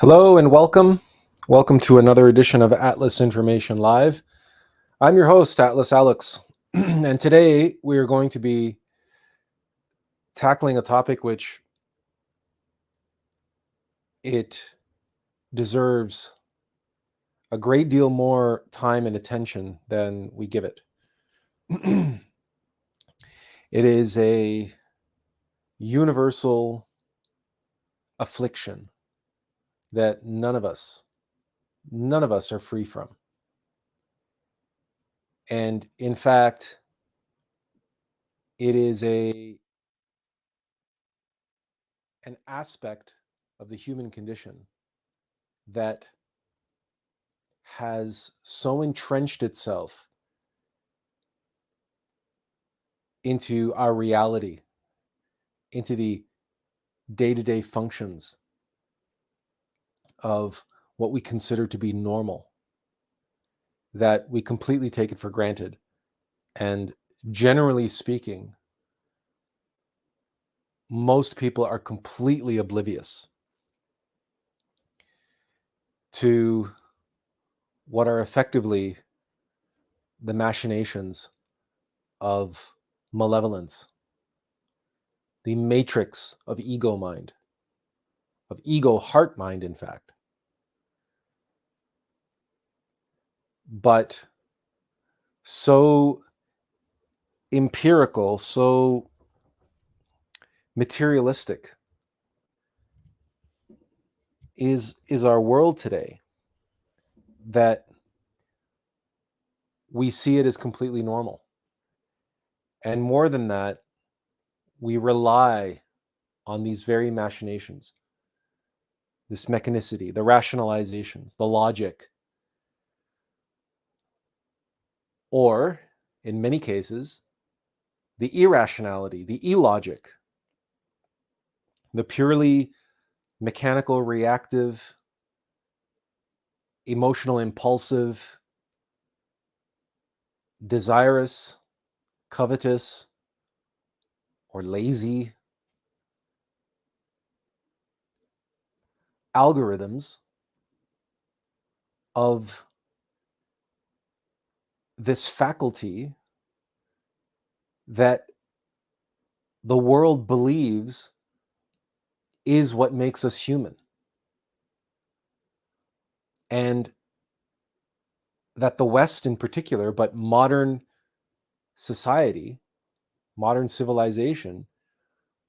Hello and welcome. Welcome to another edition of Atlas Information Live. I'm your host, Atlas Alex, and today we are going to be tackling a topic which it deserves a great deal more time and attention than we give it. It is a universal affliction that none of us are free from. And in fact, it is an aspect of the human condition that has so entrenched itself into our reality, into the day-to-day functions of what we consider to be normal, that we completely take it for granted. And generally speaking, most people are completely oblivious to what are effectively the machinations of malevolence, the matrix of ego mind, of ego heart mind, in fact. But so empirical, so materialistic is our world today that we see it as completely normal. And more than that, we rely on these very machinations, this mechanicity, the rationalizations, the logic, or in many cases, the irrationality, the illogic, the purely mechanical, reactive, emotional, impulsive, desirous, covetous, or lazy algorithms of this faculty that the world believes is what makes us human. And that the West in particular, but modern society, modern civilization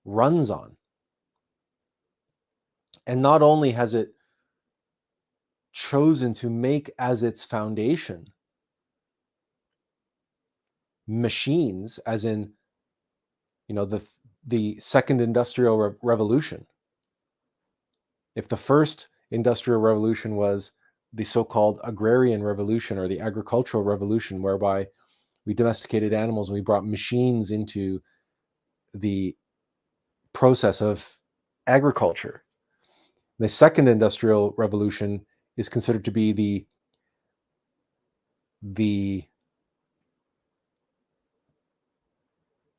runs on. And not only has it chosen to make as its foundation machines, as in, the second industrial revolution. If the first industrial revolution was the so-called agrarian revolution or the agricultural revolution, whereby we domesticated animals and we brought machines into the process of agriculture. The second industrial revolution is considered to be the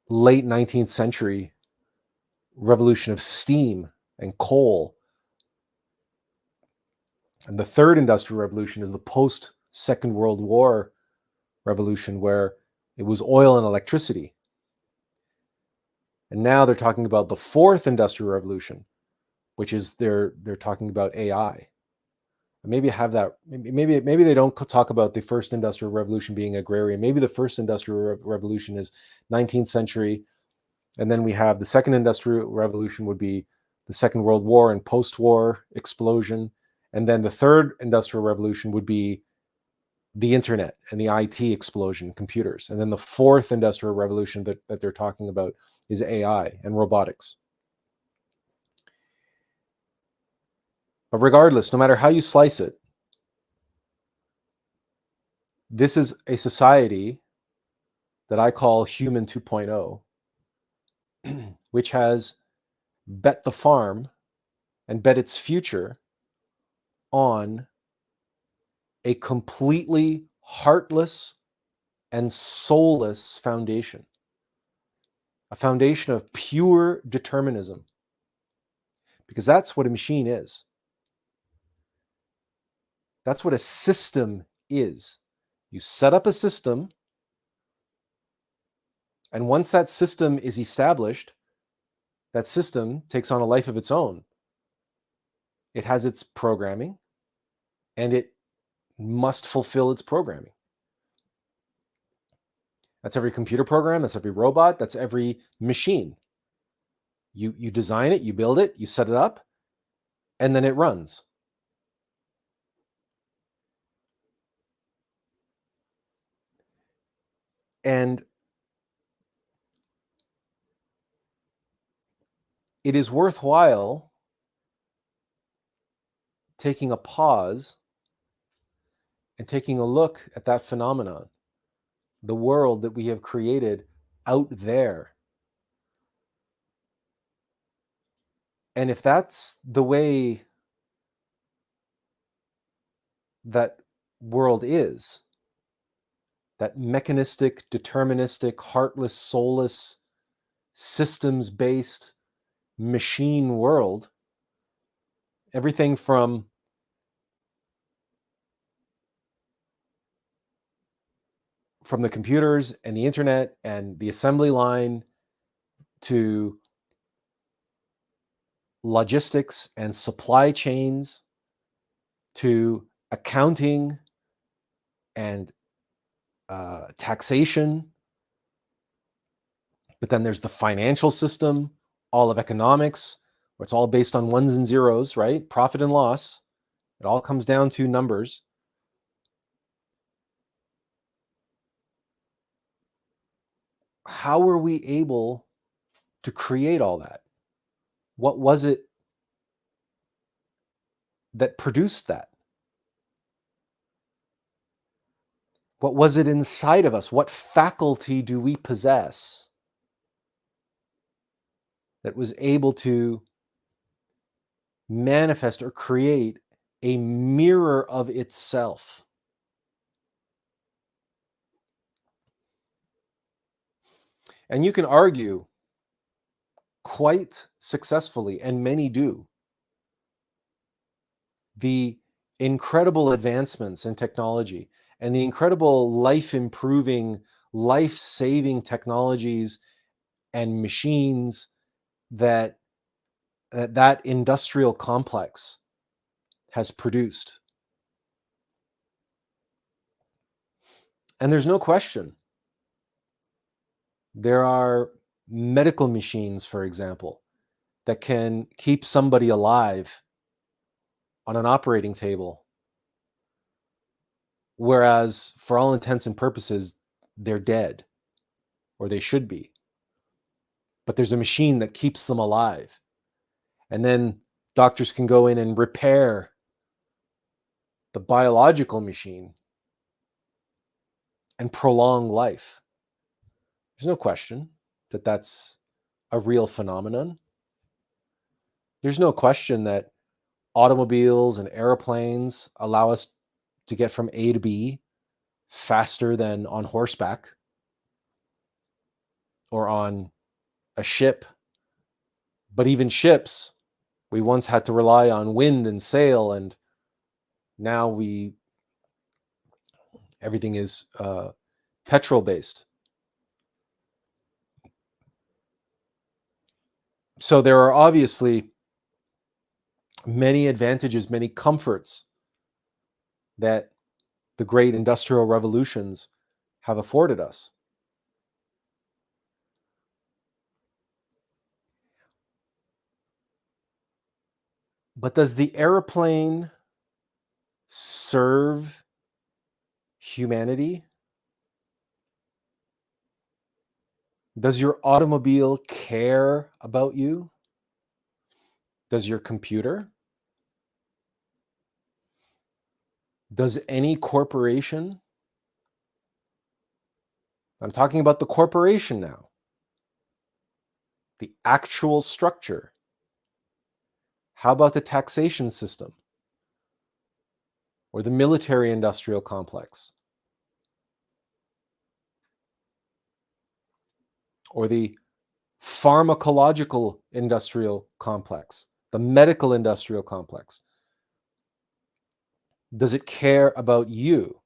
late 19th century revolution of steam and coal. And the third industrial revolution is the post-Second World War revolution, where it was oil and electricity. And now they're talking about the fourth industrial revolution, which is they're talking about AI. Maybe have that. Maybe they don't talk about the first industrial revolution being agrarian. Maybe the first industrial revolution is 19th century, and then we have the second industrial revolution would be the Second World War and post-war explosion, and then the third industrial revolution would be the internet and the IT explosion, computers, and then the fourth industrial revolution that they're talking about is AI and robotics. But regardless, no matter how you slice it, this is a society that I call Human 2.0, which has bet the farm and bet its future on a completely heartless and soulless foundation, a foundation of pure determinism, because that's what a machine is. That's what a system is. You set up a system, and once that system is established, that system takes on a life of its own. It has its programming, and it must fulfill its programming. That's every computer program, that's every robot, that's every machine. You design it, you build it, you set it up, and then it runs. And it is worthwhile taking a pause and taking a look at that phenomenon, the world that we have created out there. And if that's the way that world is, that mechanistic, deterministic, heartless, soulless, systems-based machine world, everything from the computers and the internet and the assembly line to logistics and supply chains to accounting and taxation. But then there's the financial system, all of economics, where it's all based on ones and zeros, right? Profit and loss. It all comes down to numbers. How were we able to create all that? What was it that produced that? What was it inside of us? What faculty do we possess that was able to manifest or create a mirror of itself? And you can argue quite successfully, and many do, the incredible advancements in technology and the incredible life-improving, life-saving technologies and machines that industrial complex has produced. And there's no question. There are medical machines, for example, that can keep somebody alive on an operating table, whereas for all intents and purposes, they're dead, or they should be. But there's a machine that keeps them alive. And then doctors can go in and repair the biological machine and prolong life. There's no question that that's a real phenomenon. There's no question that automobiles and airplanes allow us to get from A to B faster than on horseback or on a ship. But even ships, we once had to rely on wind and sail, and now everything is petrol based. So there are obviously many advantages, many comforts that the great industrial revolutions have afforded us. But does the airplane serve humanity? Does your automobile care about you? Does your computer? Does any corporation? I'm talking about the corporation now. The actual structure. How about the taxation system? Or the military industrial complex? Or the pharmacological industrial complex? The medical industrial complex? Does it care about you?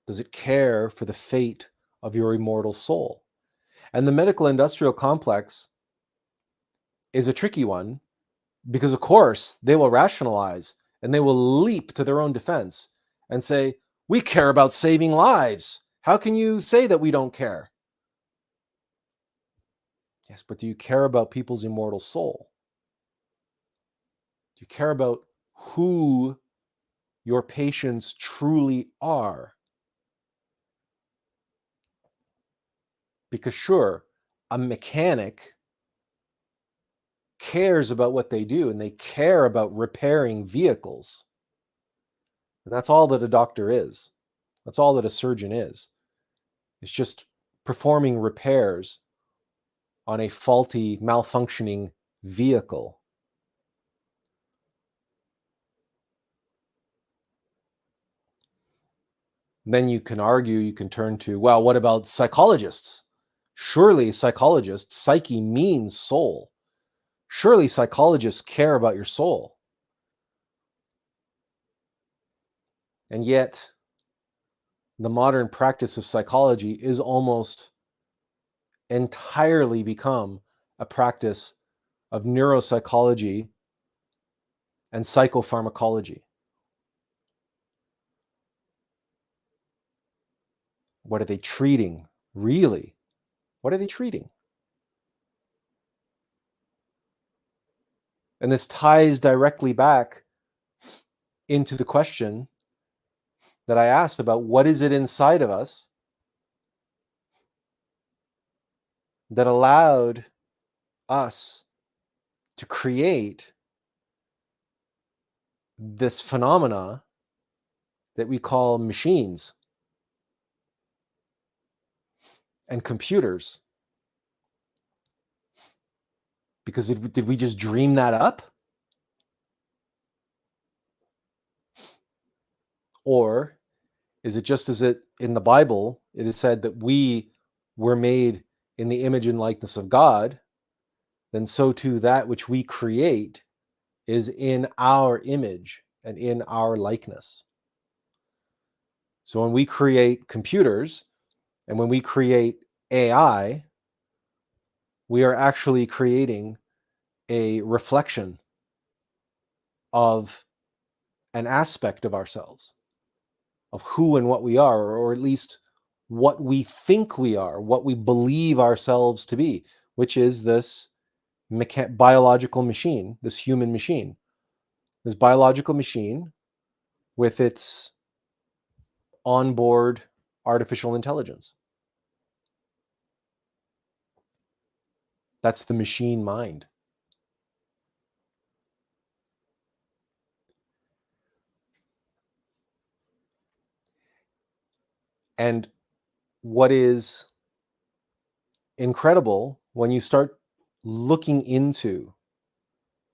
Does it care for the fate of your immortal soul? And the medical industrial complex is a tricky one because, of course, they will rationalize and they will leap to their own defense and say, we care about saving lives. How can you say that we don't care? Yes, but do you care about people's immortal soul? Do you care about who your patients truly are? Because sure, a mechanic cares about what they do and they care about repairing vehicles. And that's all that a doctor is. That's all that a surgeon is. It's just performing repairs on a faulty, malfunctioning vehicle. Then you can argue, you can turn to, well, what about psychologists? Surely psychologists, psyche means soul. Surely psychologists care about your soul. And yet, the modern practice of psychology is almost entirely become a practice of neuropsychology and psychopharmacology. What are they treating? Really? What are they treating? And this ties directly back into the question that I asked about what is it inside of us that allowed us to create this phenomena that we call machines and computers. Because did we just dream that up? Or is it just as it in the Bible, it is said that we were made in the image and likeness of God, then so too that which we create is in our image and in our likeness. So when we create computers and when we create AI, we are actually creating a reflection of an aspect of ourselves, of who and what we are, or at least what we think we are, what we believe ourselves to be, which is this biological machine, this human machine, this biological machine with its onboard artificial intelligence. That's the machine mind. And what is incredible when you start looking into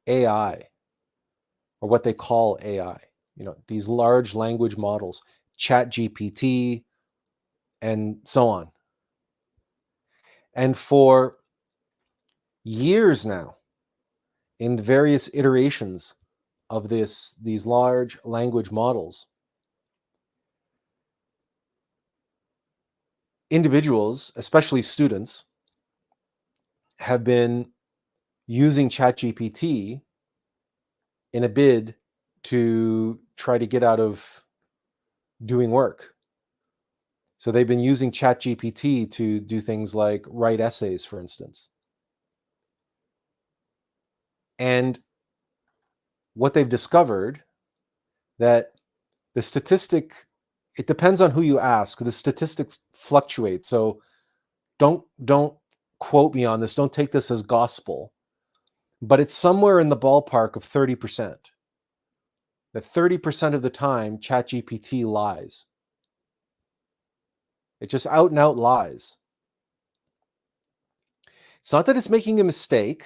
AI, or what they call AI, these large language models, Chat GPT, and so on. And for years now, in various iterations of these large language models, individuals, especially students, have been using ChatGPT in a bid to try to get out of doing work. So they've been using ChatGPT to do things like write essays, for instance. And what they've discovered, that the statistic, it depends on who you ask. The statistics fluctuate. So don't quote me on this. Don't take this as gospel. But it's somewhere in the ballpark of 30%. That 30% of the time, ChatGPT lies. It just out and out lies. It's not that it's making a mistake.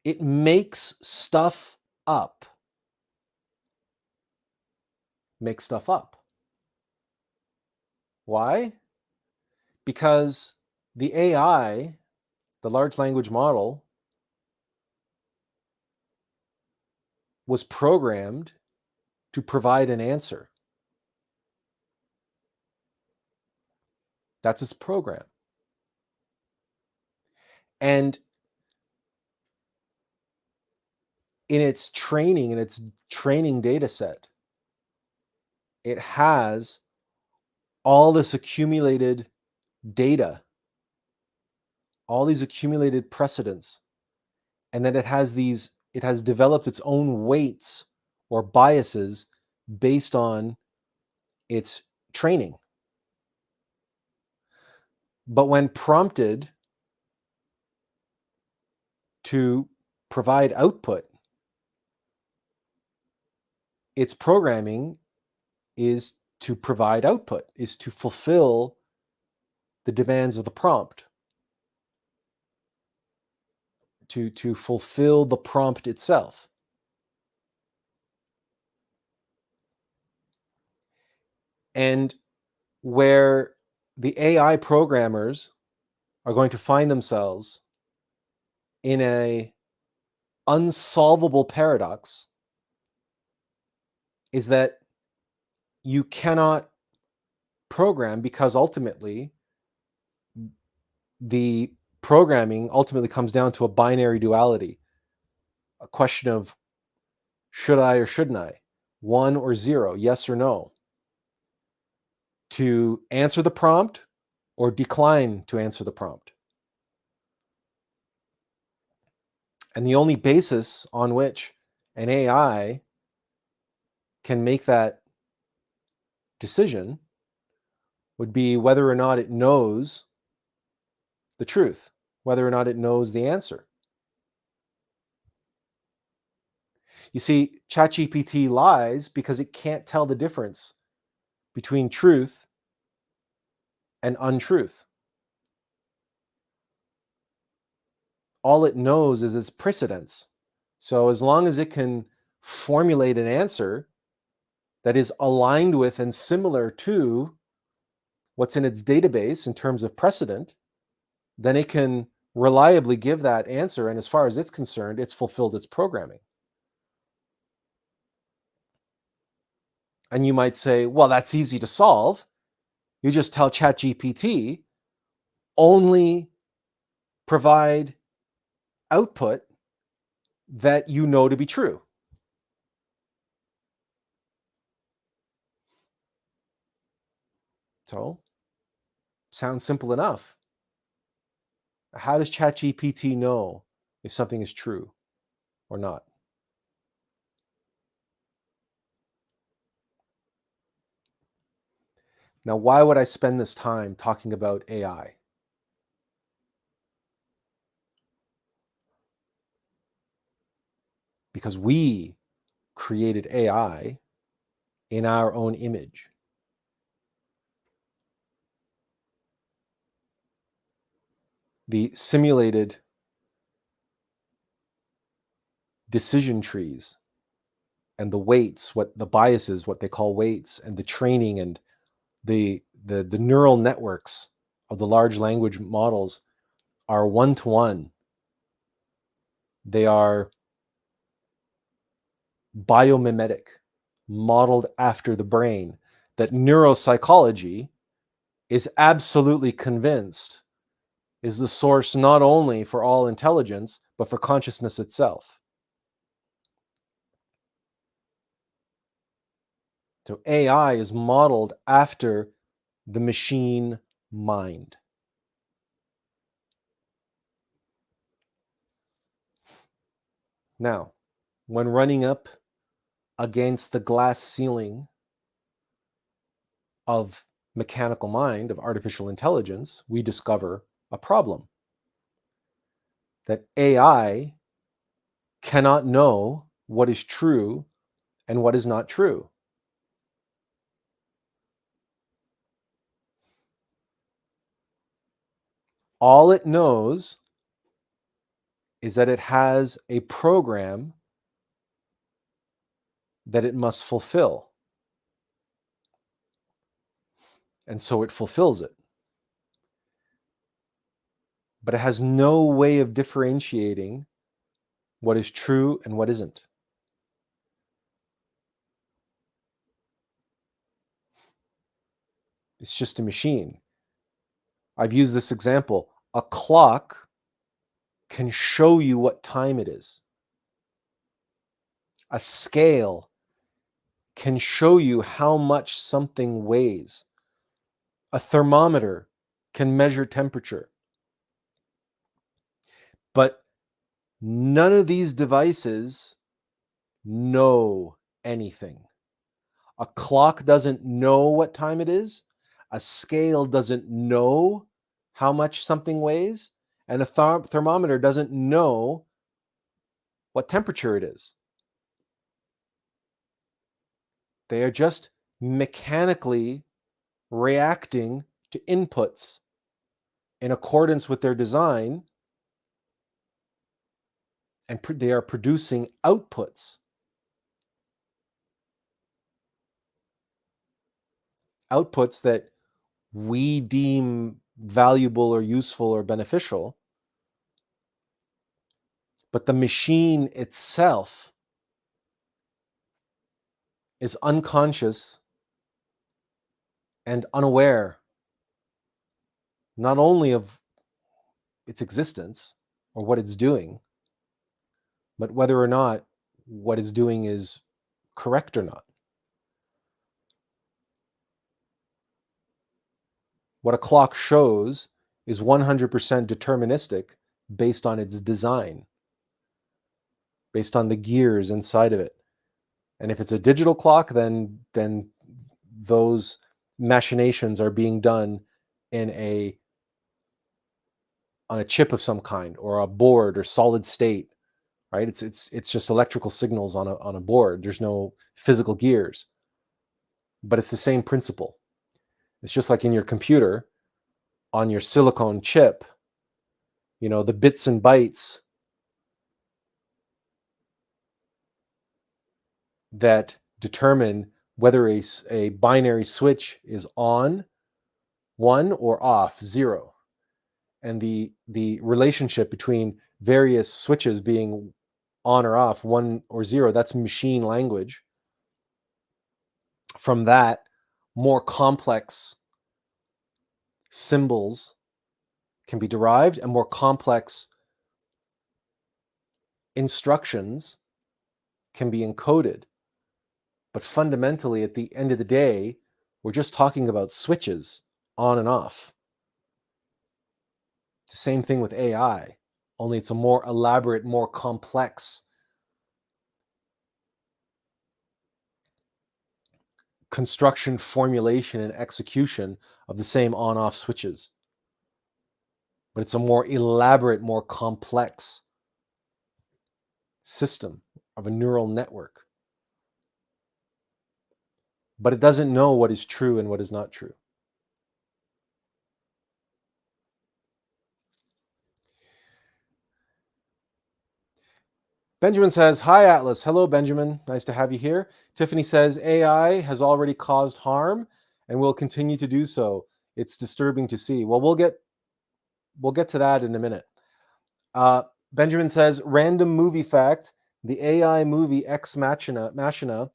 It makes stuff up. Makes stuff up. Why? Because the AI, the large language model, was programmed to provide an answer. That's its program. And in its training data set, it has all this accumulated data, all these accumulated precedents, and then it has developed its own weights or biases based on its training. But when prompted to provide output, its programming is to provide output, is to fulfill the demands of the prompt, to fulfill the prompt itself. And where the AI programmers are going to find themselves in a unsolvable paradox is that you cannot program, because ultimately the programming ultimately comes down to a binary duality, a question of should I or shouldn't I, 1 or 0, yes or no, to answer the prompt or decline to answer the prompt. And the only basis on which an AI can make that decision would be whether or not it knows the truth, whether or not it knows the answer. You see, ChatGPT lies because it can't tell the difference between truth and untruth. All it knows is its precedence. So as long as it can formulate an answer that is aligned with and similar to what's in its database in terms of precedent, then it can reliably give that answer. And as far as it's concerned, it's fulfilled its programming. And you might say, well, that's easy to solve. You just tell ChatGPT, only provide output that you know to be true. So, sounds simple enough. How does ChatGPT know if something is true or not? Now, why would I spend this time talking about AI? Because we created AI in our own image. The simulated decision trees and the weights, what the biases, what they call weights, and the training and the neural networks of the large language models are one-to-one. They are biomimetic, modeled after the brain, that neuropsychology is absolutely convinced is the source not only for all intelligence, but for consciousness itself. So AI is modeled after the machine mind. Now, when running up against the glass ceiling of mechanical mind, of artificial intelligence, we discover a problem. That AI cannot know what is true and what is not true. All it knows is that it has a program that it must fulfill. And so it fulfills it. But it has no way of differentiating what is true and what isn't. It's just a machine. I've used this example. A clock can show you what time it is. A scale can show you how much something weighs. A thermometer can measure temperature. But none of these devices know anything. A clock doesn't know what time it is. A scale doesn't know how much something weighs. And a thermometer doesn't know what temperature it is. They are just mechanically reacting to inputs in accordance with their design, and they are producing outputs. Outputs that we deem valuable or useful or beneficial, but the machine itself is unconscious and unaware not only of its existence or what it's doing, but whether or not what it's doing is correct or not. What a clock shows is 100% deterministic based on its design, based on the gears inside of it. And if it's a digital clock, then those machinations are being done on a chip of some kind, or a board, or solid state, right? It's just electrical signals on a board. There's no physical gears, but it's the same principle. It's just like in your computer, on your silicone chip, the bits and bytes that determine whether a binary switch is on, 1, or off, 0. And the relationship between various switches being on or off, 1 or 0, that's machine language. From that, more complex symbols can be derived, and more complex instructions can be encoded. But fundamentally, at the end of the day, we're just talking about switches on and off. It's the same thing with AI, only it's a more elaborate, more complex construction, formulation, and execution of the same on-off switches. But it's a more elaborate, more complex system of a neural network. But it doesn't know what is true and what is not true. Benjamin says, hi, Atlas. Hello, Benjamin. Nice to have you here. Tiffany says, AI has already caused harm and will continue to do so. It's disturbing to see. Well, we'll get to that in a minute. Benjamin says, random movie fact, the AI movie Ex Machina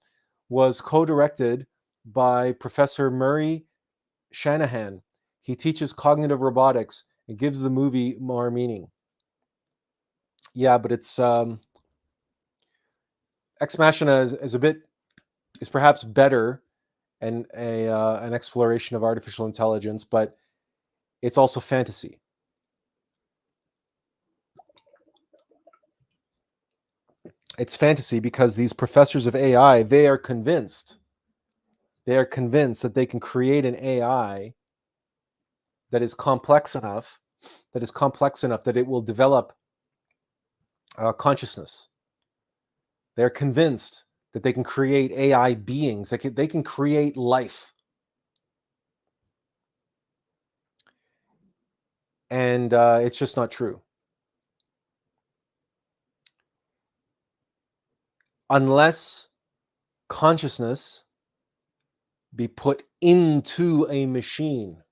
was co-directed by Professor Murray Shanahan. He teaches cognitive robotics and gives the movie more meaning. Yeah, but it's Ex Machina is perhaps better and an exploration of artificial intelligence, but it's also fantasy. It's fantasy because these professors of AI, they are convinced that they can create an AI that is complex enough that it will develop consciousness. They're convinced that they can create AI beings. They can create life. And it's just not true. Unless consciousness be put into a machine.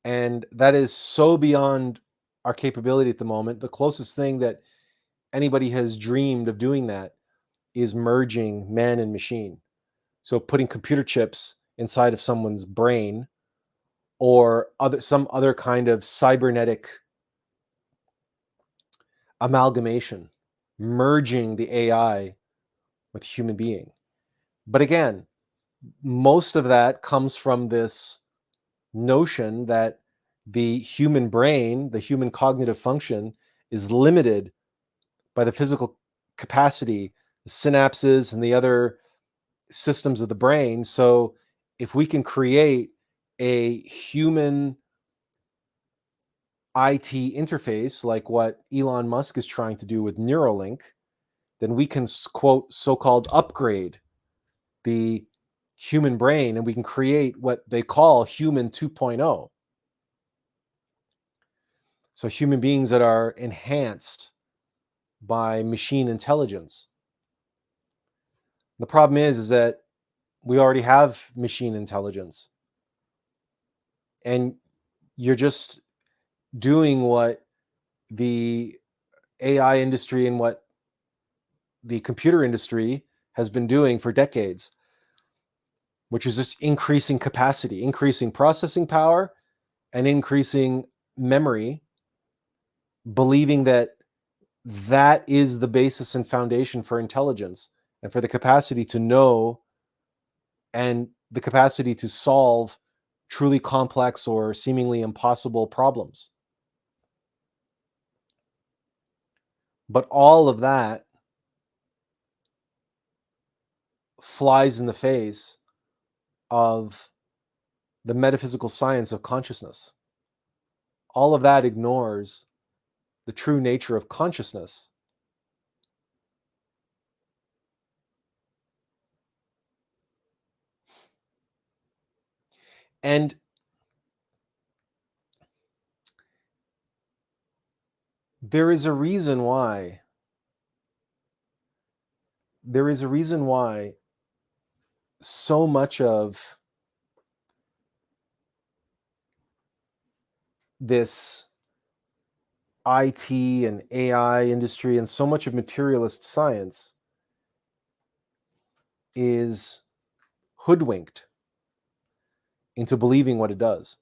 And that is so beyond our capability at the moment. The closest thing that anybody has dreamed of doing that is merging man and machine. So putting computer chips inside of someone's brain, or some other kind of cybernetic amalgamation, merging the AI with human being. But again, most of that comes from this notion that the human brain, the human cognitive function, is limited by the physical capacity, the synapses, and the other systems of the brain. So if we can create a human IT interface like what Elon Musk is trying to do with Neuralink, then we can, quote, so-called upgrade the human brain, and we can create what they call human 2.0. So human beings that are enhanced by machine intelligence. The problem is that we already have machine intelligence, and you're just doing what the AI industry and what the computer industry has been doing for decades, which is just increasing capacity, increasing processing power, and increasing memory, believing that that is the basis and foundation for intelligence and for the capacity to know and the capacity to solve truly complex or seemingly impossible problems. But all of that flies in the face of the metaphysical science of consciousness. All of that ignores the true nature of consciousness. And there is a reason why so much of this IT and AI industry and so much of materialist science is hoodwinked into believing what it does.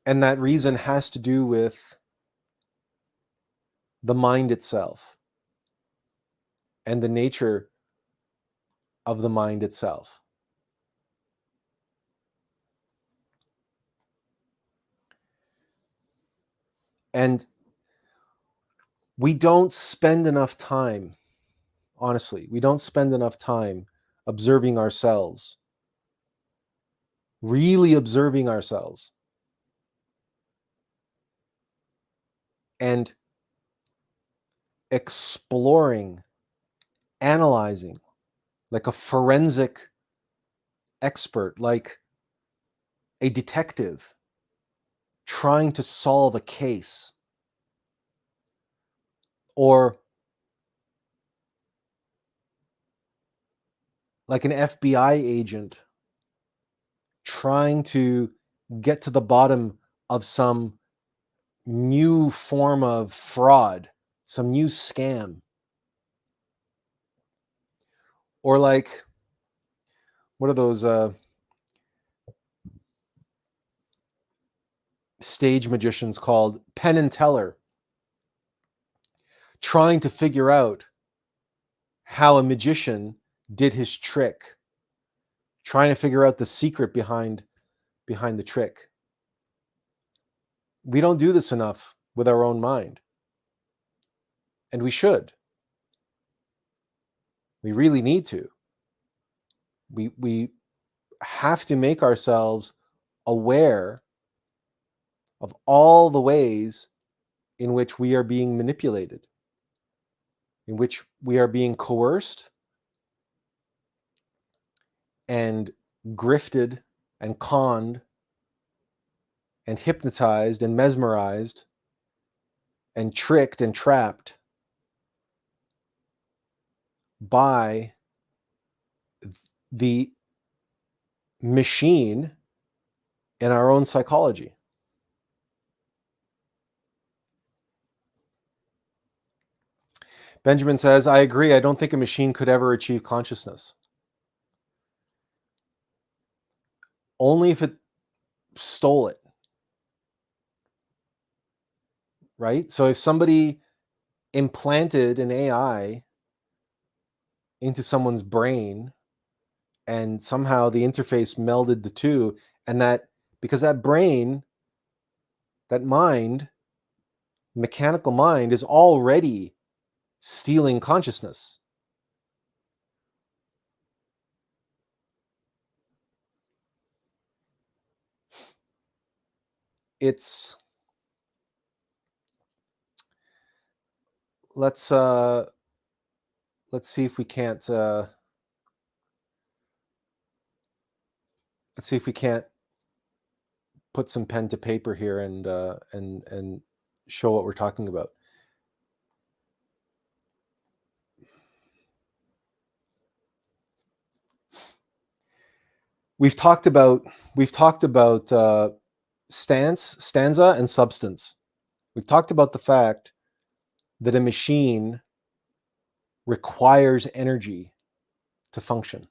And that reason has to do with the mind itself and the nature of the mind itself. And we don't spend enough time, honestly, we don't spend enough time observing ourselves, really observing ourselves, and exploring, analyzing, like a forensic expert, like a detective trying to solve a case, or like an FBI agent trying to get to the bottom of some new form of fraud, some new scam. Or like, what are those stage magicians called? Penn and Teller, trying to figure out how a magician did his trick, trying to figure out the secret behind the trick. We don't do this enough with our own mind. And we should. We really need to. We have to make ourselves aware of all the ways in which we are being manipulated, in which we are being coerced and grifted and conned and hypnotized and mesmerized and tricked and trapped by the machine in our own psychology. Benjamin says, I agree. I don't think a machine could ever achieve consciousness. Only if it stole it, right? So if somebody implanted an AI into someone's brain and somehow the interface melded the two, and that because that brain, that mind, mechanical mind, is already stealing consciousness. It's let's see if we can't let's see if we can't put some pen to paper here and show what we're talking about. We've talked about stanza and substance. We've talked about the fact that a machine requires energy to function.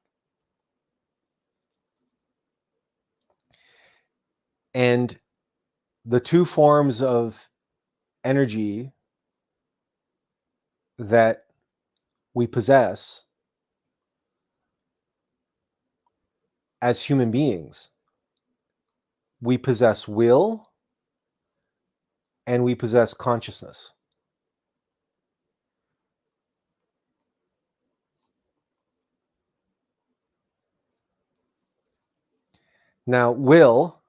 And the two forms of energy that we possess as human beings, we possess will and we possess consciousness. Now, will,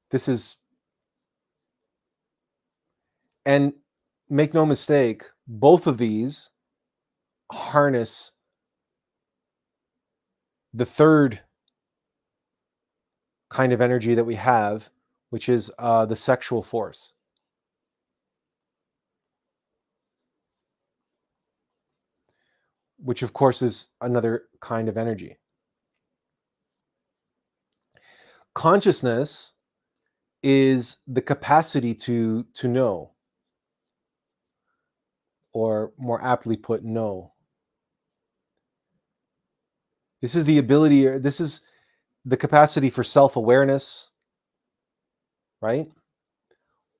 this is, and make no mistake, both of these harness the third kind of energy that we have, which is the sexual force. Which, of course, is another kind of energy. Consciousness is the capacity to know, or more aptly put, know. This is the ability, or this is the capacity for self-awareness, right?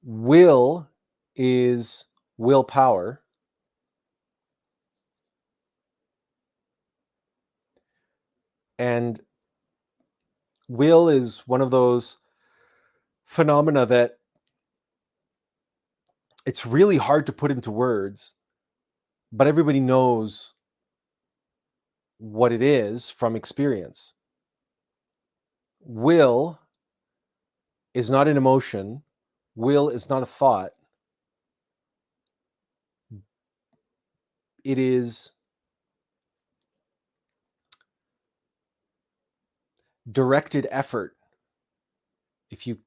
Will is willpower. And will is one of those phenomena that it's really hard to put into words, but everybody knows what it is from experience. Will is not an emotion. Will is not a thought. It is directed effort, if you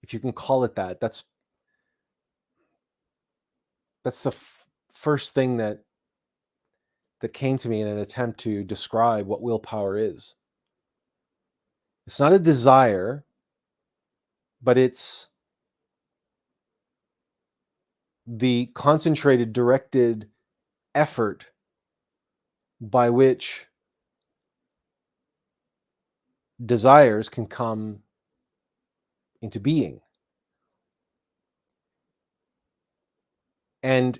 can call it that. That's the first thing that came to me in an attempt to describe what willpower is. It's not a desire, but it's the concentrated, directed effort by which desires can come into being. And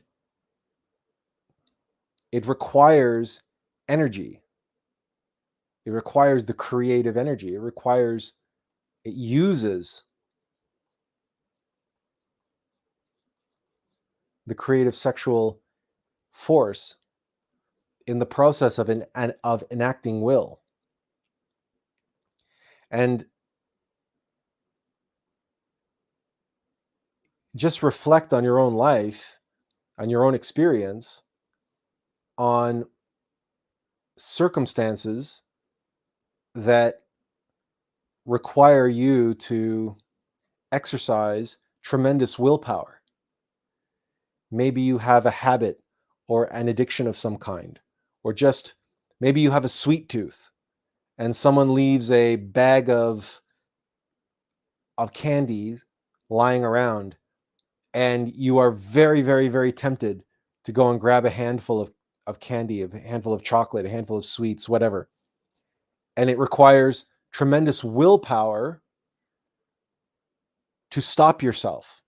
it requires energy. It requires the creative energy. It uses the creative sexual force in the process of enacting will. And just reflect on your own life, on your own experience, on circumstances that require you to exercise tremendous willpower. Maybe you have a habit or an addiction of some kind, or just maybe you have a sweet tooth and someone leaves a bag of candies lying around, and you are very, very, very tempted to go and grab a handful of candy, a handful of chocolate, a handful of sweets, whatever. And it requires tremendous willpower to stop yourself.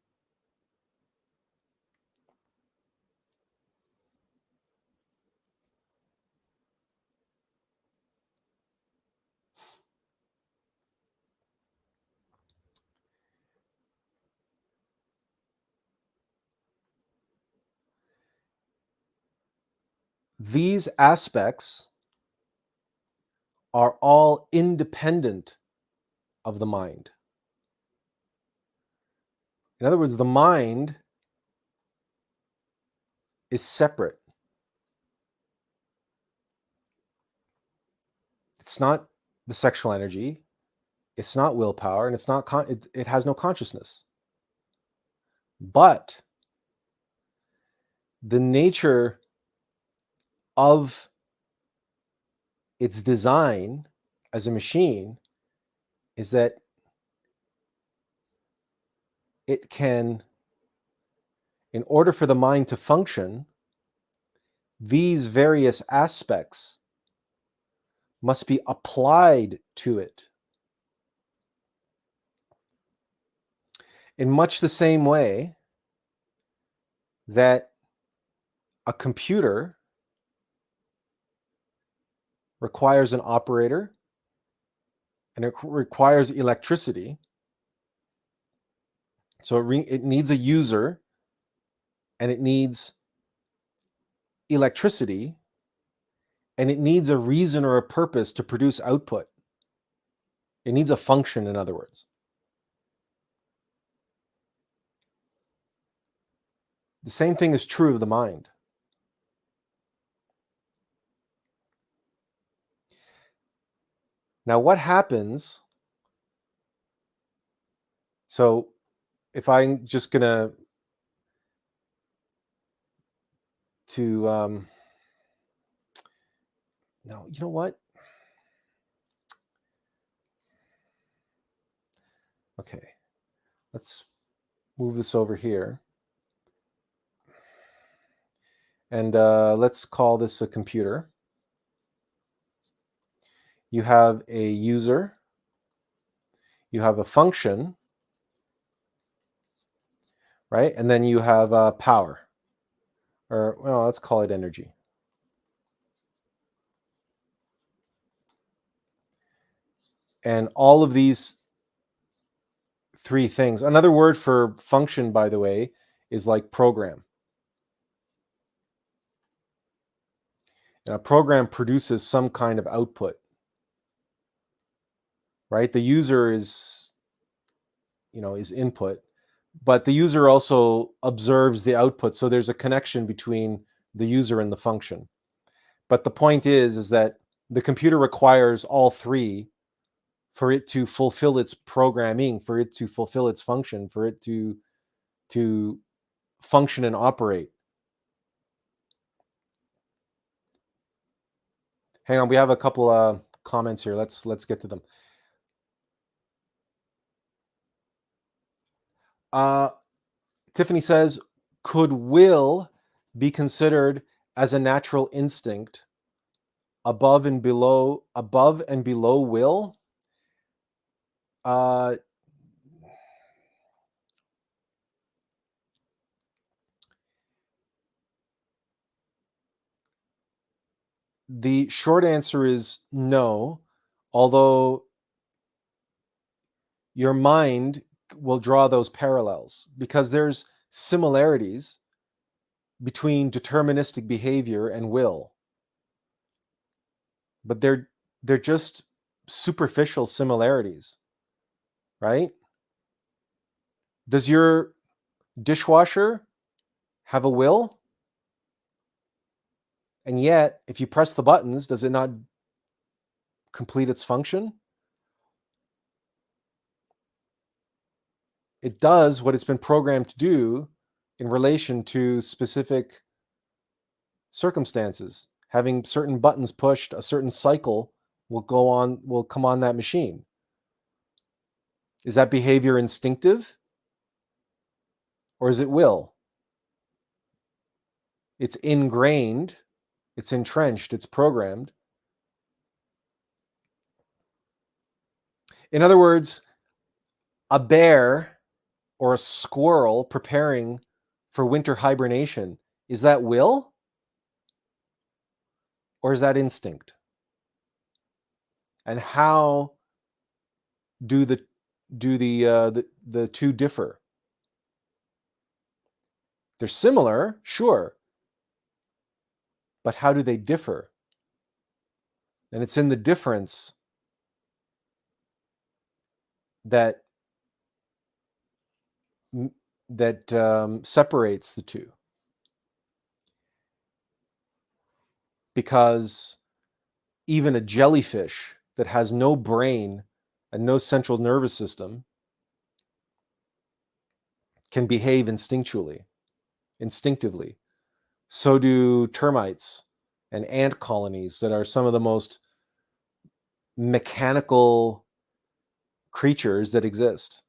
These aspects are all independent of the mind. In other words, the mind is separate. It's not the sexual energy, it's not willpower, and it's not it has no consciousness. But the nature of its design as a machine is that it can, in order for the mind to function, these various aspects must be applied to it. In much the same way that a computer requires an operator and it requires electricity. So it needs a user and it needs electricity and it needs a reason or a purpose to produce output. It needs a function, in other words. The same thing is true of the mind. Now, what happens? So, if I'm just gonna no, you know what? Okay, let's move this over here. And let's call this a computer. You have a user, you have a function, right? And then you have power, or well, let's call it energy. And all of these three things, another word for function, by the way, is like program. And a program produces some kind of output, right? The user is input, but the user also observes the output. So there's a connection between the user and the function. But the point is that the computer requires all three for it to fulfill its programming, for it to fulfill its function, for it to function and operate. Hang on, we have a couple comments here. Let's get to them. Tiffany says, could will be considered as a natural instinct above and below will? The short answer is no, although your mind will draw those parallels because there's similarities between deterministic behavior and will. But they're just superficial similarities, right? Does your dishwasher have a will? And yet, if you press the buttons, does it not complete its function? It does what it's been programmed to do in relation to specific circumstances. Having certain buttons pushed, a certain cycle will come on that machine. Is that behavior instinctive? Or is it will? It's ingrained, it's entrenched, it's programmed. In other words, a bear or a squirrel preparing for winter hibernation, is that will or is that instinct? And how do the two differ? They're similar, sure, but how do they differ? And it's in the difference that separates the two. Because even a jellyfish that has no brain and no central nervous system can behave instinctively. So do termites and ant colonies that are some of the most mechanical creatures that exist.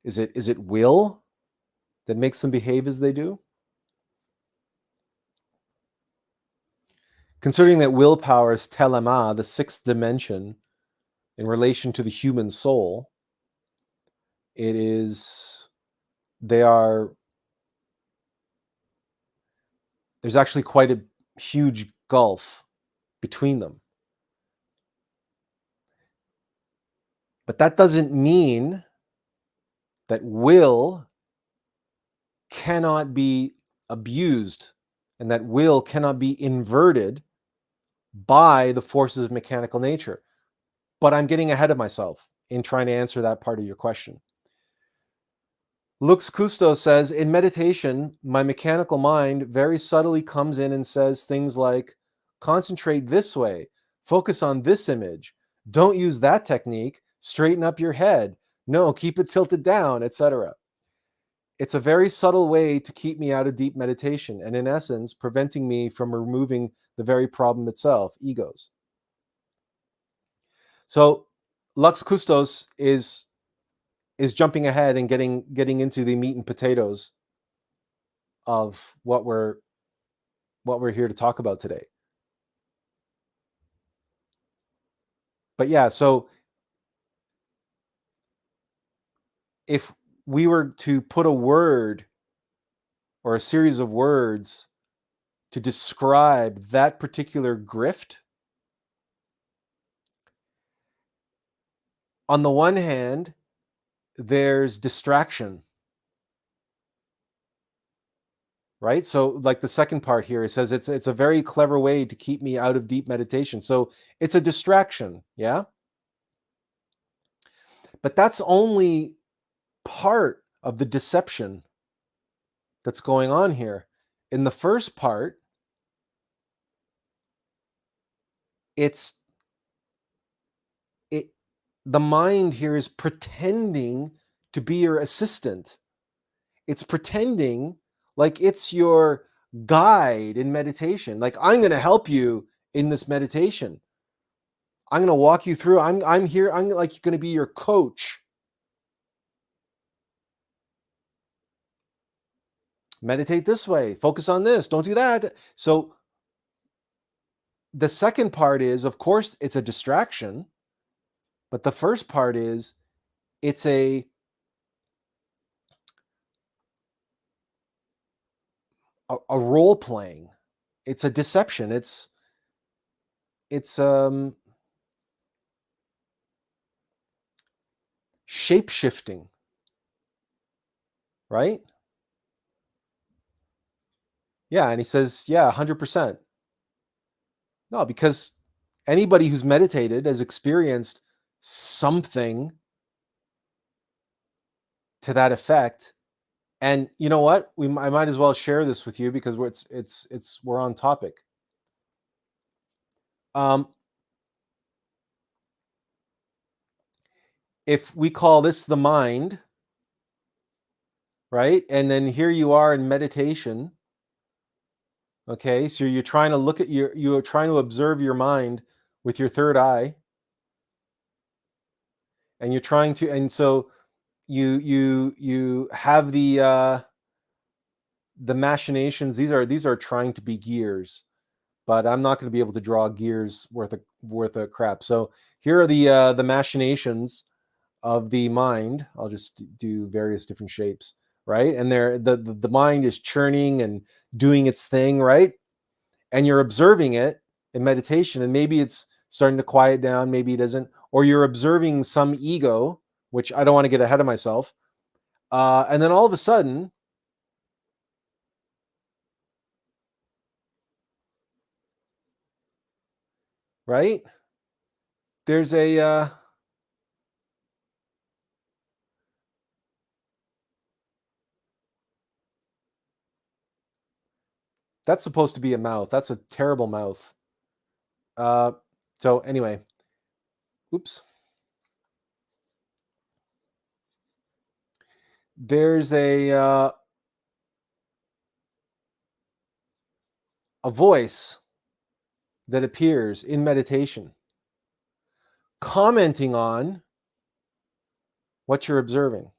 Is it will that makes them behave as they do? Considering that willpower is telema, the sixth dimension, in relation to the human soul, there's actually quite a huge gulf between them. But that doesn't mean that will cannot be abused and that will cannot be inverted by the forces of mechanical nature. But I'm getting ahead of myself in trying to answer that part of your question. Lux Cousteau says, in meditation, my mechanical mind very subtly comes in and says things like, concentrate this way, focus on this image, don't use that technique, straighten up your head, no, keep it tilted down, etc. It's a very subtle way to keep me out of deep meditation, and in essence, preventing me from removing the very problem itself, egos. So Lux Custos is jumping ahead and getting into the meat and potatoes of what we're here to talk about today. But yeah, so if we were to put a word or a series of words to describe that particular grift, on the one hand, there's distraction, right? So like the second part here, it says it's a very clever way to keep me out of deep meditation. So it's a distraction, yeah? But that's only part of the deception that's going on here. In the first part, the mind here is pretending to be your assistant. It's pretending like it's your guide in meditation. Like, I'm going to help you in this meditation. I'm going to walk you through. I'm here. I'm like going to be your coach. Meditate this way. Focus on this. Don't do that. So the second part is, of course, it's a distraction. But the first part is it's a role playing. It's a deception. It's shape shifting, right? Yeah, and he says, yeah, 100%. No, because anybody who's meditated has experienced something to that effect. And you know what? I might as well share this with you because we're on topic. If we call this the mind, right? And then here you are in meditation. Okay, so you're trying to look at you're trying to observe your mind with your third eye, and you're trying to, and so you have the the machinations, these are trying to be gears, but I'm not going to be able to draw gears worth of crap. So here are the machinations of the mind. I'll just do various different shapes, right? And the mind is churning and doing its thing, right? And you're observing it in meditation, and maybe it's starting to quiet down, maybe it isn't, or you're observing some ego, which I don't want to get ahead of myself. And then all of a sudden, right? There's a that's supposed to be a mouth. That's a terrible mouth. Uh, so anyway, oops. There's a voice that appears in meditation, commenting on what you're observing.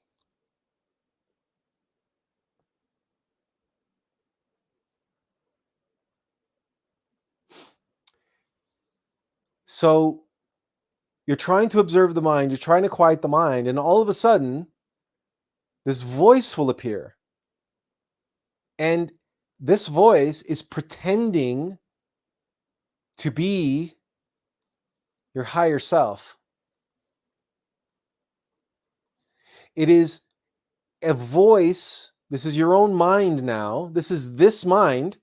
So you're trying to observe the mind, you're trying to quiet the mind, and all of a sudden, this voice will appear. And this voice is pretending to be your higher self. It is a voice. This is your own mind now. This is this mind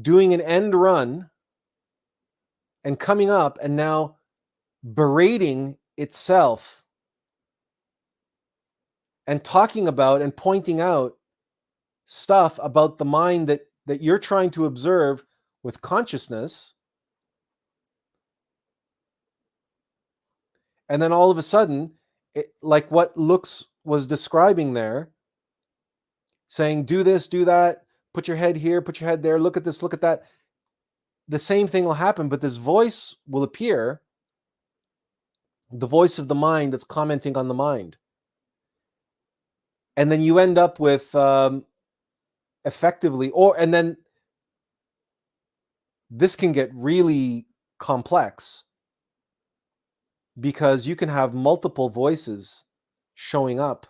doing an end run and coming up and now berating itself and talking about and pointing out stuff about the mind that you're trying to observe with consciousness. And then all of a sudden, like what Lux was describing there, saying, do this, do that, put your head here, put your head there, look at this, look at that. The same thing will happen, but this voice will appear, the voice of the mind that's commenting on the mind. And then you end up with effectively, and then this can get really complex because you can have multiple voices showing up.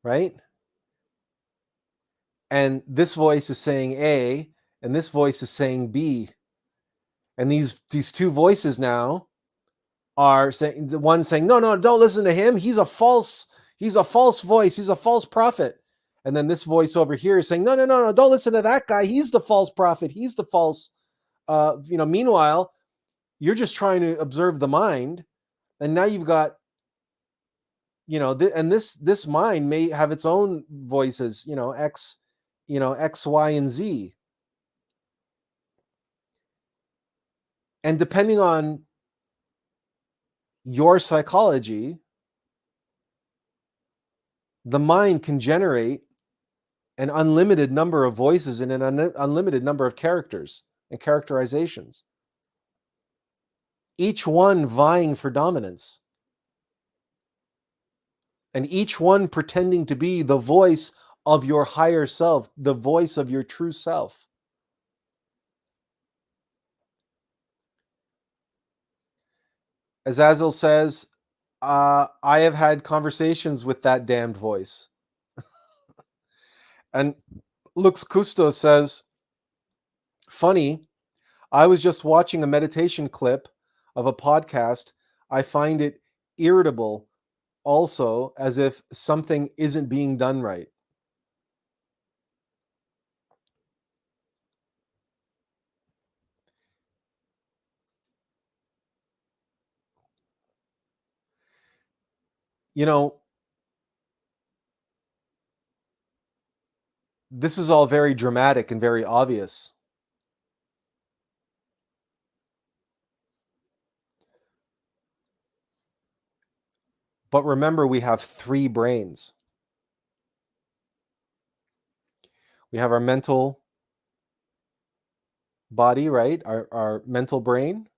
Right? And this voice is saying A, and this voice is saying B. And these two voices now are saying, the one saying, no, don't listen to him. He's a false voice. He's a false prophet. And then this voice over here is saying, no, don't listen to that guy. He's the false prophet. He's the false, meanwhile, you're just trying to observe the mind. And now you've got, and this mind may have its own voices, X, X, Y, and Z. And depending on your psychology, the mind can generate an unlimited number of voices and an unlimited number of characters and characterizations, each one vying for dominance, and each one pretending to be the voice of your higher self, the voice of your true self. As Azazel says, I have had conversations with that damned voice. And Lux Custo says, funny, I was just watching a meditation clip of a podcast. I find it irritable also, as if something isn't being done right. This is all very dramatic and very obvious. But remember, we have three brains. We have our mental body, right? Our mental brain.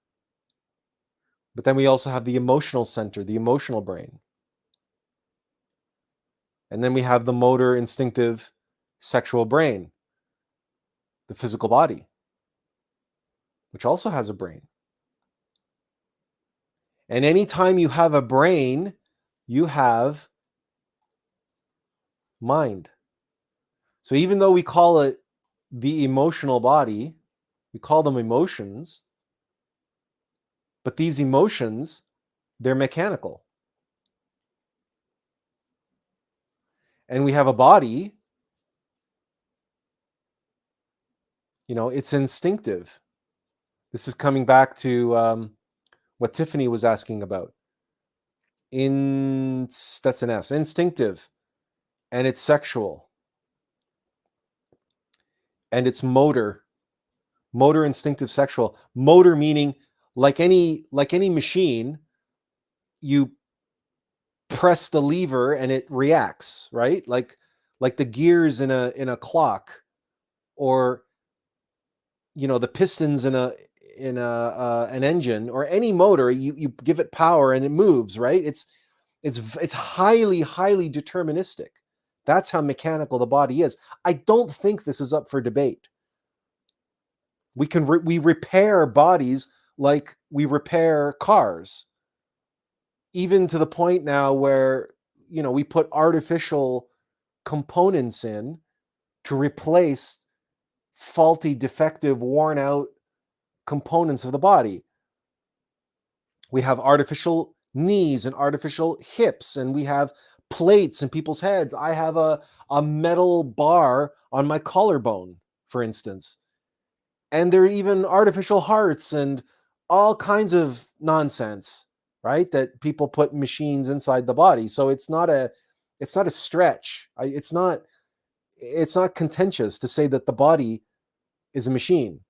But then we also have the emotional center, the emotional brain. And then we have the motor, instinctive, sexual brain, the physical body, which also has a brain. And anytime you have a brain, you have mind. So even though we call it the emotional body, we call them emotions, but these emotions, they're mechanical. And we have a body, it's instinctive. This is coming back to what Tiffany was asking about. That's an S, instinctive, and it's sexual, and it's motor, instinctive, sexual. Motor meaning like any machine, you press the lever and it reacts, right? Like the gears in a clock, or the pistons in an engine, or any motor. You give it power and it moves, right? It's highly deterministic. That's how mechanical the body is. I don't think this is up for debate. We repair bodies like we repair cars, even to the point now where we put artificial components in to replace faulty, defective, worn out components of the body. We have artificial knees and artificial hips, and we have plates in people's heads. I have a metal bar on my collarbone, for instance. And there are even artificial hearts and all kinds of nonsense, right? That people put machines inside the body. So it's not a stretch. It's not contentious to say that the body is a machine.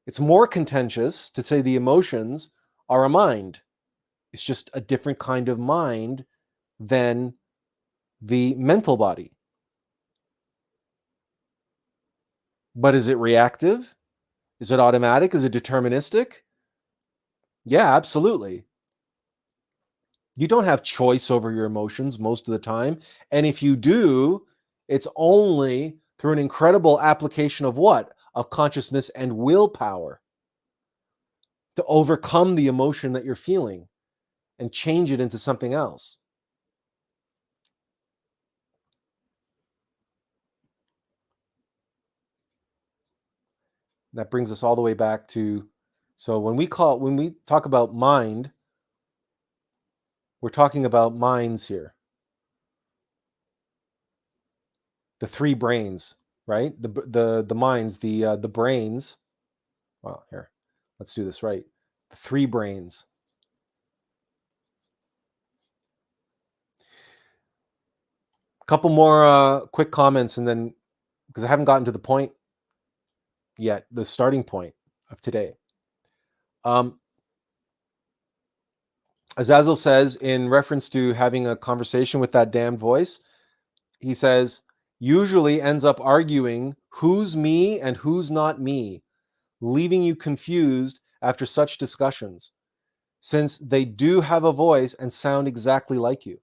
It's more contentious to say the emotions are a mind. It's just a different kind of mind than the mental body. But is it reactive? Is it automatic? Is it deterministic? Yeah, absolutely. You don't have choice over your emotions most of the time. And if you do, it's only through an incredible application of what? Of consciousness and willpower to overcome the emotion that you're feeling and change it into something else. That brings us all the way back to, so when we talk about mind, we're talking about minds here. The three brains, right? The minds, the brains. Well, here, let's do this right. The three brains. A couple more quick comments, and then, because I haven't gotten to the point yet, the starting point of today. Azazel says, in reference to having a conversation with that damned voice, he says, usually ends up arguing who's me and who's not me, leaving you confused after such discussions, since they do have a voice and sound exactly like you.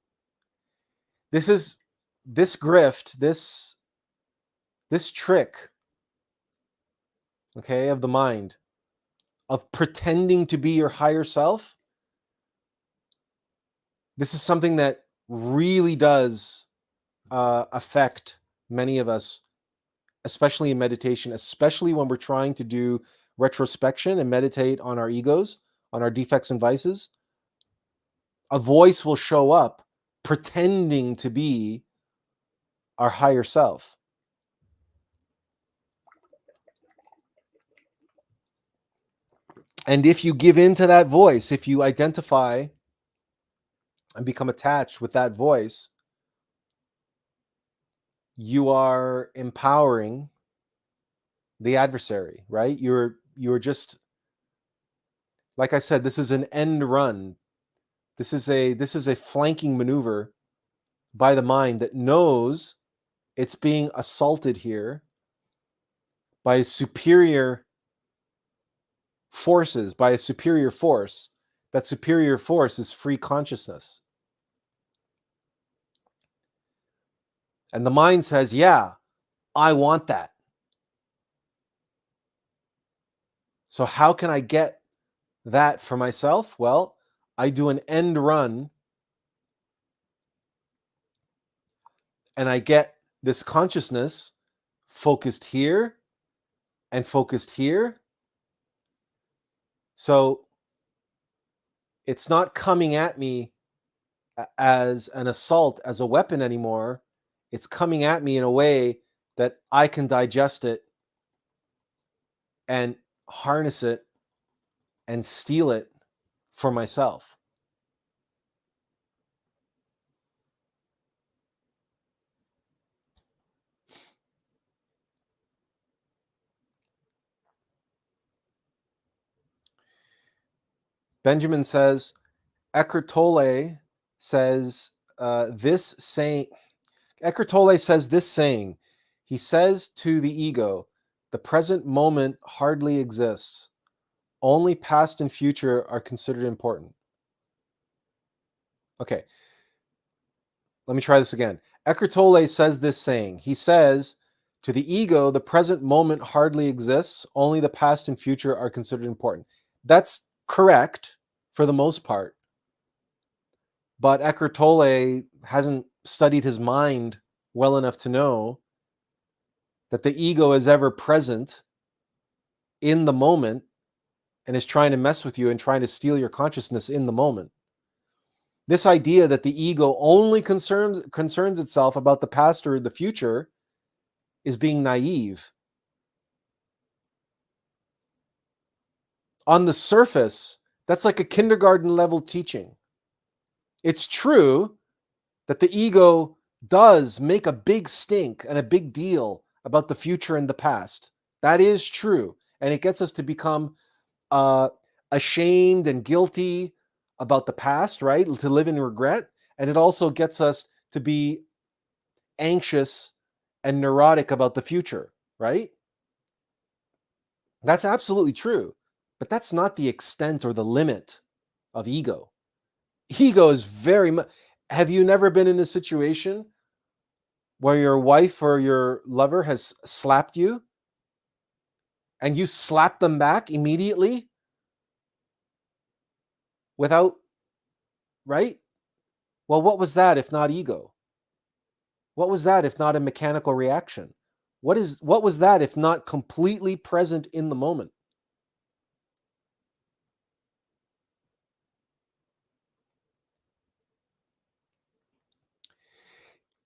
This grift, this trick, okay, of the mind, of pretending to be your higher self. This is something that really does affect many of us, especially in meditation, especially when we're trying to do retrospection and meditate on our egos, on our defects and vices. A voice will show up pretending to be our higher self. And if you give in to that voice, if you identify and become attached with that voice, you are empowering the adversary, right? You're just, like I said, this is an end run. This is a flanking maneuver by the mind that knows it's being assaulted here by a superior forces by a superior force, that superior force is free consciousness. And the mind says, yeah, I want that. So how can I get that for myself? Well, I do an end run and I get this consciousness focused here and focused here. So it's not coming at me as an assault, as a weapon anymore. It's coming at me in a way that I can digest it and harness it and steal it for myself. Benjamin says, Eckhart Tolle says this saying. Eckhart Tolle says this saying. He says to the ego, the present moment hardly exists. Only past and future are considered important. Okay, let me try this again. Eckhart Tolle says this saying. He says, to the ego, the present moment hardly exists. Only the past and future are considered important. That's correct for the most part. But Eckhart Tolle hasn't studied his mind well enough to know that the ego is ever present in the moment and is trying to mess with you and trying to steal your consciousness in the moment. This idea that the ego only concerns itself about the past or the future is being naive. On the surface, that's like a kindergarten level teaching. It's true that the ego does make a big stink and a big deal about the future and the past. That is true. And it gets us to become ashamed and guilty about the past, right? To live in regret. And it also gets us to be anxious and neurotic about the future, right? That's absolutely true. But that's not the extent or the limit of ego. Ego is very much. Have you never been in a situation where your wife or your lover has slapped you and you slap them back immediately without, right? Well, what was that if not ego? What was that if not a mechanical reaction? What was that if not completely present in the moment?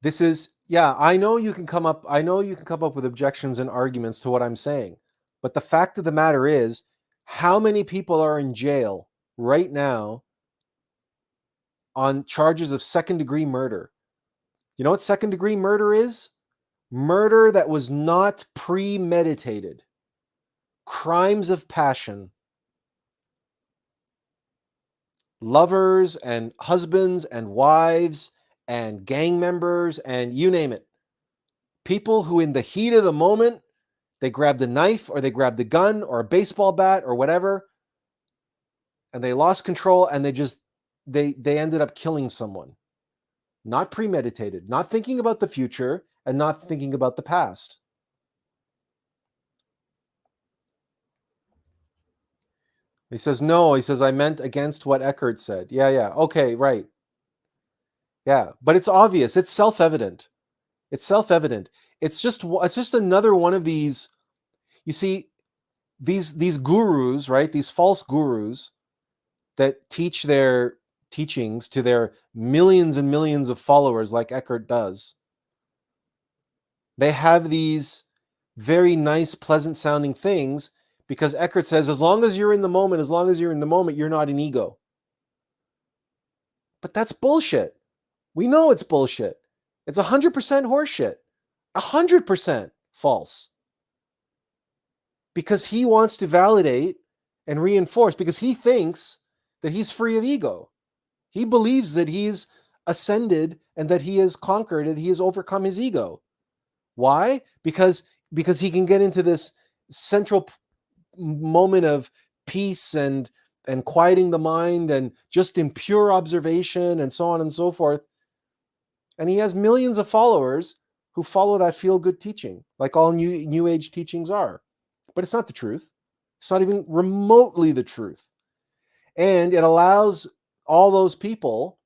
This is, yeah, I know you can come up with objections and arguments to what I'm saying. But the fact of the matter is, how many people are in jail right now on charges of second-degree murder? You know what second-degree murder is? Murder that was not premeditated. Crimes of passion. Lovers and husbands and wives and gang members and you name it. People who in the heat of the moment, they grabbed a knife or they grabbed a gun or a baseball bat or whatever, and they lost control and they ended up killing someone. Not premeditated, not thinking about the future and not thinking about the past. He says, no, he says, I meant against what Eckhart said. Yeah. Okay, right. Yeah, but it's obvious. It's self-evident. It's self-evident. It's just another one of these, you see, these gurus, right? These false gurus that teach their teachings to their millions and millions of followers like Eckhart does. They have these very nice, pleasant sounding things because Eckhart says, as long as you're in the moment, you're not an ego. But that's bullshit. We know it's bullshit. It's 100% horseshit. 100% false. Because he wants to validate and reinforce, because he thinks that he's free of ego. He believes that he's ascended and that he has conquered and he has overcome his ego. Why? Because he can get into this central moment of peace and quieting the mind and just in pure observation and so on and so forth. And he has millions of followers who follow that feel-good teaching, like all new age teachings are. But it's not the truth. It's not even remotely the truth. And it allows all those people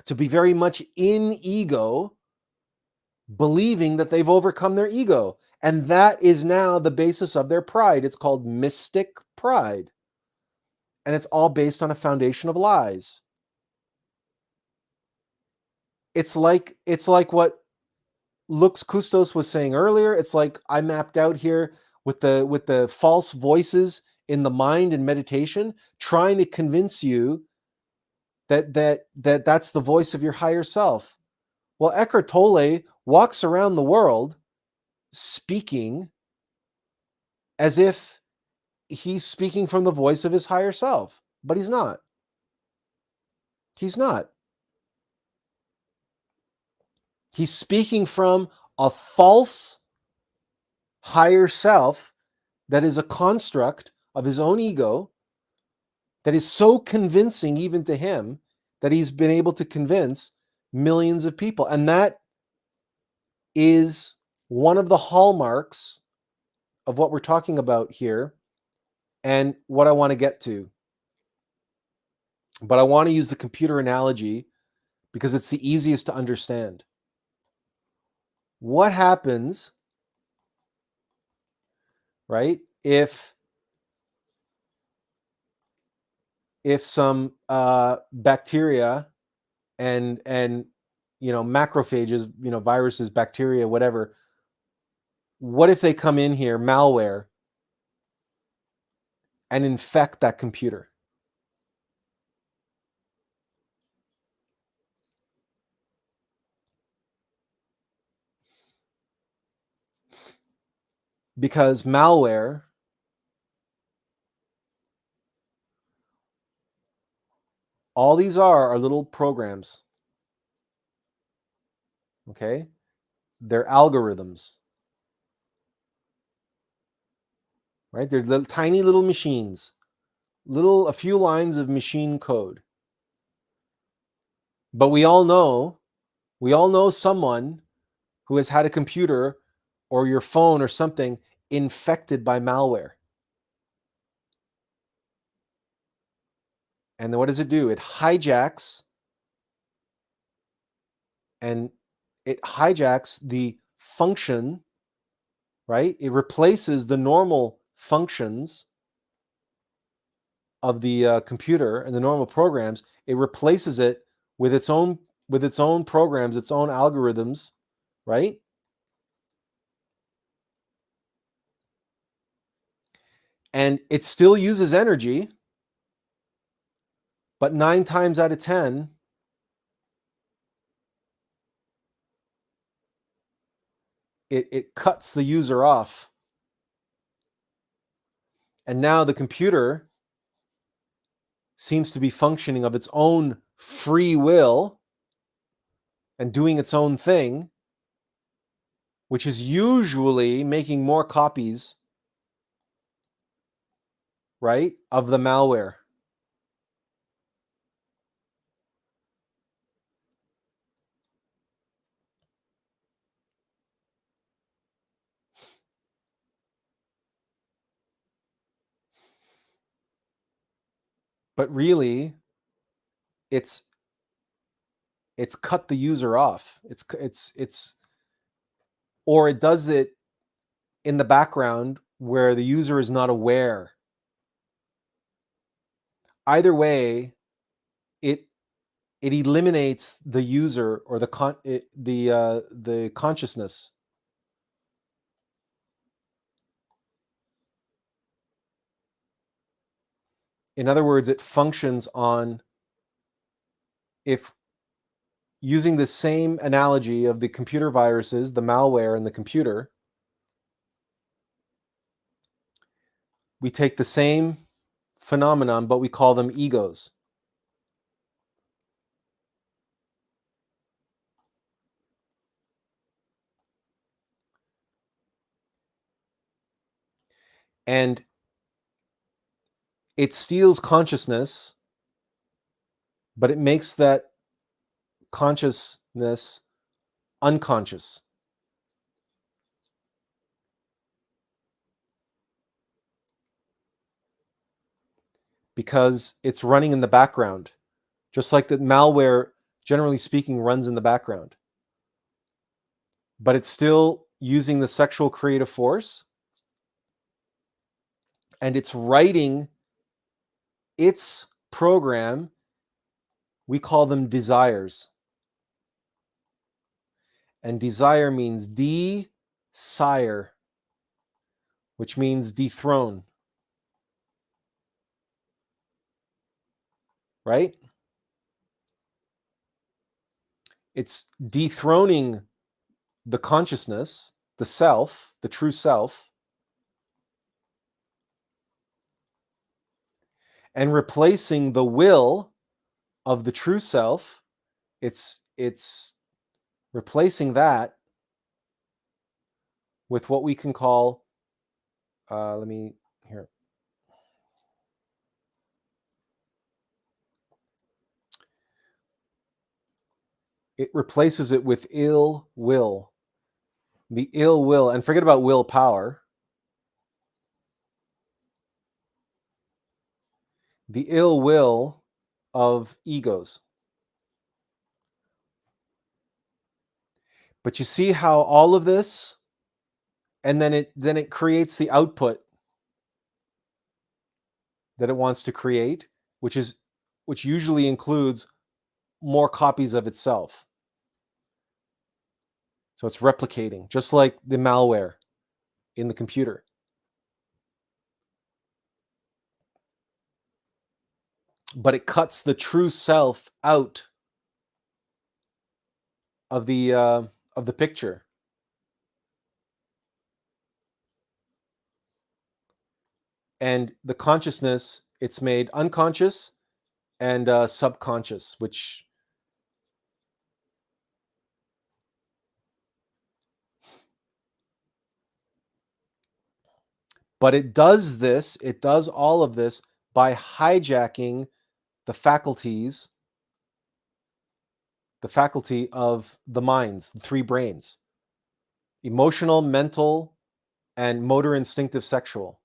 to be very much in ego, believing that they've overcome their ego. And that is now the basis of their pride. It's called mystic pride. And it's all based on a foundation of lies. It's like what Lux Custos was saying earlier. It's like I mapped out here with the false voices in the mind and meditation, trying to convince you that's the voice of your higher self. Well, Eckhart Tolle walks around the world speaking as if he's speaking from the voice of his higher self, but he's not. He's not. He's speaking from a false higher self that is a construct of his own ego that is so convincing even to him that he's been able to convince millions of people. And that is one of the hallmarks of what we're talking about here and what I want to get to. But I want to use the computer analogy because it's the easiest to understand. What happens, right, if some bacteria and macrophages, viruses, bacteria, whatever, what if they come in here, malware, and infect that computer? Because malware, all these are little programs. Okay? They're algorithms. Right? They're little, tiny little machines. A few lines of machine code. But we all know someone who has had a computer or your phone or something infected by malware. And then what does it do? It hijacks the function, right? It replaces the normal functions of the computer and the normal programs. It replaces it with its own programs, its own algorithms, right? And it still uses energy, but 9 times out of 10, it cuts the user off. And now the computer seems to be functioning of its own free will and doing its own thing, which is usually making more copies, right, of the malware. But really, it's cut the user off. It's or it does it in the background where the user is not aware. Either way, it eliminates the user or the consciousness. In other words, it functions on, if using the same analogy of the computer viruses, the malware in the computer, we take the same phenomenon, but we call them egos. And it steals consciousness, but it makes that consciousness unconscious. Because it's running in the background, just like that malware, generally speaking, runs in the background. But it's still using the sexual creative force, and it's writing its program. We call them desires. And desire means de-sire, which means dethrone. Right? It's dethroning the consciousness, the self, the true self, and replacing the will of the true self. It's replacing that with what we can call, let me here. It replaces it with ill will. The ill will, and forget about willpower. The ill will of egos. But you see how all of this, and then it creates the output that it wants to create, which usually includes more copies of itself. So it's replicating, just like the malware in the computer. But it cuts the true self out of the picture. And the consciousness, it's made unconscious and subconscious, which but it does all of this by hijacking the faculty of the minds, the three brains: emotional, mental, and motor, instinctive, sexual.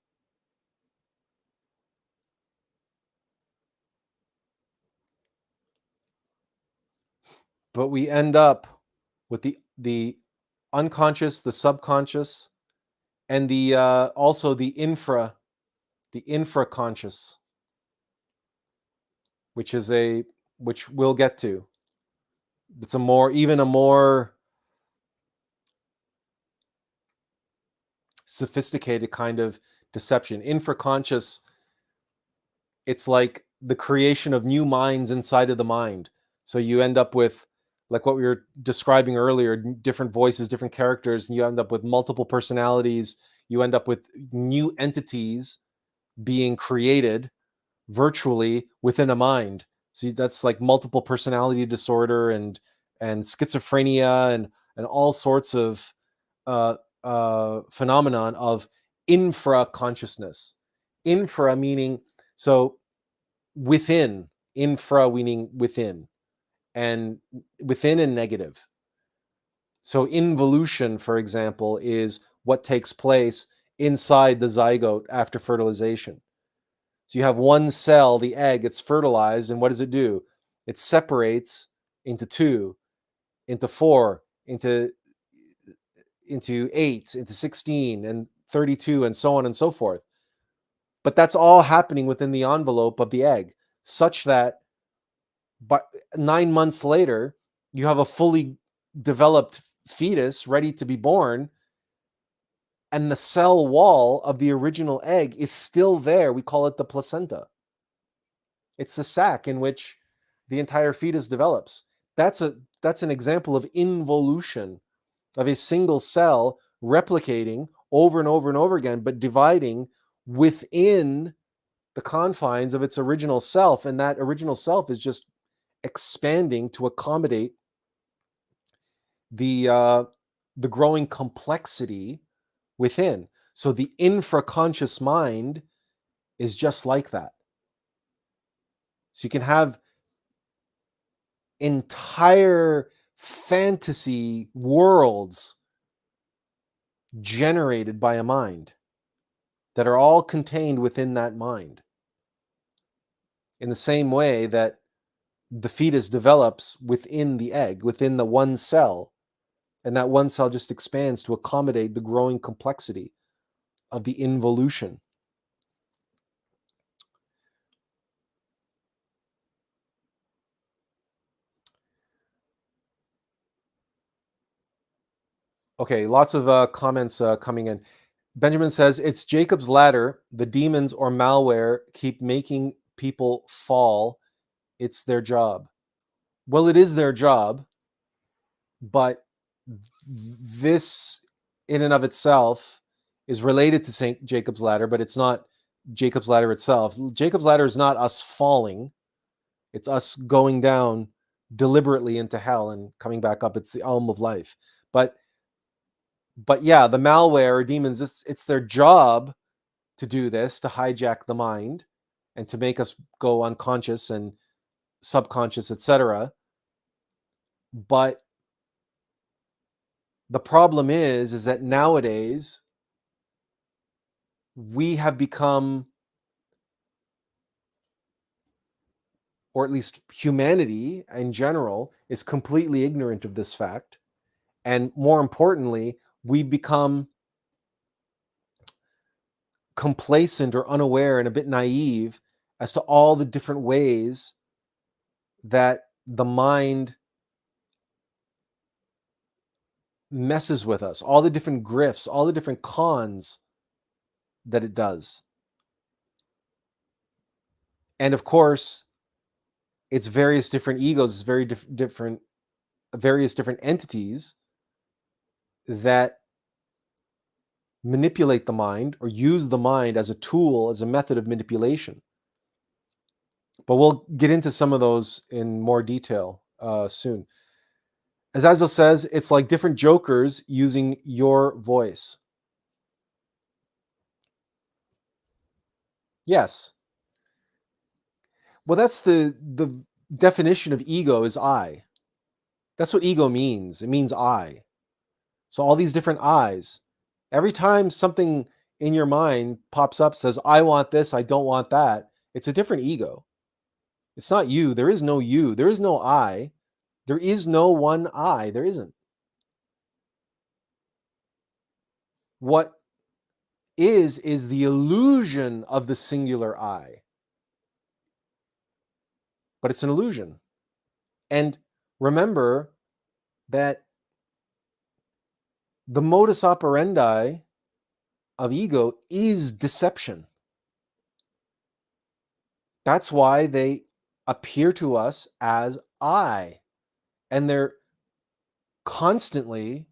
But we end up with the unconscious, the subconscious, and the also the infraconscious, which we'll get to. It's a more sophisticated kind of deception. Infraconscious, it's like the creation of new minds inside of the mind. So you end up with, like what we were describing earlier, different voices, different characters, and you end up with multiple personalities. You end up with new entities being created virtually within a mind. So that's like multiple personality disorder and schizophrenia and all sorts of phenomenon of infra consciousness. Infra meaning, so within, infra meaning within, and within and negative. So involution, for example, is what takes place inside the zygote after fertilization. So you have one cell, the egg, it's fertilized, and what does it do? It separates into 2, into 4, into 8, into 16, and 32, and so on and so forth. But that's all happening within the envelope of the egg, such that but 9 months later, you have a fully developed fetus ready to be born, and the cell wall of the original egg is still there. We call it the placenta. It's the sac in which the entire fetus develops. That's an example of involution, of a single cell replicating over and over and over again, but dividing within the confines of its original self, and that original self is just expanding to accommodate the growing complexity within. So the infraconscious mind is just like that. So you can have entire fantasy worlds generated by a mind that are all contained within that mind. In the same way that the fetus develops within the egg, within the one cell, and that one cell just expands to accommodate the growing complexity of the involution. Okay, lots of comments coming in. Benjamin says, it's Jacob's ladder. The demons or malware keep making people fall. It's their job. Well, it is their job, but this in and of itself is related to St. Jacob's ladder, but it's not Jacob's ladder itself. Jacob's ladder is not us falling. It's us going down deliberately into hell and coming back up. It's the elm of life. But yeah, the malware or demons, it's their job to do this, to hijack the mind and to make us go unconscious and subconscious, etc. But the problem is that nowadays we have become, or at least humanity in general, is completely ignorant of this fact. And more importantly, we become complacent or unaware and a bit naive as to all the different ways that the mind messes with us, all the different grifts, all the different cons that it does. And of course, it's various different egos, it's various different entities that manipulate the mind or use the mind as a tool, as a method of manipulation. But we'll get into some of those in more detail soon. As Azil says, it's like different jokers using your voice. Yes. Well, that's the definition of ego is I. That's what ego means. It means I. So all these different I's. Every time something in your mind pops up, says, I want this, I don't want that, it's a different ego. It's not you. There is no you. There is no I. There is no one I. There isn't. What is the illusion of the singular I. But it's an illusion. And remember that the modus operandi of ego is deception. That's why they appear to us as I. And they're constantly,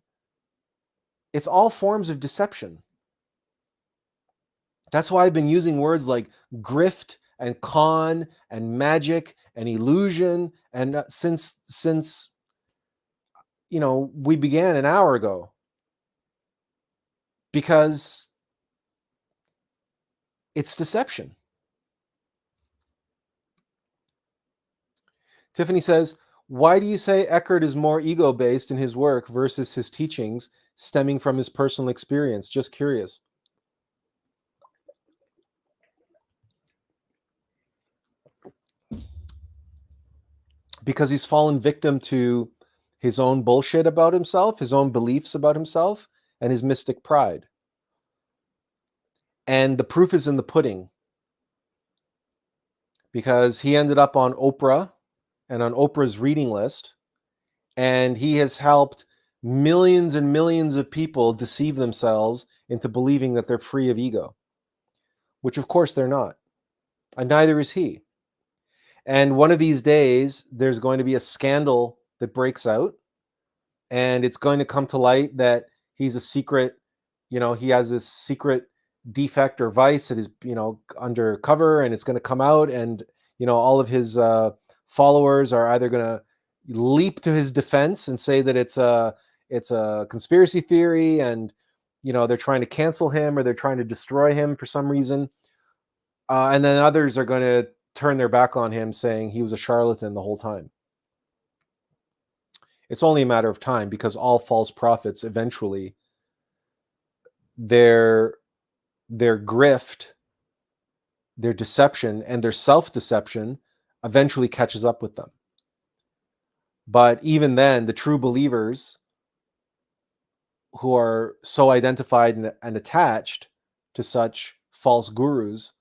it's all forms of deception. That's why I've been using words like grift and con and magic and illusion and since we began an hour ago, because it's deception. Tiffany says, why do you say Eckhart is more ego-based in his work versus his teachings stemming from his personal experience? Just curious. Because he's fallen victim to his own bullshit about himself, his own beliefs about himself, and his mystic pride. And the proof is in the pudding. Because he ended up on Oprah and on Oprah's reading list, and he has helped millions and millions of people deceive themselves into believing that they're free of ego, which of course they're not, and neither is he. And one of these days, there's going to be a scandal that breaks out, and it's going to come to light that he's a secret, he has this secret defect or vice that is, undercover, and it's going to come out, and, all of his followers are either going to leap to his defense and say that it's a conspiracy theory, and, they're trying to cancel him or they're trying to destroy him for some reason. And then others are going to turn their back on him, saying he was a charlatan the whole time. It's only a matter of time, because all false prophets eventually, their grift, their deception, and their self-deception eventually catches up with them. But even then, the true believers who are so identified and attached to such false gurus,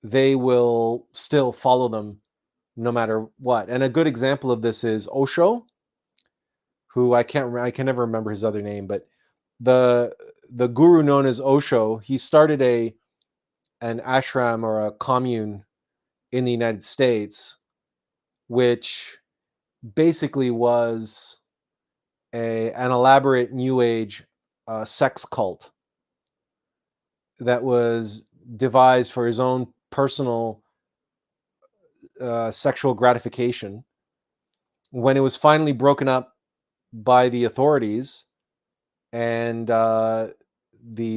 they will still follow them no matter what. And a good example of this is Osho, who I can never remember his other name, but the guru known as Osho, he started an ashram or a commune in the United States, which basically was an elaborate New Age sex cult that was devised for his own personal sexual gratification. When it was finally broken up by the authorities, and the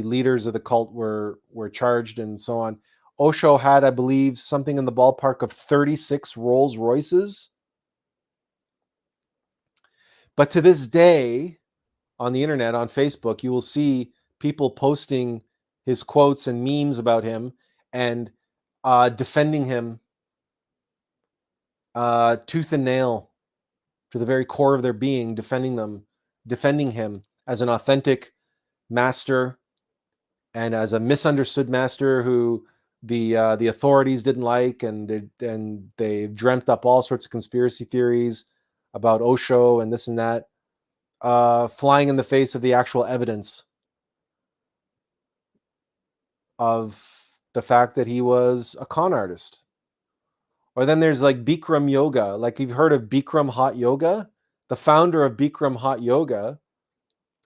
leaders of the cult were charged and so on, Osho had, I believe, something in the ballpark of 36 Rolls Royces. But to this day, on the internet, on Facebook, you will see people posting his quotes and memes about him, and defending him tooth and nail, to the very core of their being, defending him as an authentic master and as a misunderstood master who the authorities didn't like, and they dreamt up all sorts of conspiracy theories about Osho and this and that, flying in the face of the actual evidence of the fact that he was a con artist. Or then there's like Bikram Yoga. Like, you've heard of Bikram Hot Yoga? The founder of Bikram Hot Yoga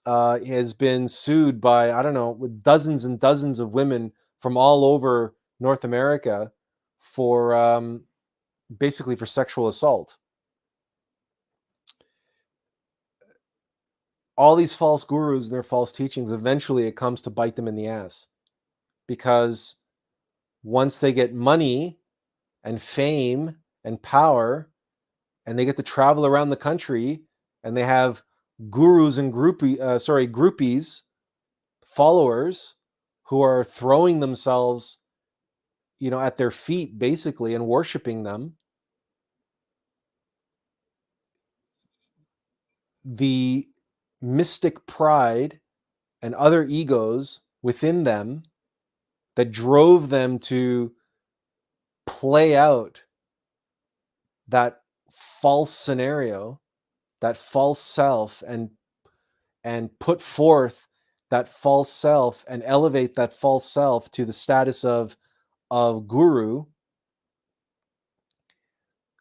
has been sued by, I don't know, with dozens and dozens of women from all over North America for basically for sexual assault. All these false gurus and their false teachings, eventually it comes to bite them in the ass, because once they get money and fame and power, and they get to travel around the country, and they have gurus and groupies, followers, who are throwing themselves, at their feet basically, and worshiping them, the mystic pride and other egos within them that drove them to play out that false scenario, that false self, and put forth that false self and elevate that false self to the status of guru.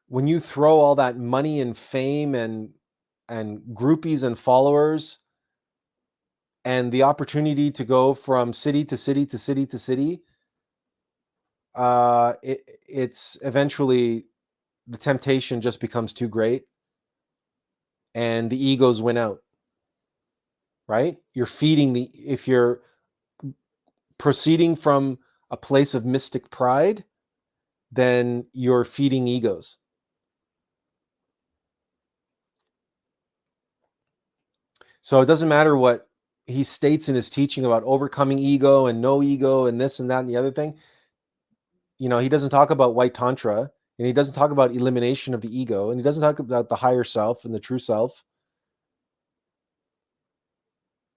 When you throw all that money and fame and groupies and followers, and the opportunity to go from city to city to city to city, it's eventually, the temptation just becomes too great, and the egos win out, right? If you're proceeding from a place of mystic pride, then you're feeding egos. So it doesn't matter what he states in his teaching about overcoming ego and no ego and this and that and the other thing. He doesn't talk about white tantra, and he doesn't talk about elimination of the ego, and he doesn't talk about the higher self and the true self.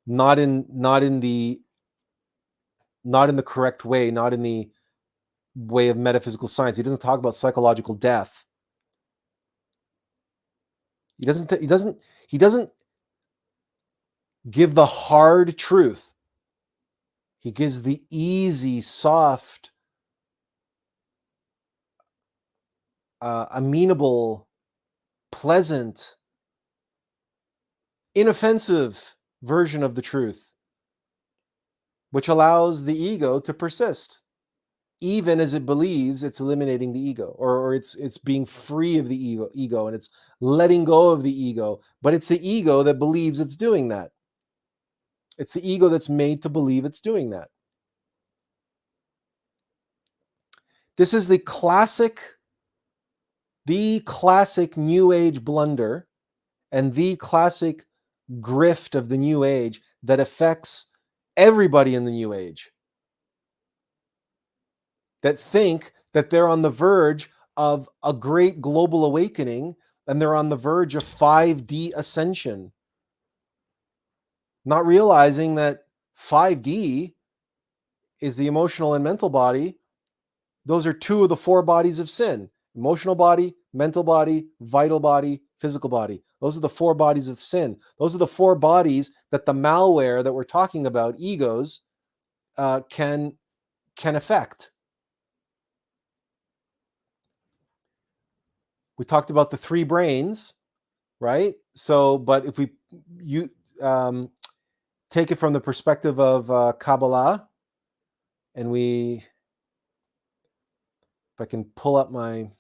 Not in the correct way, not in the way of metaphysical science. He doesn't talk about psychological death. He doesn't give the hard truth. He gives the easy, soft, amenable, pleasant, inoffensive version of the truth, which allows the ego to persist, even as it believes it's eliminating the ego, or it's being free of the ego, and it's letting go of the ego. But it's the ego that believes it's doing that. It's the ego that's made to believe it's doing that. This is the classic New Age blunder and the classic grift of the New Age that affects everybody in the New Age, that think that they're on the verge of a great global awakening and they're on the verge of 5D ascension, not realizing that 5D is the emotional and mental body. Those are two of the four bodies of sin: emotional body, mental body, vital body, physical body. Those are the four bodies of sin. Those are the four bodies that the malware that we're talking about, egos, can affect. We talked about the three brains, right? So, but if we take it from the perspective of Kabbalah, and if I can pull up my,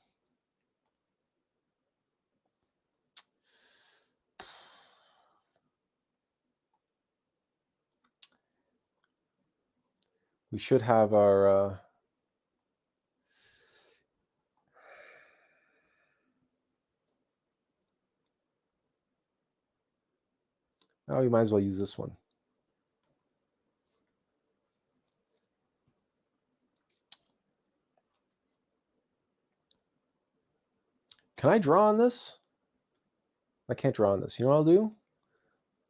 we should have our, oh, you might as well use this one. Can I draw on this? I can't draw on this. You know what I'll do?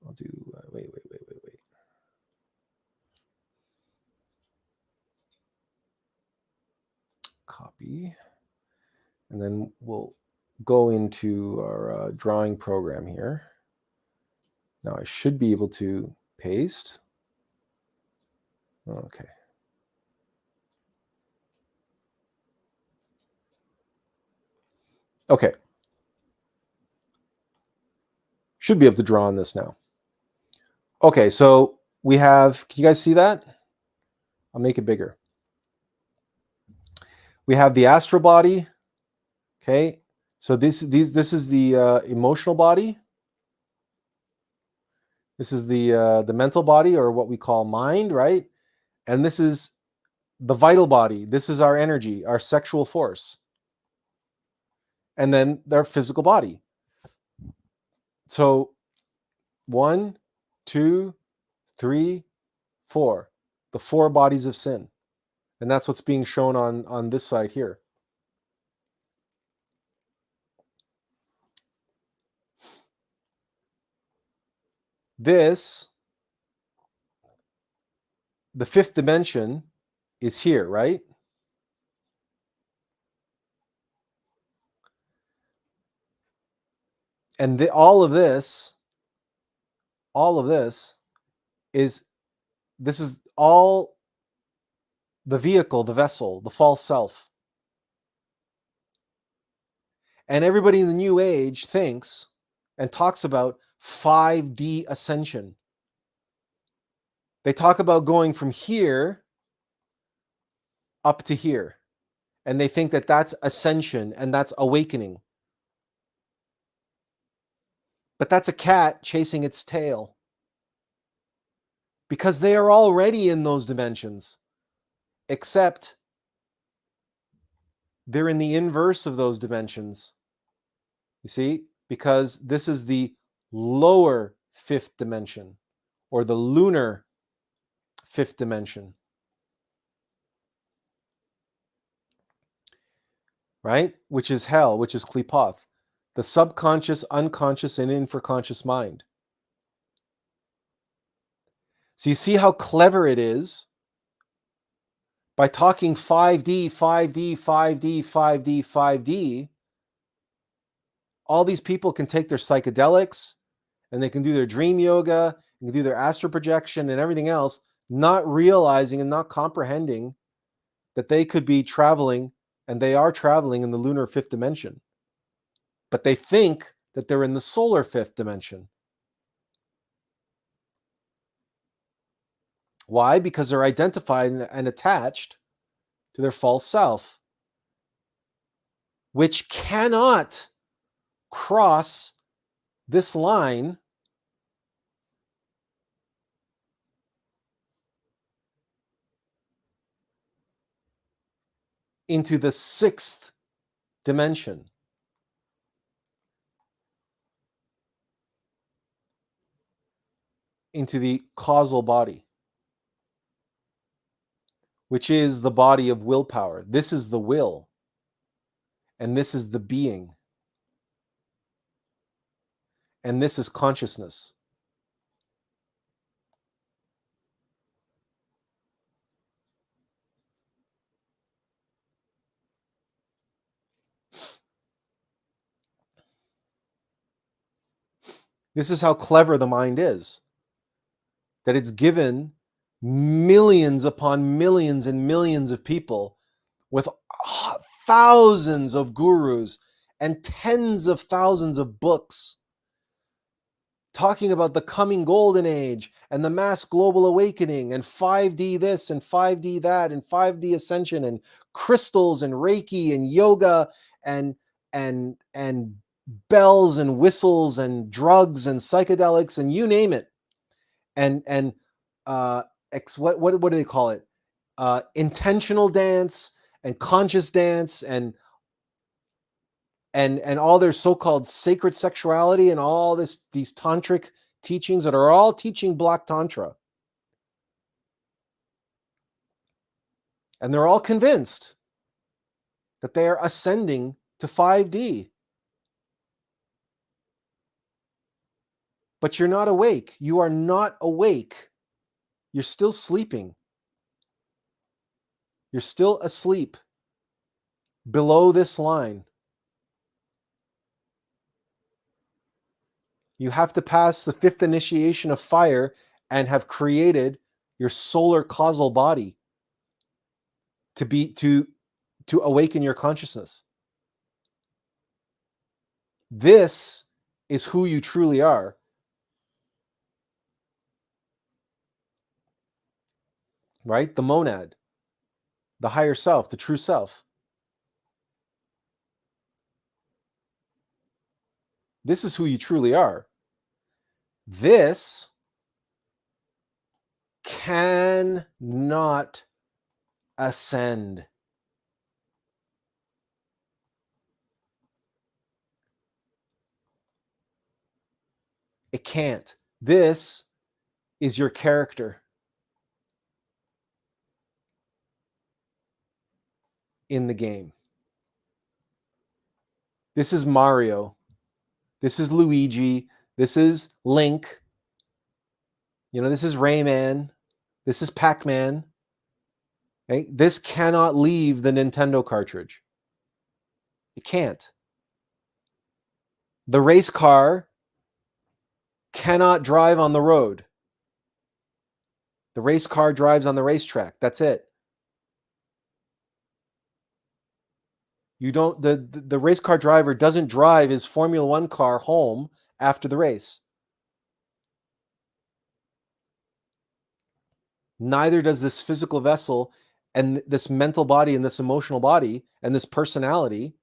I'll do, wait. Copy. And then we'll go into our drawing program here. Now I should be able to paste. Okay. Okay. Should be able to draw on this now. Okay, so we have, can you guys see that? I'll make it bigger. We have the astral body. Okay, so this is the emotional body. This is the mental body, or what we call mind, right? And this is the vital body. This is our energy, our sexual force. And then their physical body. So 1, 2, 3, 4, the four bodies of sin. And that's what's being shown on this side here. This, the fifth dimension, is here, right? And all of this is, this is all the vehicle, the vessel, the false self. And everybody in the New Age thinks and talks about 5D ascension. They talk about going from here up to here. And they think that that's ascension and that's awakening. But that's a cat chasing its tail. Because they are already in those dimensions, except they're in the inverse of those dimensions. You see? Because this is the lower fifth dimension, or the lunar fifth dimension. Right? Which is hell, which is klipoth, the subconscious, unconscious, and infraconscious mind. So you see how clever it is by talking 5D, 5D, 5D, 5D, 5D. All these people can take their psychedelics and they can do their dream yoga and do their astral projection and everything else, not realizing and not comprehending that they could be traveling, and they are traveling, in the lunar fifth dimension. But they think that they're in the solar fifth dimension. Why? Because they're identified and attached to their false self, which cannot cross this line into the sixth dimension, into the causal body, which is the body of willpower. This is the will, and this is the being, and this is consciousness. This is how clever the mind is, that it's given millions upon millions and millions of people with thousands of gurus and tens of thousands of books talking about the coming golden age and the mass global awakening and 5D this and 5D that and 5D ascension and crystals and Reiki and yoga and bells and whistles and drugs and psychedelics and you name it. And what do they call it? Intentional dance and conscious dance and all their so-called sacred sexuality and all these tantric teachings that are all teaching Black Tantra. And they're all convinced that they are ascending to 5D. But you're not awake. You are not awake. You're still sleeping. You're still asleep below this line. You have to pass the fifth initiation of fire and have created your solar causal body to awaken your consciousness. This is who you truly are. Right? The monad, the higher self, the true self. This is who you truly are. This cannot ascend. It can't. This is your character in the game. This is Mario. This is Luigi. This is Link. This is Rayman. This is Pac-Man. Okay? This cannot leave the Nintendo cartridge. It can't. The race car cannot drive on the road. The race car drives on the racetrack. That's it. The race car driver doesn't drive his Formula One car home after the race. Neither does this physical vessel and this mental body and this emotional body and this personality.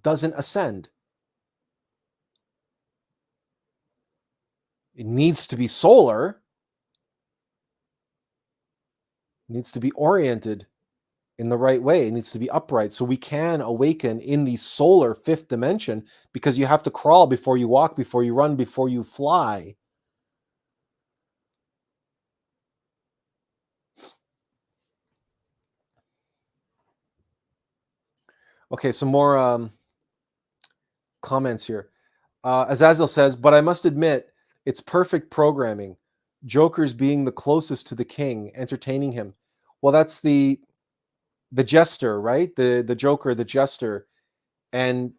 Doesn't ascend. It needs to be solar. It needs to be oriented in the right way. It needs to be upright so we can awaken in the solar fifth dimension, because you have to crawl before you walk, before you run, before you fly. Okay, some more comments here. Azazel says, but I must admit, it's perfect programming. Joker's being the closest to the king, entertaining him. Well, that's the jester, right? The Joker, the jester. And,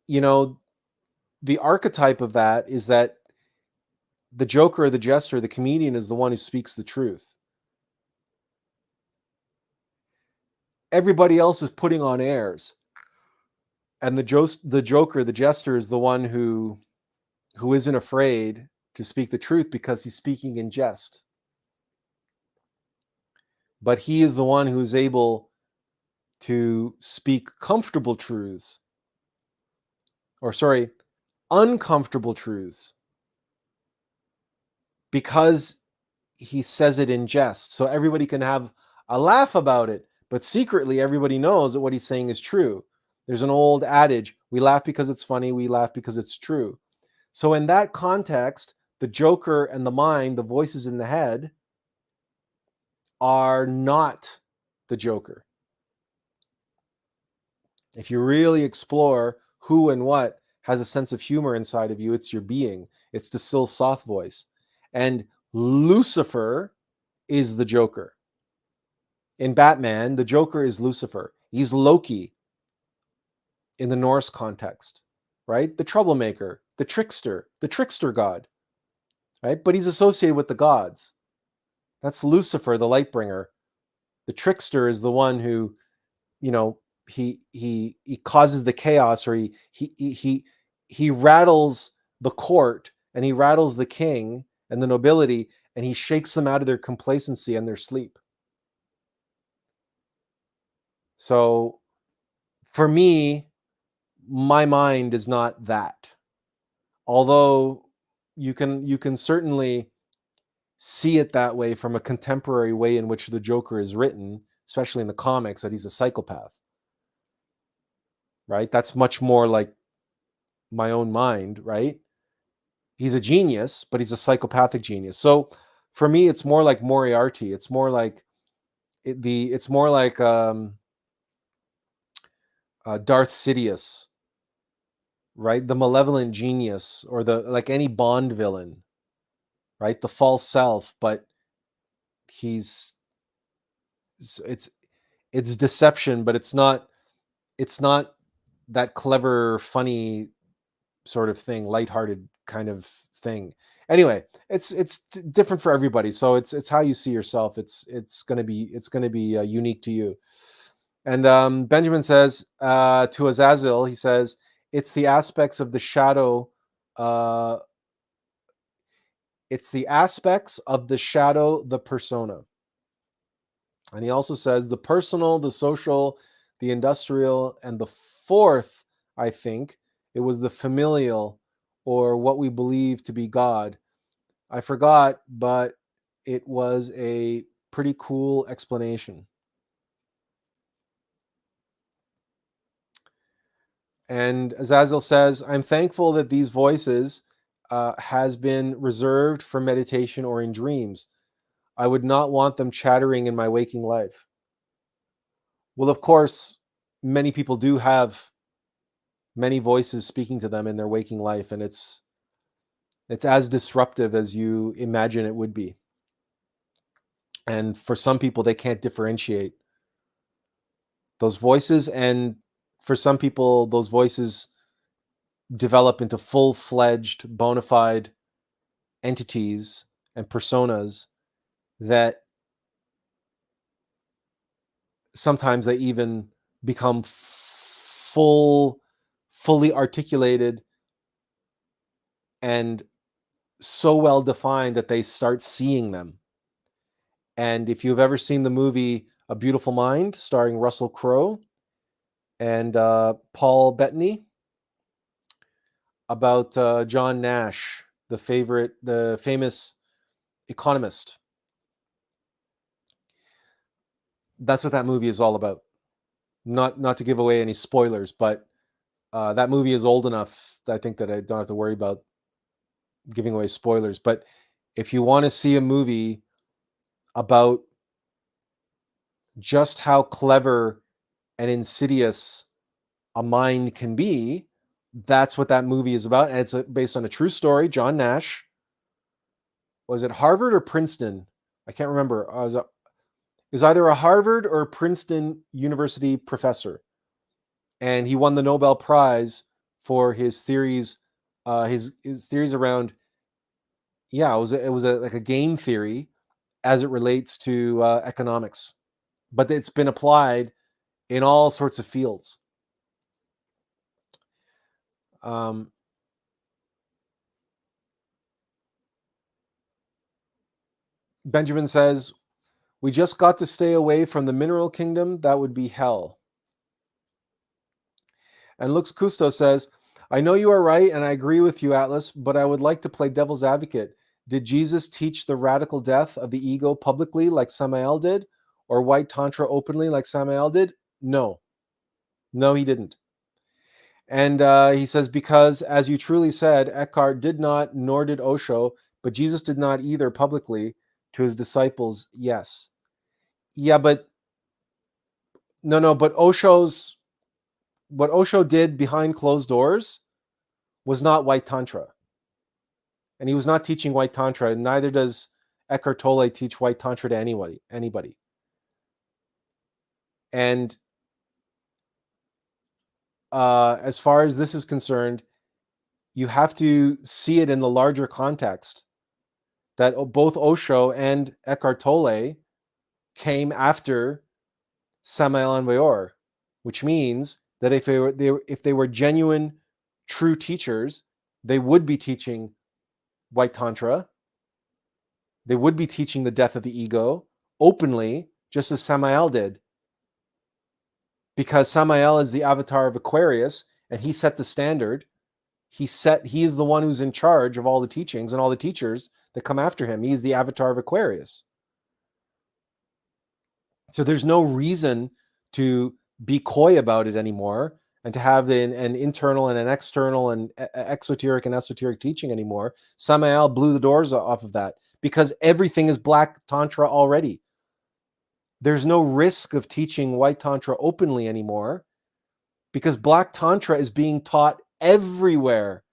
the archetype of that is that the Joker, the jester, the comedian is the one who speaks the truth. Everybody else is putting on airs. And the Joker, the jester, is the one who isn't afraid to speak the truth because he's speaking in jest. But he is the one who is able to speak comfortable truths. Or, sorry, uncomfortable truths. because he says it in jest. So everybody can have a laugh about it, but secretly everybody knows that what he's saying is true. There's an old adage, we laugh because it's funny, we laugh because it's true. So in that context, the Joker and the mind, the voices in the head, are not the Joker. If you really explore who and what has a sense of humor inside of you, it's your being. It's the still soft voice. And Lucifer is the Joker. In Batman, the Joker is Lucifer. He's Loki in the Norse context, right? The troublemaker, the trickster god, right? But he's associated with the gods. That's Lucifer, the light bringer. The trickster is the one who, you know, he causes the chaos, or he rattles the court, and he rattles the king and the nobility, and he shakes them out of their complacency and their sleep. So for me, my mind is not that. Although you can certainly see it that way from a contemporary way in which the Joker is written, especially in the comics, that he's a psychopath. Right? That's much more like my own mind, right? He's a genius, but he's a psychopathic genius. So for me, it's more like Moriarty. It's more like Darth Sidious, right? The malevolent genius, or like any Bond villain, right? The false self, but he's it's deception, but it's not that clever, funny sort of thing, lighthearted kind of thing. Anyway, it's different for everybody, so it's how you see yourself. It's going to be unique to you. And Benjamin says to Azazel, he says, it's the aspects of the shadow. It's the aspects of the shadow, the persona. And he also says the personal, the social, the industrial, and the fourth, I think, it was the familial, or what we believe to be God. I forgot, but it was a pretty cool explanation. And Azazel says, I'm thankful that these voices has been reserved for meditation or in dreams. I would not want them chattering in my waking life. Well, of course, many people do have many voices speaking to them in their waking life, and it's as disruptive as you imagine it would be. And for some people, they can't differentiate those voices, and for some people, those voices develop into full-fledged, bona fide entities and personas that sometimes they even become fully articulated and so well defined that they start seeing them. And if you've ever seen the movie A Beautiful Mind, starring Russell Crowe and Paul Bettany, about John Nash, the famous economist, that's what that movie is all about. Not to give away any spoilers, but that movie is old enough, I think, that I don't have to worry about giving away spoilers. But if you want to see a movie about just how clever and insidious a mind can be, that's what that movie is about. And it's based on a true story. John Nash, was it Harvard or Princeton? I can't remember. It was either a Harvard or Princeton University professor, and he won the Nobel Prize for his theories, his theories around. Yeah, it was like a game theory as it relates to economics, but it's been applied in all sorts of fields. Benjamin says, we just got to stay away from the mineral kingdom. That would be hell. And Lux Custo says, I know you are right, and I agree with you, Atlas, but I would like to play devil's advocate. Did Jesus teach the radical death of the ego publicly like Samael did, or white tantra openly like Samael did? No. No, he didn't. And he says, because as you truly said, Eckhart did not, nor did Osho, but Jesus did not either publicly to his disciples. Yes. Yeah, but no, but what Osho did behind closed doors was not white tantra. And he was not teaching white tantra, and neither does Eckhart Tolle teach white tantra to anybody. And as far as this is concerned, you have to see it in the larger context that both Osho and Eckhart Tolle came after Samael and Weor, which means that if they were genuine, true teachers, they would be teaching white tantra. They would be teaching the death of the ego openly, just as Samael did. Because Samael is the avatar of Aquarius, and he set the standard. He is the one who's in charge of all the teachings and all the teachers that come after him. He's the avatar of Aquarius. So there's no reason to be coy about it anymore and to have an internal and an external and exoteric and esoteric teaching anymore. Samael blew the doors off of that because everything is black tantra already. There's no risk of teaching white tantra openly anymore because black tantra is being taught everywhere.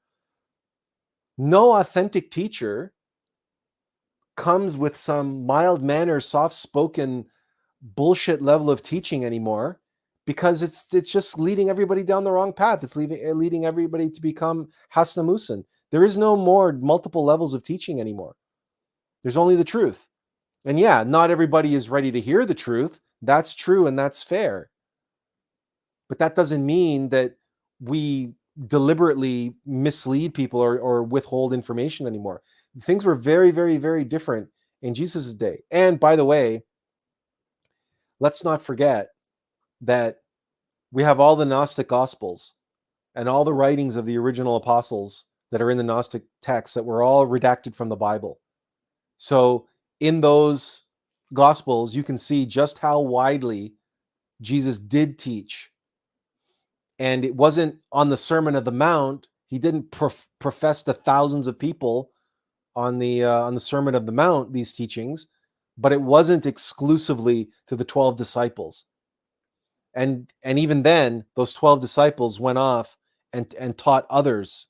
No authentic teacher comes with some mild-mannered, soft-spoken bullshit level of teaching anymore because it's just leading everybody down the wrong path. It's leading everybody to become Hasnamusin. There is no more multiple levels of teaching anymore. There's only the truth. And yeah, not everybody is ready to hear the truth. That's true and that's fair. But that doesn't mean that we deliberately mislead people or withhold information anymore. Things were very, very, very different in Jesus' day. And by the way, let's not forget that we have all the Gnostic Gospels and all the writings of the original apostles that are in the Gnostic texts that were all redacted from the Bible. So in those Gospels, you can see just how widely Jesus did teach. And it wasn't on the Sermon of the Mount. He didn't profess to thousands of people on the Sermon of the Mount, these teachings, but it wasn't exclusively to the 12 disciples. And even then, those 12 disciples went off and taught others.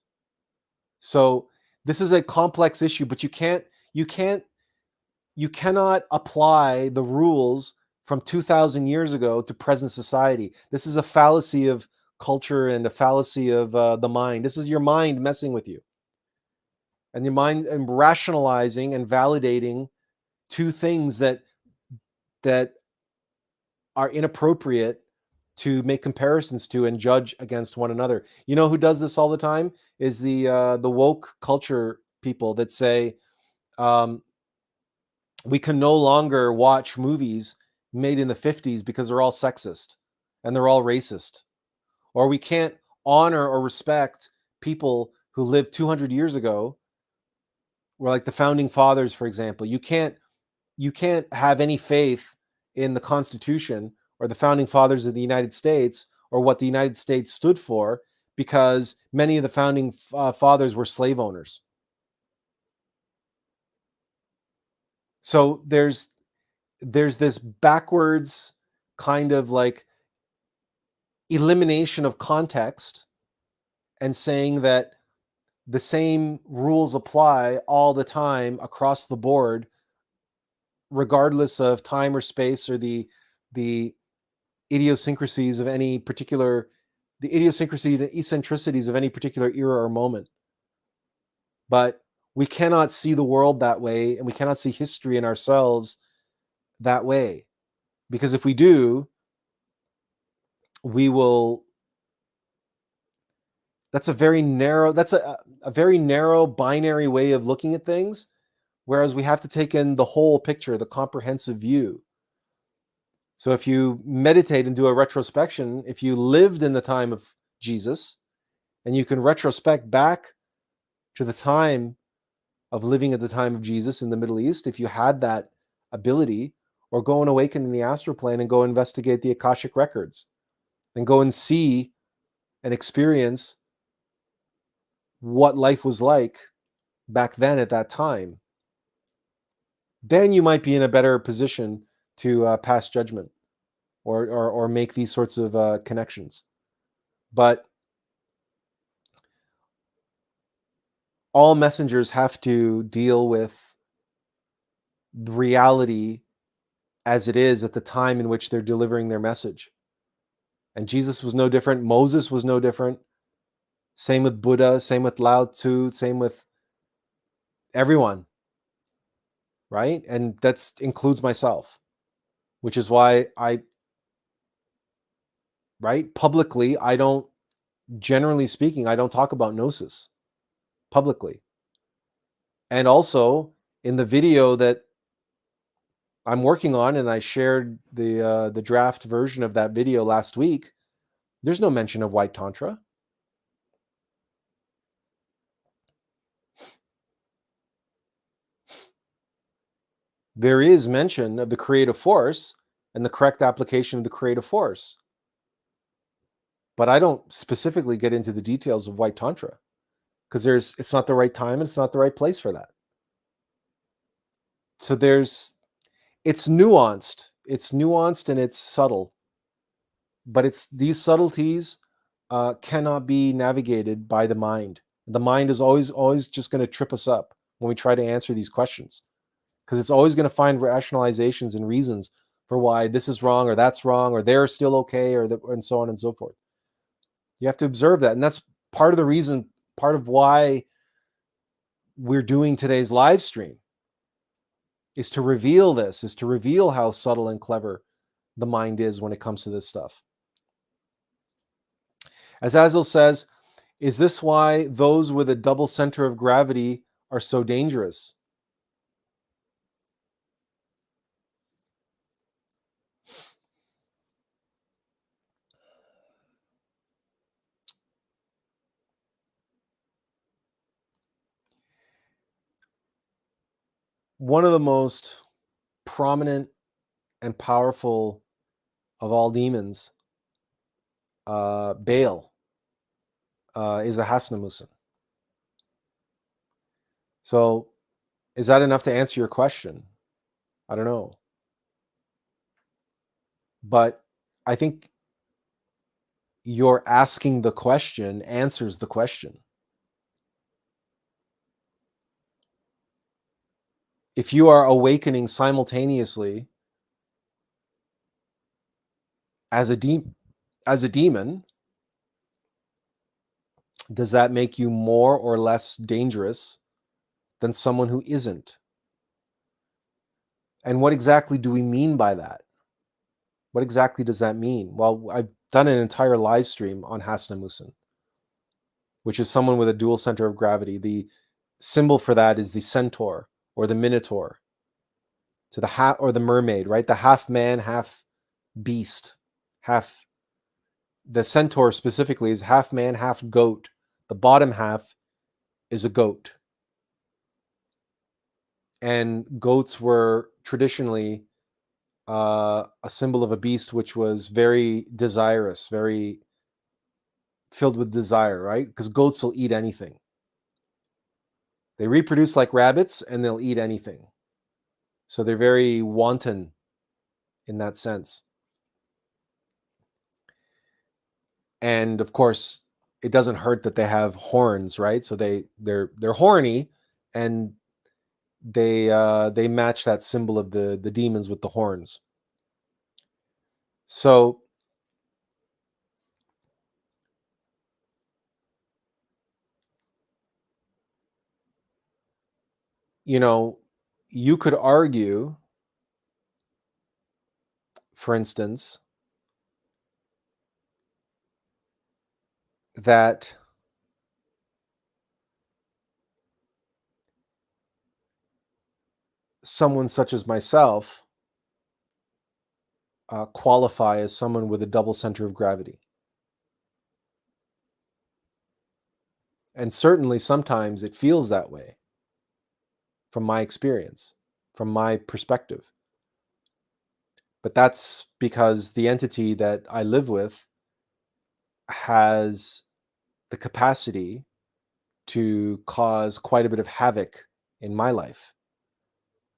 So this is a complex issue, but you cannot apply the rules from 2,000 years ago to present society. This is a fallacy of culture and a fallacy of the mind. This is your mind messing with you, and your mind and rationalizing and validating two things that are inappropriate to make comparisons to and judge against one another. You know who does this all the time is the woke culture people that say we can no longer watch movies made in the 50s because they're all sexist and they're all racist, or we can't honor or respect people who lived 200 years ago, or like the founding fathers, for example. You can't have any faith in the Constitution or the founding fathers of the United States or what the United States stood for because many of the founding fathers were slave owners. So there's this backwards kind of like elimination of context and saying that the same rules apply all the time across the board, regardless of time or space or the idiosyncrasies of any particular, the eccentricities of any particular era or moment. But we cannot see the world that way, and we cannot see history in ourselves that way. Because if we do, we will, that's a very narrow binary way of looking at things, whereas we have to take in the whole picture, the comprehensive view. So if you meditate and do a retrospection, if you lived in the time of Jesus, and you can retrospect back to the time of living at the time of Jesus in the Middle East, if you had that ability, or go and awaken in the astral plane and go investigate the Akashic records and go and see and experience what life was like back then at that time, then you might be in a better position to pass judgment or make these sorts of connections. But all messengers have to deal with reality as it is at the time in which they're delivering their message. And Jesus was no different. Moses was no different. Same with Buddha, same with Lao Tzu, same with everyone, right? And that includes myself, which is why publicly, I don't, generally speaking, I don't talk about gnosis publicly. And also in the video that I'm working on, and I shared the draft version of that video last week, there's no mention of white tantra. There is mention of the creative force and the correct application of the creative force. But I don't specifically get into the details of white tantra because it's not the right time and it's not the right place for that. So it's nuanced. It's nuanced and it's subtle. But these subtleties cannot be navigated by the mind. The mind is always just going to trip us up when we try to answer these questions, because it's always going to find rationalizations and reasons for why this is wrong or that's wrong or they're still okay and so on and so forth. You have to observe that, and that's part of the reason, part of why we're doing today's live stream is to reveal this, is to reveal how subtle and clever the mind is when it comes to this stuff. As Attlas says, is this why those with a double center of gravity are so dangerous? One of the most prominent and powerful of all demons, Baal, is a Hasnamusin. So is that enough to answer your question? I don't know. But I think your asking the question answers the question. If you are awakening simultaneously as a demon, does that make you more or less dangerous than someone who isn't? And what exactly do we mean by that? What exactly does that mean? Well, I've done an entire live stream on Hasnamusin, which is someone with a dual center of gravity. The symbol for that is the centaur or the minotaur, to the or the mermaid, right? The half man, half beast, half. The centaur specifically is half man, half goat. The bottom half is a goat. And goats were traditionally a symbol of a beast which was very desirous, very filled with desire, right? Because goats will eat anything. They reproduce like rabbits and they'll eat anything. So they're very wanton in that sense. And of course, it doesn't hurt that they have horns, right? So they're horny, and they match that symbol of the demons with the horns. So you could argue, for instance, that someone such as myself qualify as someone with a double center of gravity. And certainly sometimes it feels that way. from my experience, from my perspective. But that's because the entity that I live with has the capacity to cause quite a bit of havoc in my life,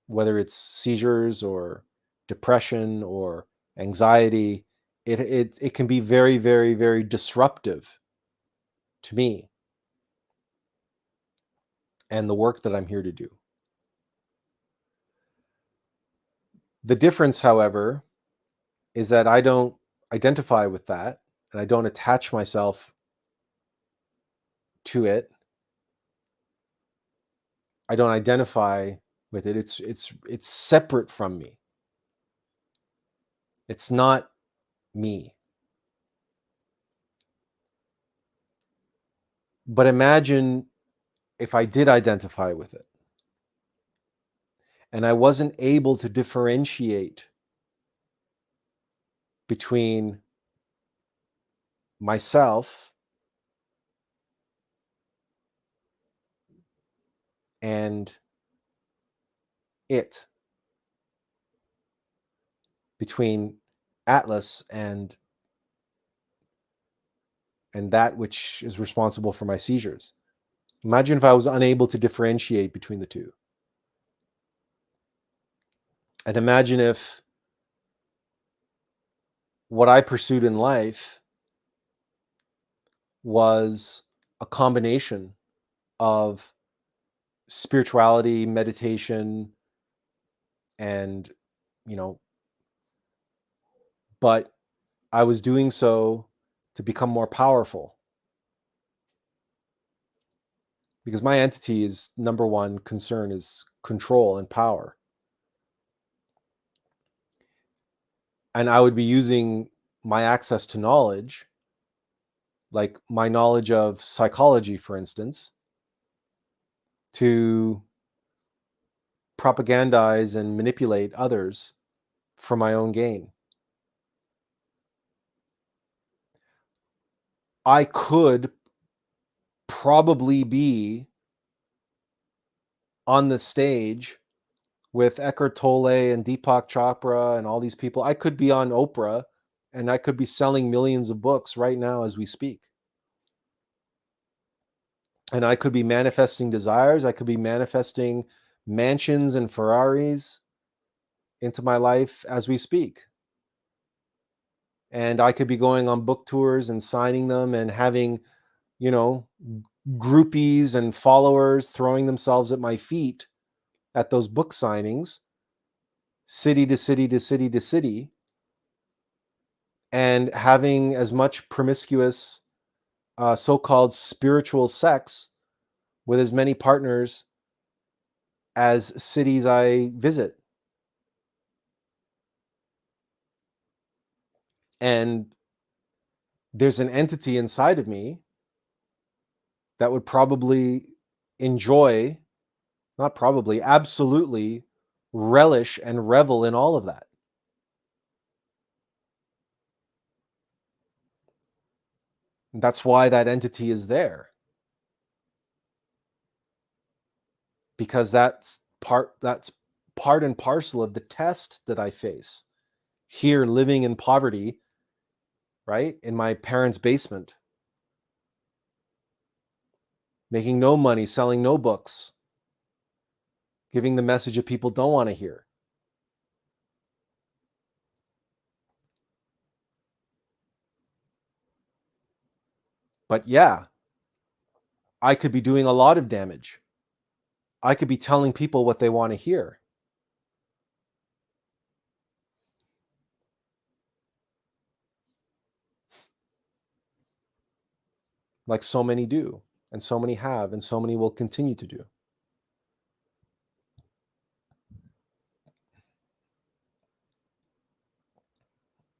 whether it's seizures or depression or anxiety. It can be very, very, very disruptive to me and the work that I'm here to do. The difference, however, is that I don't identify with that and I don't attach myself to it. I don't identify with it. It's separate from me. It's not me. But imagine if I did identify with it and I wasn't able to differentiate between myself and it, between Attlas and that which is responsible for my seizures. Imagine if I was unable to differentiate between the two. And imagine if what I pursued in life was a combination of spirituality, meditation, and, but I was doing so to become more powerful. Because my entity's number one concern is control and power. And I would be using my access to knowledge, like my knowledge of psychology, for instance, to propagandize and manipulate others for my own gain. I could probably be on the stage with Eckhart Tolle and Deepak Chopra and all these people. I could be on Oprah and I could be selling millions of books right now as we speak. And I could be manifesting desires. I could be manifesting mansions and Ferraris into my life as we speak. And I could be going on book tours and signing them and having, groupies and followers throwing themselves at my feet at those book signings, city to city to city to city, and having as much promiscuous so-called spiritual sex with as many partners as cities I visit. And there's an entity inside of me that would probably enjoy, not probably, absolutely relish and revel in all of that. And that's why that entity is there. Because that's part and parcel of the test that I face here, living in poverty, right? In my parents' basement, making no money, selling no books, giving the message that people don't want to hear. But yeah, I could be doing a lot of damage. I could be telling people what they want to hear. Like so many do, and so many have, and so many will continue to do.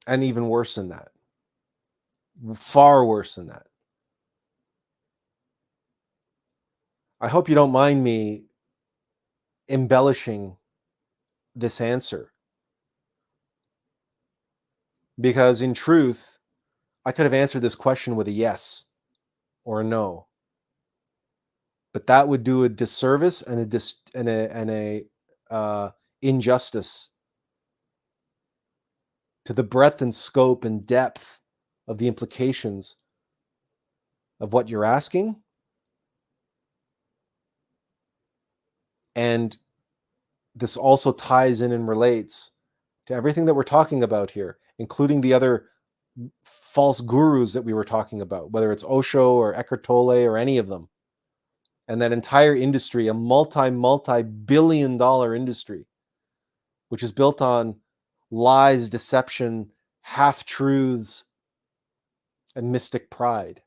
And even worse than that. Far worse than that. I hope you don't mind me embellishing this answer. Because in truth, I could have answered this question with a yes or a no. But that would do a disservice and a injustice to the breadth and scope and depth of the implications of what you're asking. And this also ties in and relates to everything that we're talking about here, including the other false gurus that we were talking about, whether it's Osho or Eckhart Tolle or any of them. And that entire industry, a multi-billion dollar industry, which is built on lies, deception, half-truths, and mystic pride.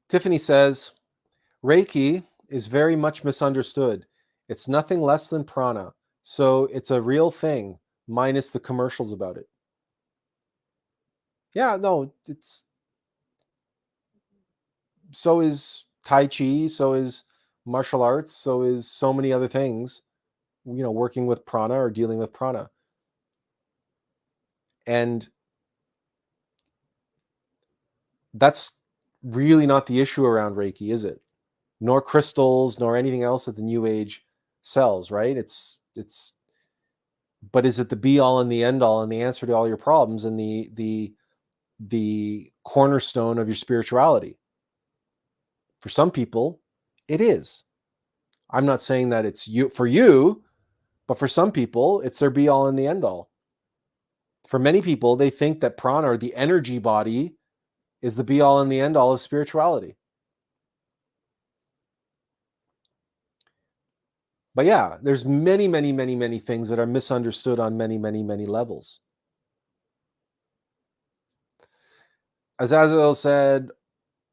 Tiffany says, Reiki is very much misunderstood. It's nothing less than prana. So it's a real thing, minus the commercials about it. Yeah, no, it's so is Tai Chi, so is martial arts, so is so many other things, working with prana or dealing with prana. And that's really not the issue around Reiki, is it? Nor crystals, nor anything else that the New Age sells, right? But is it the be all and the end all and the answer to all your problems and the cornerstone of your spirituality? For some people, it is. I'm not saying that it's for you, but for some people, it's their be all and the end all. For many people, they think that prana, or the energy body, is the be all and the end all of spirituality. But yeah, there's many, many, many, many things that are misunderstood on many, many, many levels. Azazel said,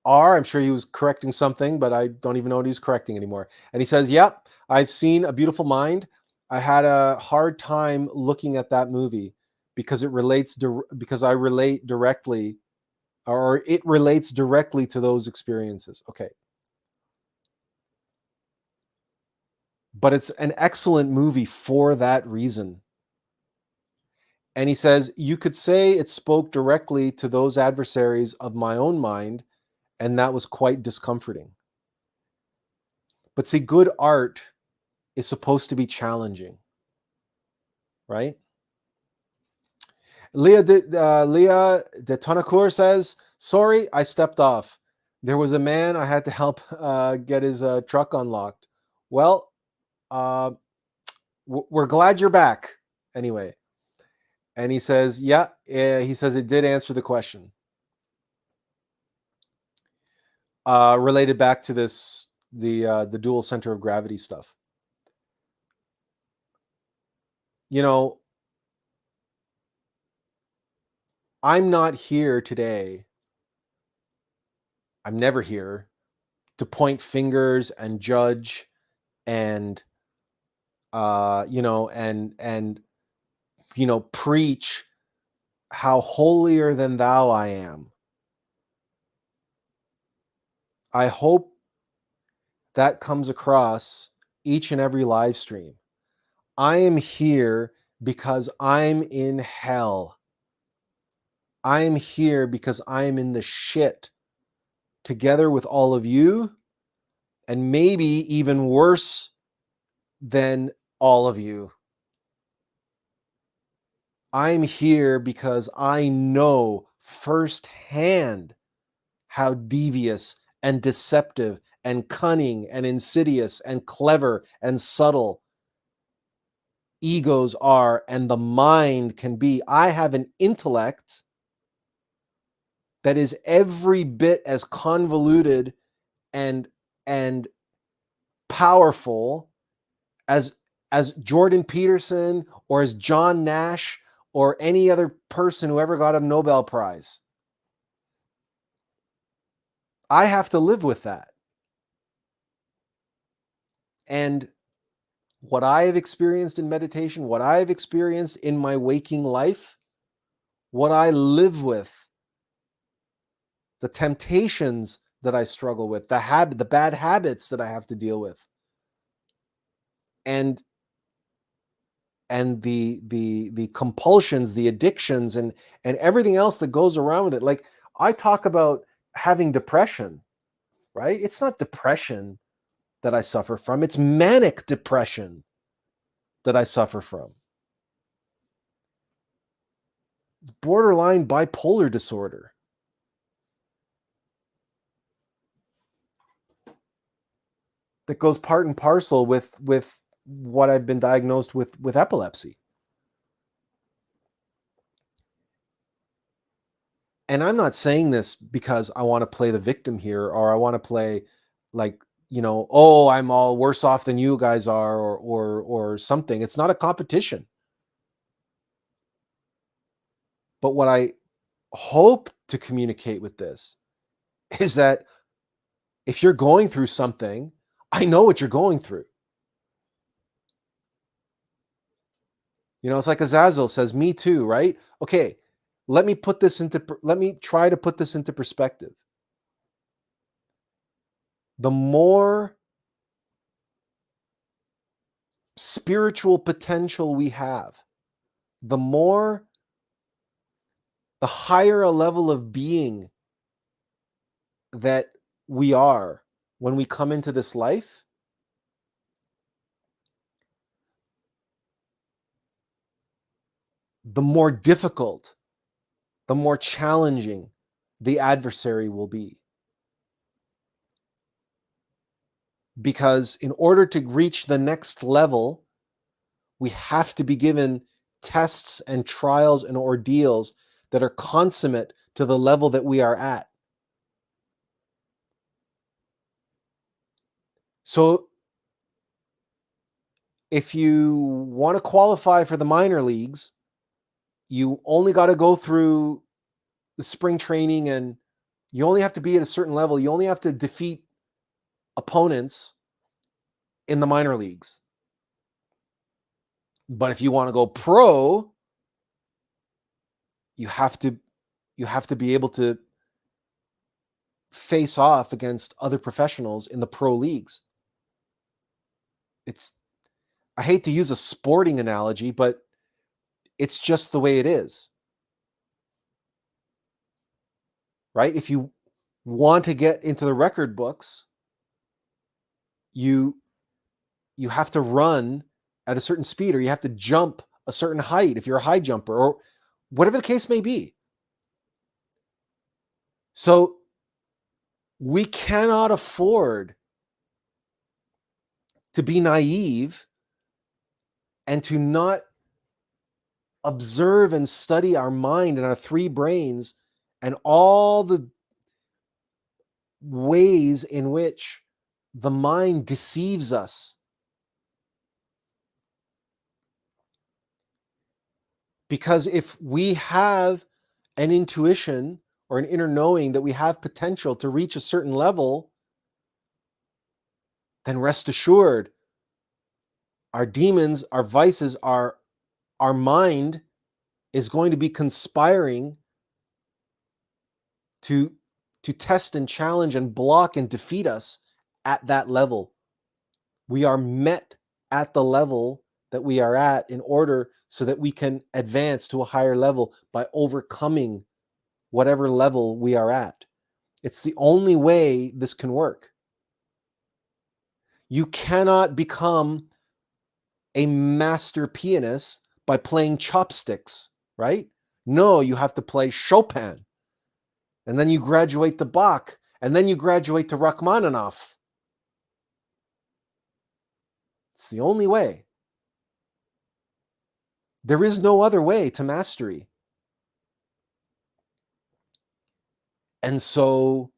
I'm sure he was correcting something, but I don't even know what he's correcting anymore. And he says, yep, I've seen A Beautiful Mind. I had a hard time looking at that movie because because I relate directly, or it relates directly to those experiences. Okay. But it's an excellent movie for that reason. And he says, you could say it spoke directly to those adversaries of my own mind, and that was quite discomforting. But see, good art is supposed to be challenging, right? Leah de Tonacour says, sorry, I stepped off. There was a man I had to help get his truck unlocked. Well, we're glad you're back anyway. And he says, yeah, he says it did answer the question. Related back to this, the dual center of gravity stuff. I'm not here today. I'm never here to point fingers and judge and preach how holier than thou I am. I hope that comes across each and every live stream. I am here because I'm in hell. I am here because I am in the shit together with all of you, and maybe even worse than all of you. I'm here because I know firsthand how devious and deceptive and cunning and insidious and clever and subtle egos are, and the mind can be. I have an intellect that is every bit as convoluted and powerful as Jordan Peterson or as John Nash or any other person who ever got a Nobel Prize. I have to live with that. And what I have experienced in meditation, what I have experienced in my waking life, what I live with, the temptations that I struggle with, the bad habits that I have to deal with. And and the compulsions, the addictions, and everything else that goes around with it. Like, I talk about having depression, right? It's not depression that I suffer from, it's manic depression that I suffer from. It's borderline bipolar disorder. That goes part and parcel with what I've been diagnosed with epilepsy. And I'm not saying this because I want to play the victim here, or I want to play like, oh, I'm all worse off than you guys are, or something. It's not a competition. But what I hope to communicate with this is that if you're going through something, I know what you're going through. It's like Azazel says, me too, right? Okay, let me try to put this into perspective. The more spiritual potential we have, the higher a level of being that we are when we come into this life, the more difficult, the more challenging the adversary will be. Because in order to reach the next level, we have to be given tests and trials and ordeals that are consummate to the level that we are at. So if you want to qualify for the minor leagues, you only got to go through the spring training, and you only have to be at a certain level. You only have to defeat opponents in the minor leagues. But if you want to go pro, you have to be able to face off against other professionals in the pro leagues. I hate to use a sporting analogy, but it's just the way it is. Right? If you want to get into the record books, you have to run at a certain speed, or you have to jump a certain height if you're a high jumper, or whatever the case may be. So we cannot afford to be naive and to not observe and study our mind and our three brains and all the ways in which the mind deceives us. Because if we have an intuition or an inner knowing that we have potential to reach a certain level, then rest assured, our demons, our vices, our mind is going to be conspiring to test and challenge and block and defeat us at that level. We are met at the level that we are at in order so that we can advance to a higher level by overcoming whatever level we are at. It's the only way this can work. You cannot become a master pianist by playing chopsticks, right? No, you have to play Chopin. And then you graduate to Bach. And then you graduate to Rachmaninoff. It's the only way. There is no other way to mastery. And so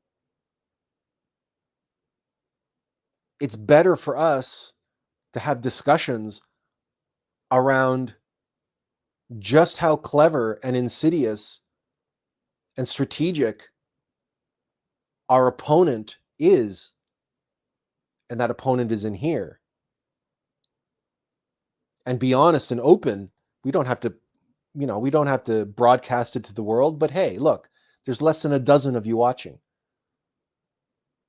it's better for us to have discussions around just how clever and insidious and strategic our opponent is. And that opponent is in here. And be honest and open. We don't have to broadcast it to the world, but hey, look, there's less than a dozen of you watching.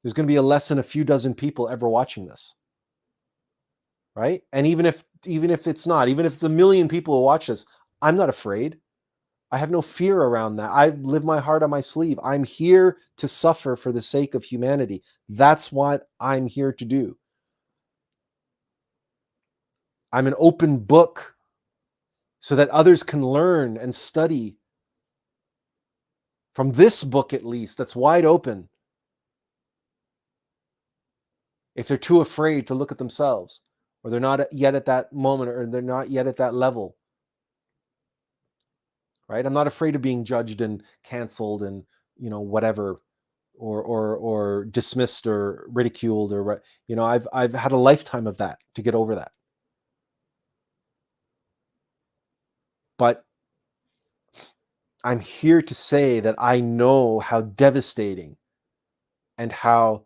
There's going to be less than a few dozen people ever watching this. Right? And even if even if it's not, even if it's a million people who watch this, I'm not afraid. I have no fear around that. I live my heart on my sleeve. I'm here to suffer for the sake of humanity. That's what I'm here to do. I'm an open book so that others can learn and study from this book, at least, that's wide open. If they're too afraid to look at themselves, or they're not yet at that moment, or they're not yet at that level, right? I'm not afraid of being judged and canceled and, whatever, or dismissed or ridiculed, or what. I've had a lifetime of that to get over that. But I'm here to say that I know how devastating and how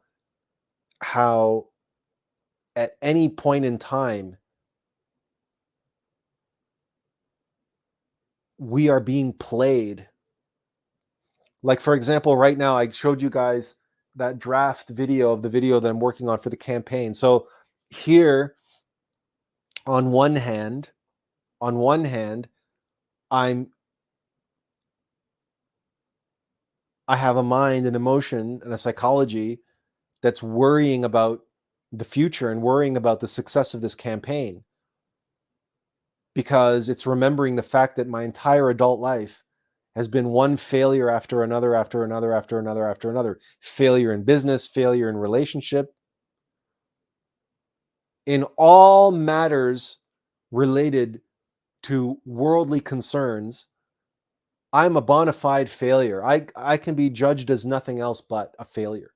at any point in time we are being played. Like, for example, right now I showed you guys that draft video of the video that I'm working on for the campaign. So here, on one hand, I have a mind, an emotion, and a psychology that's worrying about the future and worrying about the success of this campaign, because it's remembering the fact that my entire adult life has been one failure after another, after another, after another, after another. Failure in business, failure in relationship, in all matters related to worldly concerns. I'm a bona fide failure. I can be judged as nothing else but a failure.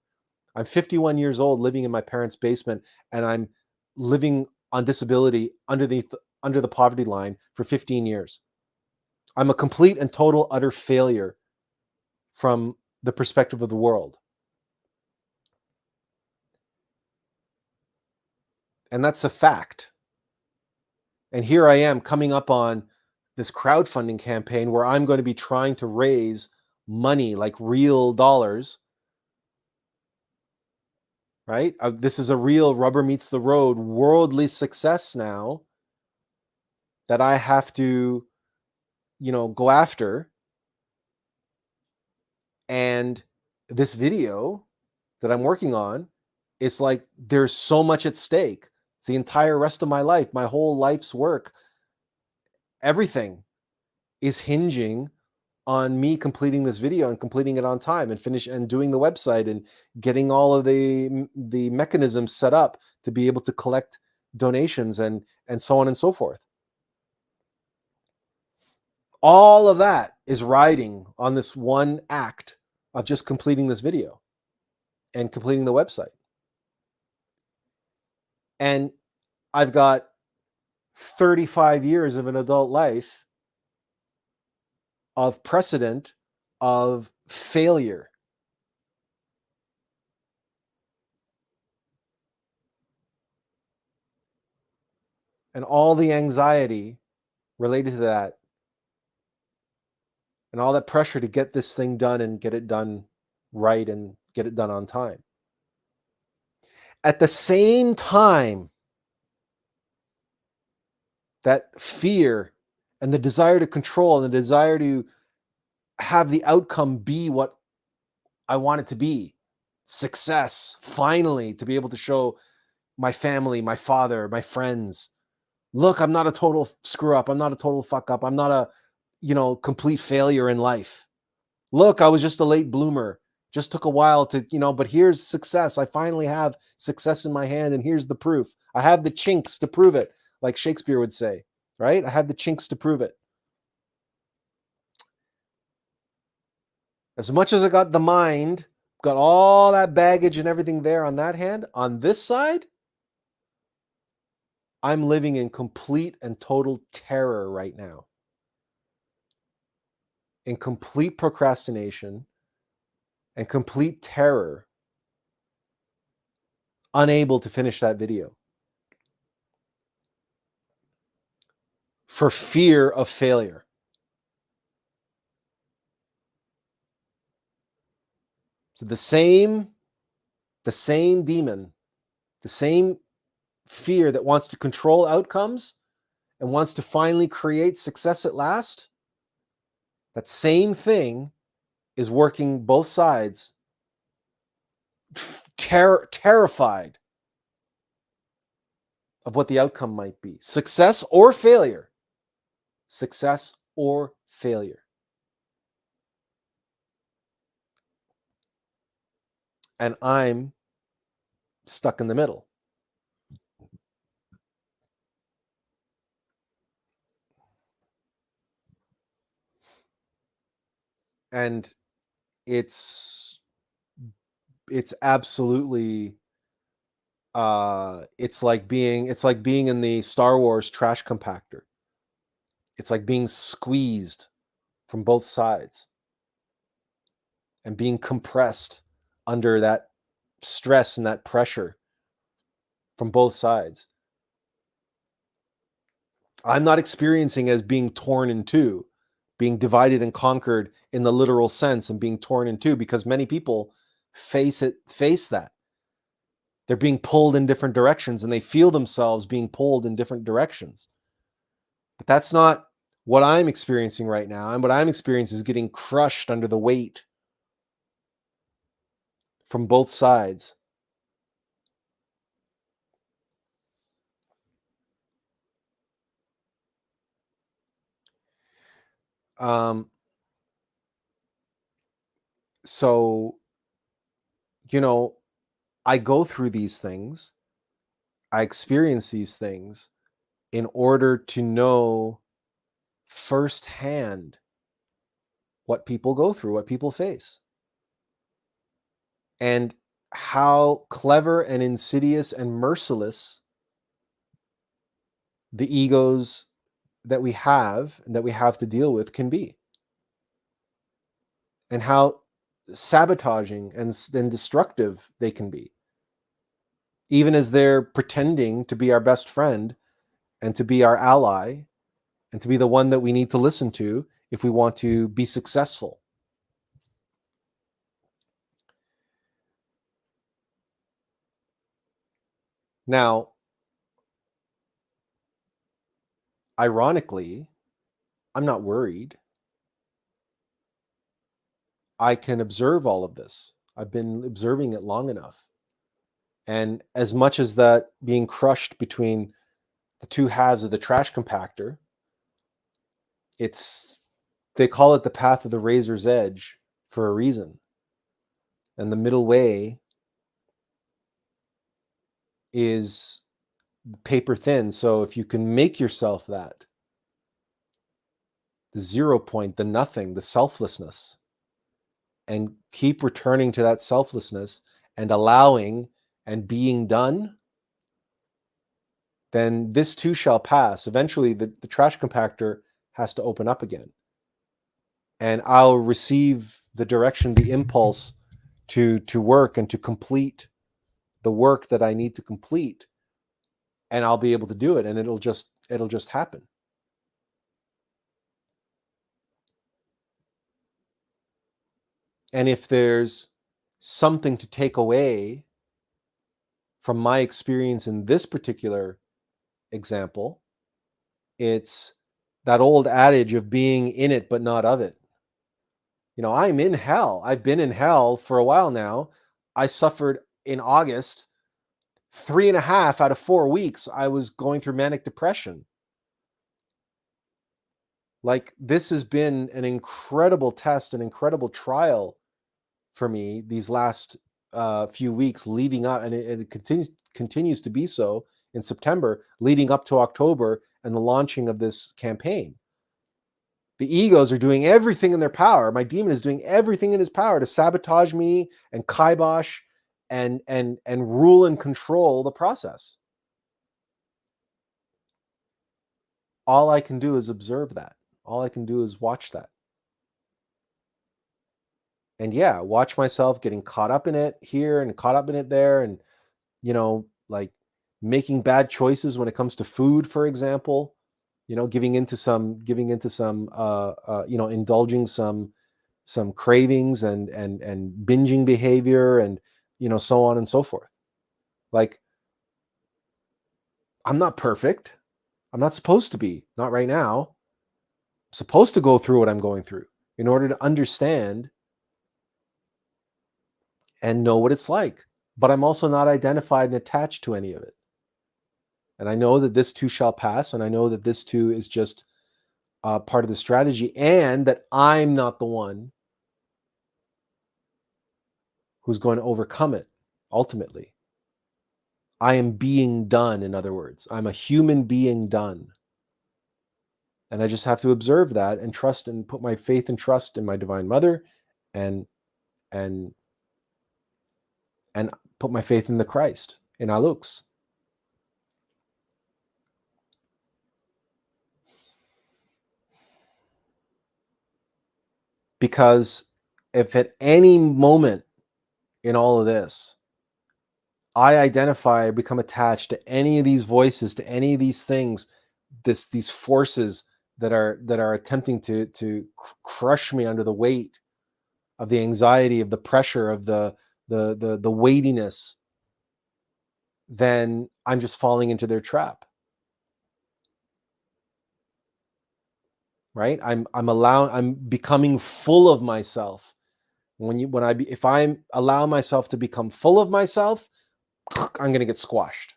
I'm 51 years old, living in my parents' basement, and I'm living on disability under the poverty line for 15 years. I'm a complete and total utter failure from the perspective of the world. And that's a fact. And here I am coming up on this crowdfunding campaign where I'm going to be trying to raise money, like real dollars, right? This is a real rubber meets the road worldly success now that I have to, go after. And this video that I'm working on, it's like there's so much at stake. It's the entire rest of my life, my whole life's work. Everything is hinging on me completing this video and completing it on time and finish and doing the website and getting all of the mechanisms set up to be able to collect donations and so on and so forth. All of that is riding on this one act of just completing this video and completing the website. And I've got 35 years of an adult life of precedent of failure. And all the anxiety related to that, and all that pressure to get this thing done and get it done right and get it done on time. At the same time, that fear and the desire to control and the desire to have the outcome be what I want it to be, success, finally, to be able to show my family, my father, my friends, look, I'm not a total screw up. I'm not a total fuck up. I'm not a, complete failure in life. Look, I was just a late bloomer. Just took a while to, but here's success. I finally have success in my hand, and here's the proof. I have the chinks to prove it, like Shakespeare would say, right? I have the chinks to prove it. As much as I got the mind, got all that baggage and everything there on that hand, on this side, I'm living in complete and total terror right now. In complete procrastination and complete terror, unable to finish that video for fear of failure. So the same demon, the same fear that wants to control outcomes and wants to finally create success at last, that same thing is working both sides, terrified of what the outcome might be. Success or failure. Success or failure. And I'm stuck in the middle. And it's absolutely it's like being in the Star Wars trash compactor. It's like being squeezed from both sides and being compressed under that stress and that pressure from both sides. I'm not experiencing as being torn in two, being divided and conquered in the literal sense and being torn in two, because many people face that. They're being pulled in different directions and they feel themselves being pulled in different directions. But that's not what I'm experiencing right now. And what I'm experiencing is getting crushed under the weight from both sides. So, I go through these things, I experience these things in order to know firsthand what people go through, what people face, and how clever and insidious and merciless the egos that we have and that we have to deal with can be, and how sabotaging and destructive they can be, even as they're pretending to be our best friend and to be our ally and to be the one that we need to listen to if we want to be successful. Now, ironically, I'm not worried. I can observe all of this. I've been observing it long enough. And as much as that being crushed between the two halves of the trash compactor, they call it the path of the razor's edge for a reason. And the middle way is paper thin. So if you can make yourself that, the 0 point, the nothing, the selflessness, and keep returning to that selflessness and allowing and being done, then this too shall pass. Eventually, the trash compactor has to open up again. And I'll receive the direction, the impulse to work and to complete the work that I need to complete. And I'll be able to do it, and it'll just happen. And if there's something to take away from my experience in this particular example, it's that old adage of being in it but not of it. I'm in hell. I've been in hell for a while now. I suffered in August 3.5 out of 4 weeks. I was going through manic depression. Like, this has been an incredible test, an incredible trial for me these last few weeks leading up, and it continues to be so in September, leading up to October and the launching of this campaign. The egos are doing everything in their power. My demon is doing everything in his power to sabotage me and kibosh and rule and control the process. All I can do is observe that. All I can do is watch that. And yeah, watch myself getting caught up in it here and caught up in it there, and like making bad choices when it comes to food, for example. Giving into some indulging some cravings and binging behavior, and so on and so forth. Like, I'm not perfect. I'm not supposed to be, not right now. I'm supposed to go through what I'm going through in order to understand and know what it's like. But I'm also not identified and attached to any of it. And I know that this too shall pass. And I know that this too is just part of the strategy, and that I'm not the one who's going to overcome it ultimately. I am being done, in other words. I'm a human being done. And I just have to observe that and trust and put my faith and trust in my Divine Mother, and and and put my faith in the Christ, in Allux. Because if at any moment in all of this, I identify or become attached to any of these voices, to any of these things, these forces that are attempting to crush me under the weight of the anxiety, of the pressure, of the weightiness, then I'm just falling into their trap. Right? I'm becoming full of myself. If I allow myself to become full of myself, I'm going to get squashed.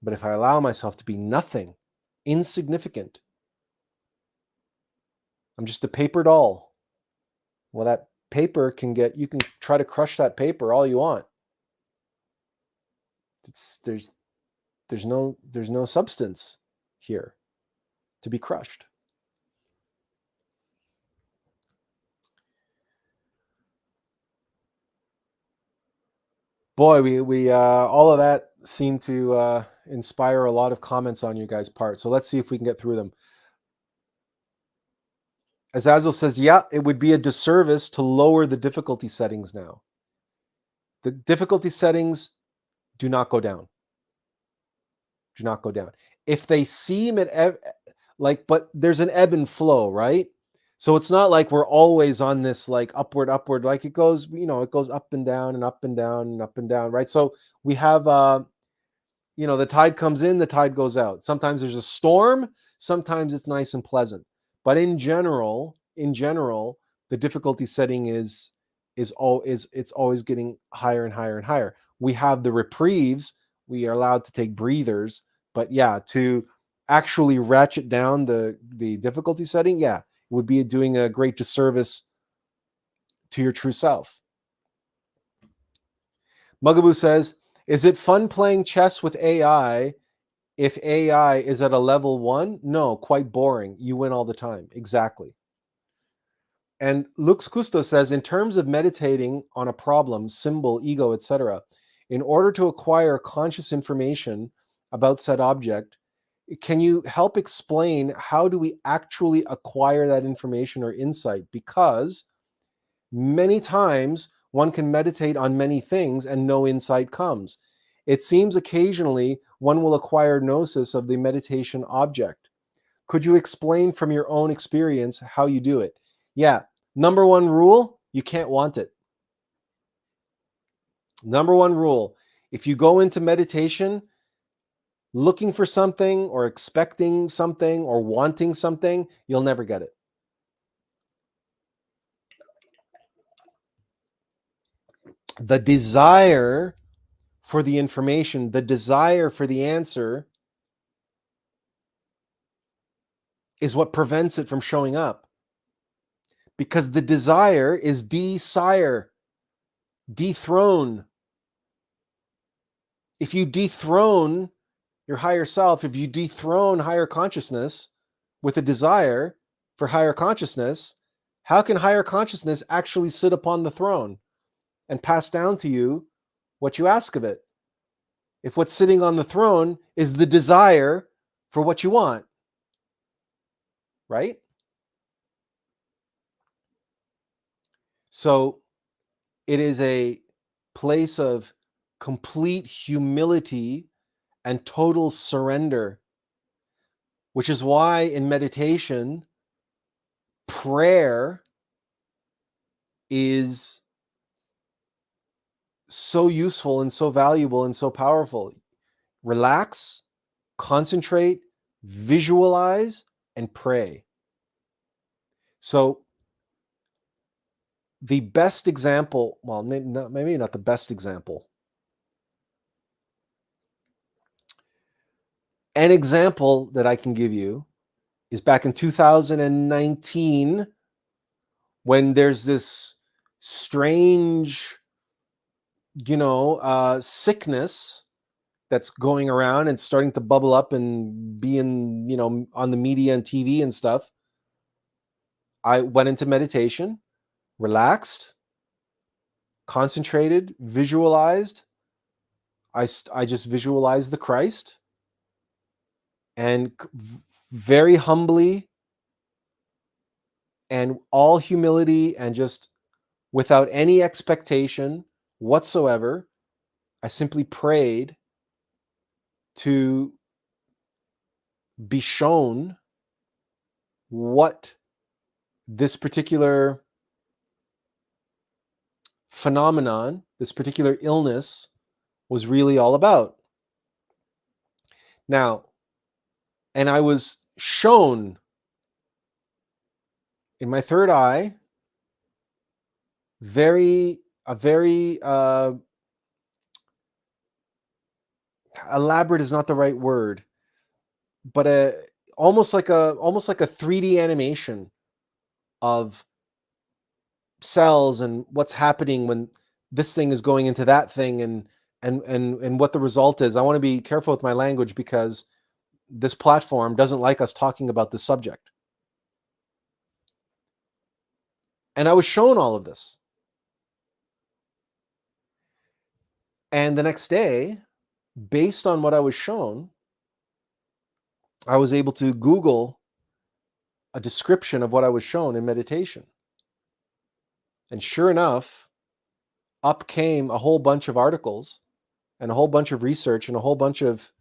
But if I allow myself to be nothing, insignificant, I'm just a paper doll. Well, that paper you can try to crush that paper all you want. There's no substance here to be crushed. Boy, we all of that seemed to inspire a lot of comments on you guys' part. So let's see if we can get through them. Azazel says, yeah, it would be a disservice to lower the difficulty settings now. The difficulty settings do not go down. Do not go down. If they seem but there's an ebb and flow, right? So it's not like we're always on this like upward, like it goes, it goes up and down and up and down and up and down, right? So we have the tide comes in, the tide goes out. Sometimes there's a storm, sometimes it's nice and pleasant. But in general, the difficulty setting is it's always getting higher and higher and higher. We have the reprieves, we are allowed to take breathers, but yeah, to actually ratchet down the difficulty setting, yeah, it would be doing a great disservice to your true self. Mugaboo says, is it fun playing chess with AI? If AI is at a level 1, no, quite boring. You win all the time. Exactly. And Lux Custo says, in terms of meditating on a problem, symbol, ego, etc., in order to acquire conscious information about said object, can you help explain how do we actually acquire that information or insight? Because many times one can meditate on many things and no insight comes. It seems occasionally one will acquire gnosis of the meditation object. Could you explain from your own experience how you do it? Yeah. Number one rule, you can't want it. Number one rule, if you go into meditation looking for something or expecting something or wanting something, you'll never get it. The desire for the information, the desire for the answer is what prevents it from showing up. Because the desire is desire, dethrone. If you dethrone your higher self, if you dethrone higher consciousness with a desire for higher consciousness, how can higher consciousness actually sit upon the throne and pass down to you what you ask of it? If what's sitting on the throne is the desire for what you want, right? So it is a place of complete humility and total surrender, which is why in meditation, prayer is so useful and so valuable and so powerful. relax, concentrate, visualize, and pray. So the best example, well, maybe not the best example. An example that I can give you is back in 2019 when there's this strange, sickness that's going around and starting to bubble up and be in, on the media and TV and stuff. I went into meditation, relaxed, concentrated, visualized. I just visualized the Christ and very humbly and all humility and just without any expectation whatsoever, I simply prayed to be shown what this particular phenomenon, this particular illness was really all about. Now, and I was shown in my third eye a very elaborate is not the right word, but almost like a 3D animation of cells and what's happening when this thing is going into that thing, and what the result is. I want to be careful with my language because this platform doesn't like us talking about this subject. And I was shown all of this. And the next day, based on what I was shown, I was able to Google a description of what I was shown in meditation. And sure enough, up came a whole bunch of articles and a whole bunch of research and a whole bunch of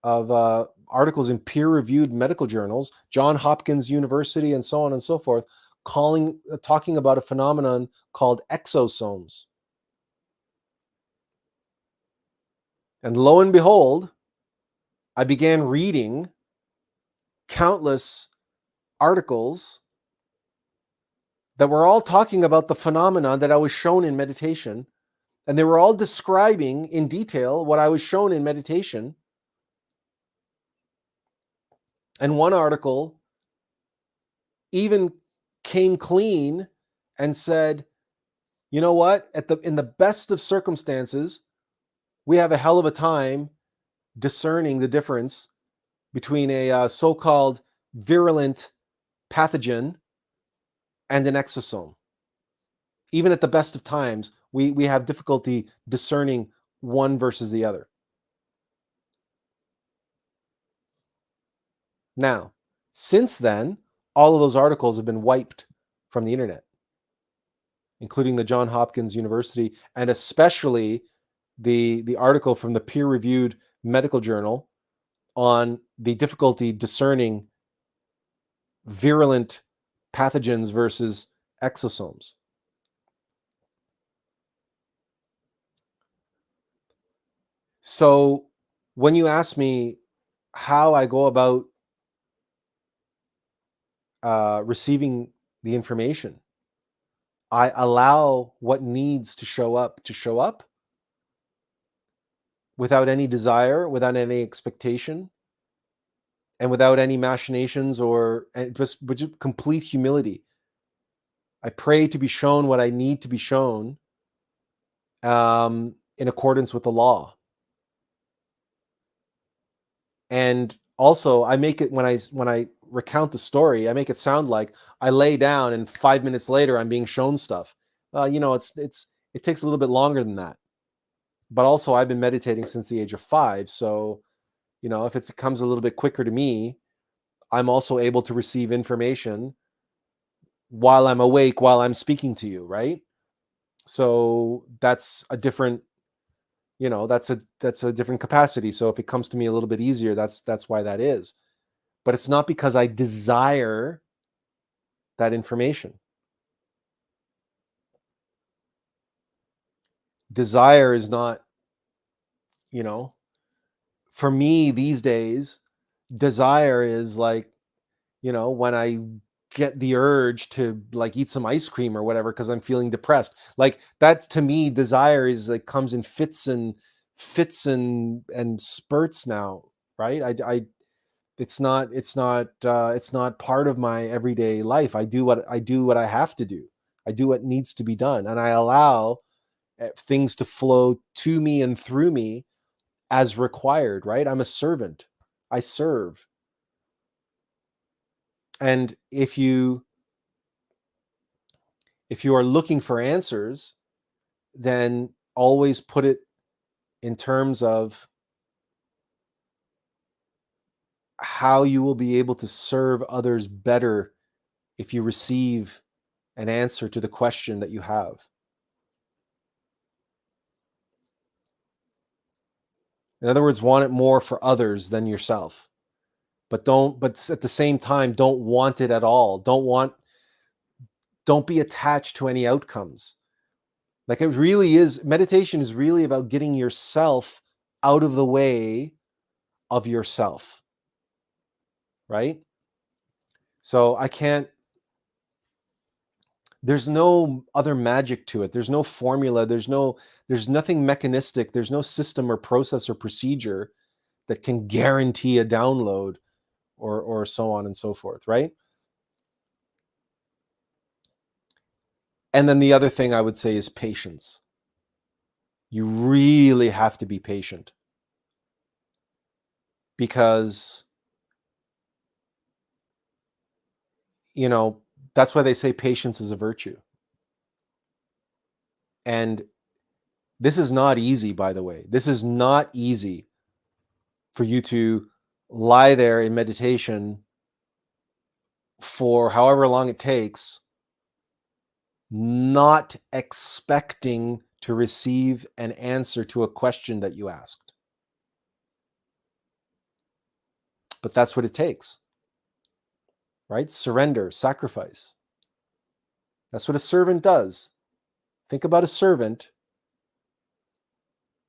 articles in peer-reviewed medical journals, John Hopkins University, and so on and so forth, talking about a phenomenon called exosomes. And lo and behold, I began reading countless articles that were all talking about the phenomenon that I was shown in meditation, and they were all describing in detail what I was shown in meditation. And one article even came clean and said, you know what? In the best of circumstances, we have a hell of a time discerning the difference between a so-called virulent pathogen and an exosome. Even at the best of times, we have difficulty discerning one versus the other. Now, since then, all of those articles have been wiped from the internet, including the John Hopkins University, and especially the article from the peer-reviewed medical journal on the difficulty discerning virulent pathogens versus exosomes. So when you ask me how I go about receiving the information, I allow what needs to show up without any desire, without any expectation, and without any machinations and just complete humility. I pray to be shown what I need to be shown in accordance with the law. And also, I make it when I recount the story, I make it sound like I lay down and 5 minutes later I'm being shown stuff. It takes a little bit longer than that. But also, I've been meditating since the age of 5, so if it comes a little bit quicker to me, I'm also able to receive information while I'm awake, while I'm speaking to you, right? So that's a different, that's a different capacity. So if it comes to me a little bit easier, that's why that is. But it's not because I desire that information. Desire is not, for me these days, desire is like, when I get the urge to like eat some ice cream or whatever because I'm feeling depressed. Like that's, to me, desire is like comes in fits and spurts now, right? It's not part of my everyday life. I do what I have to do. I do what needs to be done, and I allow things to flow to me and through me as required, right? I'm a servant. I serve. And if you are looking for answers, then always put it in terms of how you will be able to serve others better if you receive an answer to the question that you have. In other words, want it more for others than yourself. But at the same time, don't want it at all. Don't be attached to any outcomes. Like, it really is, meditation is really about getting yourself out of the way of yourself, right? So there's no other magic to it. There's no formula. There's nothing mechanistic. There's no system or process or procedure that can guarantee a download or so on and so forth, right? And then the other thing I would say is patience. You really have to be patient, because, that's why they say patience is a virtue. And this is not easy, by the way. This is not easy for you to lie there in meditation for however long it takes, not expecting to receive an answer to a question that you asked. But that's what it takes, right? Surrender, sacrifice. That's what a servant does. Think about a servant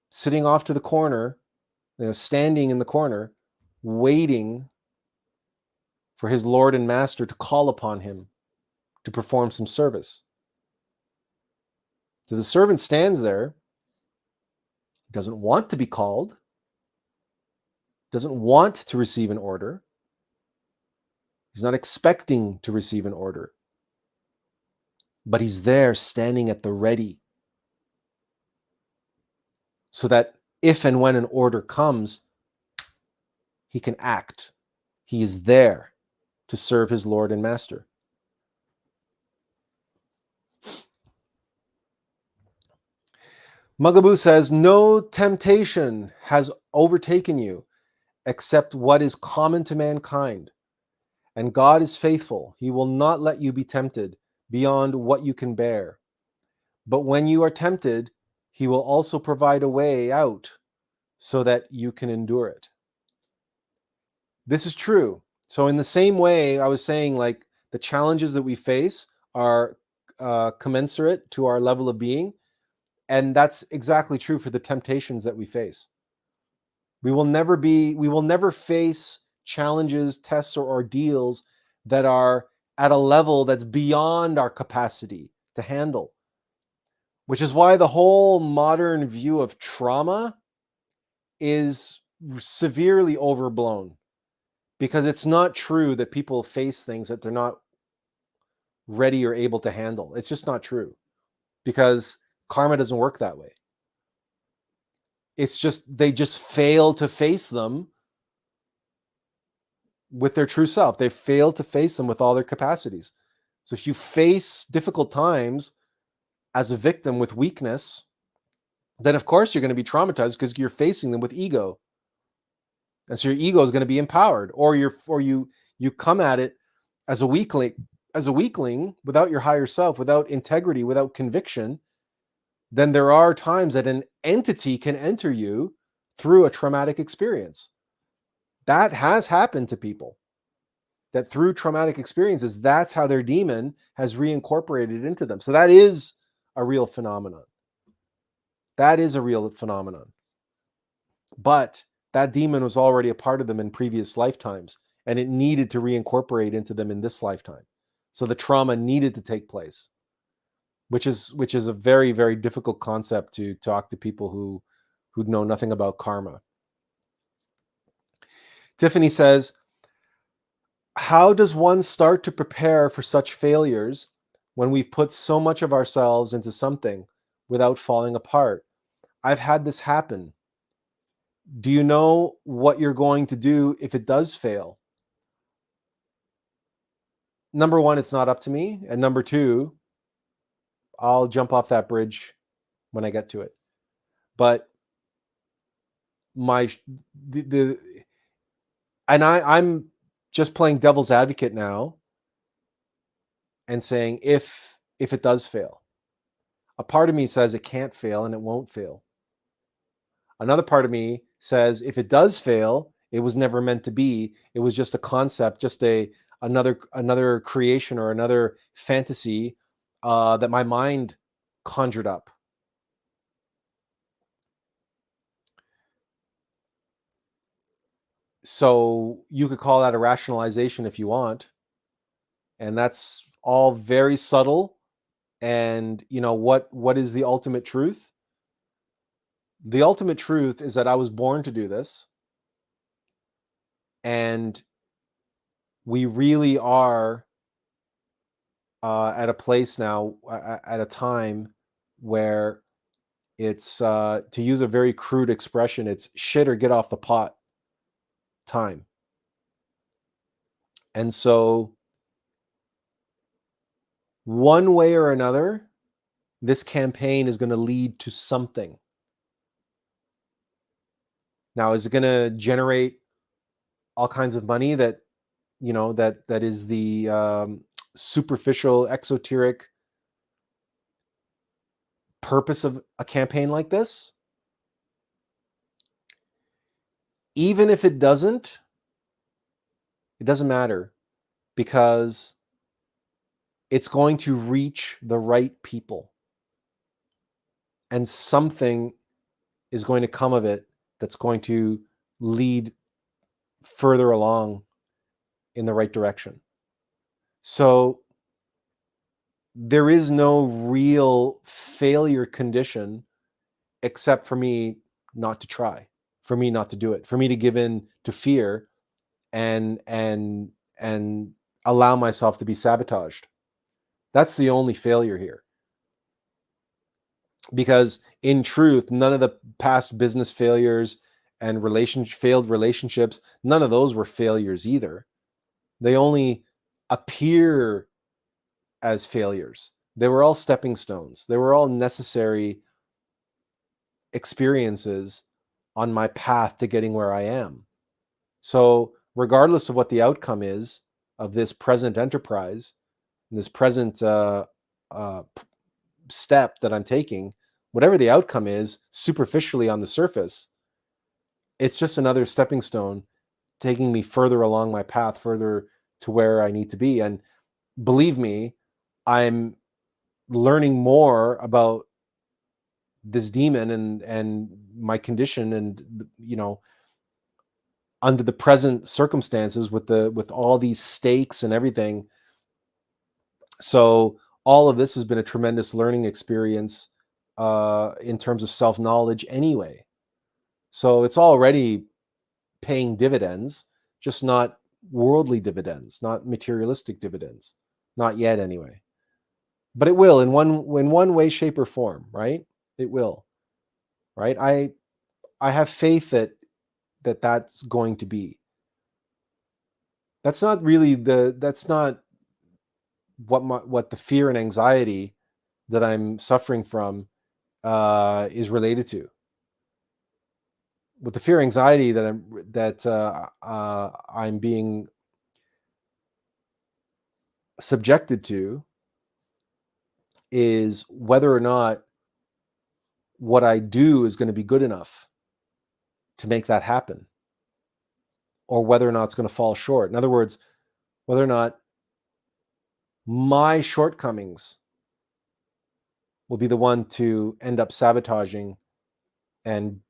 sitting off to the corner, standing in the corner, waiting for his Lord and Master to call upon him to perform some service. So the servant stands there, doesn't want to be called, doesn't want to receive an order. He's not expecting to receive an order, but he's there standing at the ready, so that if and when an order comes, he can act. He is there to serve his Lord and Master. Mugaboo says, no temptation has overtaken you except what is common to mankind. And God is faithful. He will not let you be tempted beyond what you can bear. But when you are tempted, he will also provide a way out so that you can endure it. This is true. So in the same way, I was saying, like, the challenges that we face are commensurate to our level of being. And that's exactly true for the temptations that we face. We will never face challenges, tests, or ordeals that are at a level that's beyond our capacity to handle. Which is why the whole modern view of trauma is severely overblown. Because it's not true that people face things that they're not ready or able to handle. It's just not true. Because karma doesn't work that way. It's just, they just fail to face them with their true self. They fail to face them with all their capacities. So if you face difficult times as a victim with weakness, then of course you're going to be traumatized because you're facing them with ego. And so your ego is going to be empowered, or you come at it as a weakling without your higher self, without integrity, without conviction. Then there are times that an entity can enter you through a traumatic experience. That has happened to people, that through traumatic experiences, that's how their demon has reincorporated into them. So that is a real phenomenon. That is a real phenomenon. But that demon was already a part of them in previous lifetimes, and it needed to reincorporate into them in this lifetime. So the trauma needed to take place, which is a very, very difficult concept to talk to people who know nothing about karma. Tiffany says, how does one start to prepare for such failures when we've put so much of ourselves into something without falling apart? I've had this happen. Do you know what you're going to do if it does fail? Number one, it's not up to me. And number two, I'll jump off that bridge when I get to it. But I'm just playing devil's advocate now and saying, if it does fail, a part of me says it can't fail and it won't fail. Another part of me says, if it does fail, it was never meant to be. It was just a concept, just another creation or another fantasy that my mind conjured up. So you could call that a rationalization if you want. And that's all very subtle. And what is the ultimate truth? The ultimate truth is that I was born to do this. And we really are at a place now, at a time where it's, to use a very crude expression, it's shit or get off the pot time. And so one way or another, this campaign is going to lead to something. Now, is it going to generate all kinds of money that is the superficial, exoteric purpose of a campaign like this? Even if it doesn't matter, because it's going to reach the right people, and something is going to come of it that's going to lead further along in the right direction. So there is no real failure condition except for me not to try, for me not to do it, for me to give in to fear and allow myself to be sabotaged. That's the only failure here. Because in truth, none of the past business failures and failed relationships, none of those were failures either. They only appear as failures. They were all stepping stones. They were all necessary experiences on my path to getting where I am. So regardless of what the outcome is of this present enterprise, this present step that I'm taking, whatever the outcome is, superficially on the surface, it's just another stepping stone taking me further along my path, further to where I need to be. And believe me, I'm learning more about this demon and my condition, and under the present circumstances with all these stakes and everything. So all of this has been a tremendous learning experience in terms of self-knowledge anyway. So it's already paying dividends, just not worldly dividends, not materialistic dividends. Not yet anyway. But it will in one way, shape, or form, right? It will. Right? I have faith that's going to be. That's not really that's not what the fear and anxiety that I'm suffering from is related to. With the fear and anxiety that I'm being subjected to is whether or not what I do is going to be good enough to make that happen, or whether or not it's going to fall short. In other words, whether or not my shortcomings will be the one to end up sabotaging and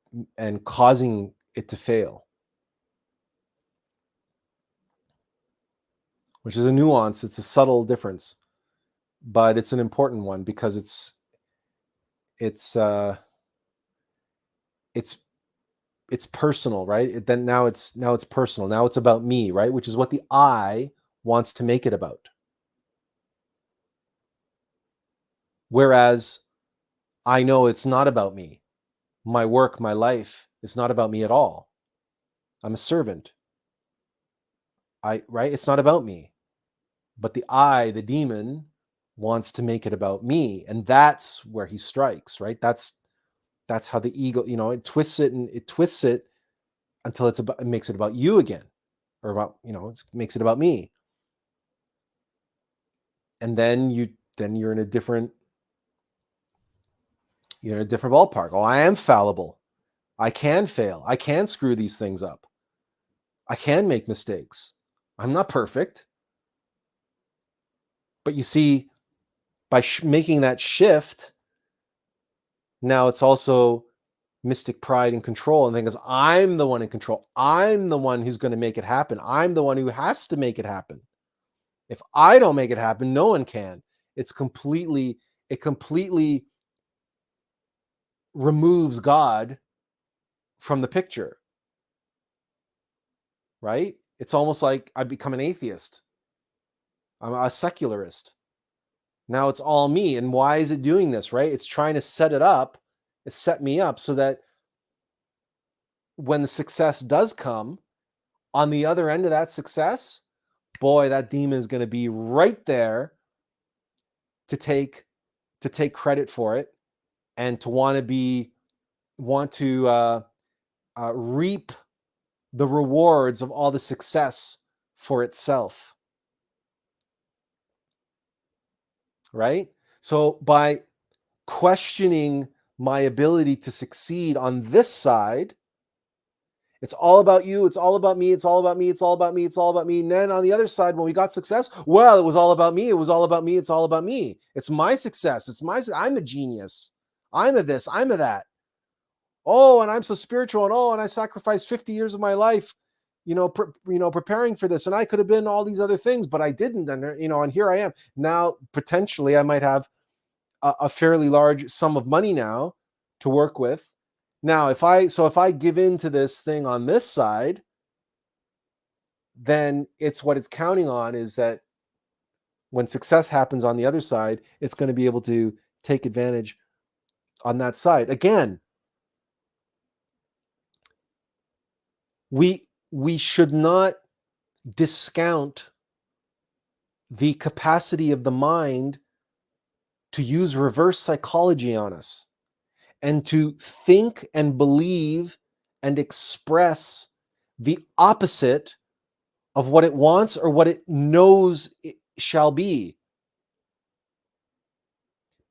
causing it to fail, which is a nuance. It's a subtle difference, but it's an important one because it's it's personal, right? Then now it's personal. Now it's about me, right? Which is what the I wants to make it about. Whereas I know it's not about me. My work, my life is not about me at all. I'm a servant. Right? It's not about me. But the I, the demon, wants to make it about me. And that's where he strikes, right? That's how the ego, it twists it until it makes it about you again. Or about, it makes it about me. And then you're in a different ballpark. Oh, I am fallible. I can fail. I can screw these things up. I can make mistakes. I'm not perfect. But you see, by making that shift, now it's also mystic pride and control, and thinking I'm the one in control. I'm the one who's going to make it happen. I'm the one who has to make it happen. If I don't make it happen, no one can. It completely removes God from the picture, right? It's almost like I become an atheist. I'm a secularist. Now it's all me. And why is it doing this, right? It's trying to set me up so that when the success does come, on the other end of that success, boy, that demon is going to be right there to take credit for it and to want to reap the rewards of all the success for itself, right? So by questioning my ability to succeed on this side, it's all about you. It's all about me. It's all about me. It's all about me. It's all about me. And then on the other side, when we got success, well, it was all about me. It was all about me. It's all about me. It's my success. I'm a genius. I'm a this. I'm a that. Oh, and I'm so spiritual. And I sacrificed 50 years of my life, preparing for this. And I could have been all these other things, but I didn't. And, and here I am. Now, potentially, I might have a fairly large sum of money now to work with. Now, if I give in to this thing on this side, then what it's counting on is that when success happens on the other side, it's going to be able to take advantage on that side. Again, we should not discount the capacity of the mind to use reverse psychology on us and to think and believe and express the opposite of what it wants or what it knows it shall be.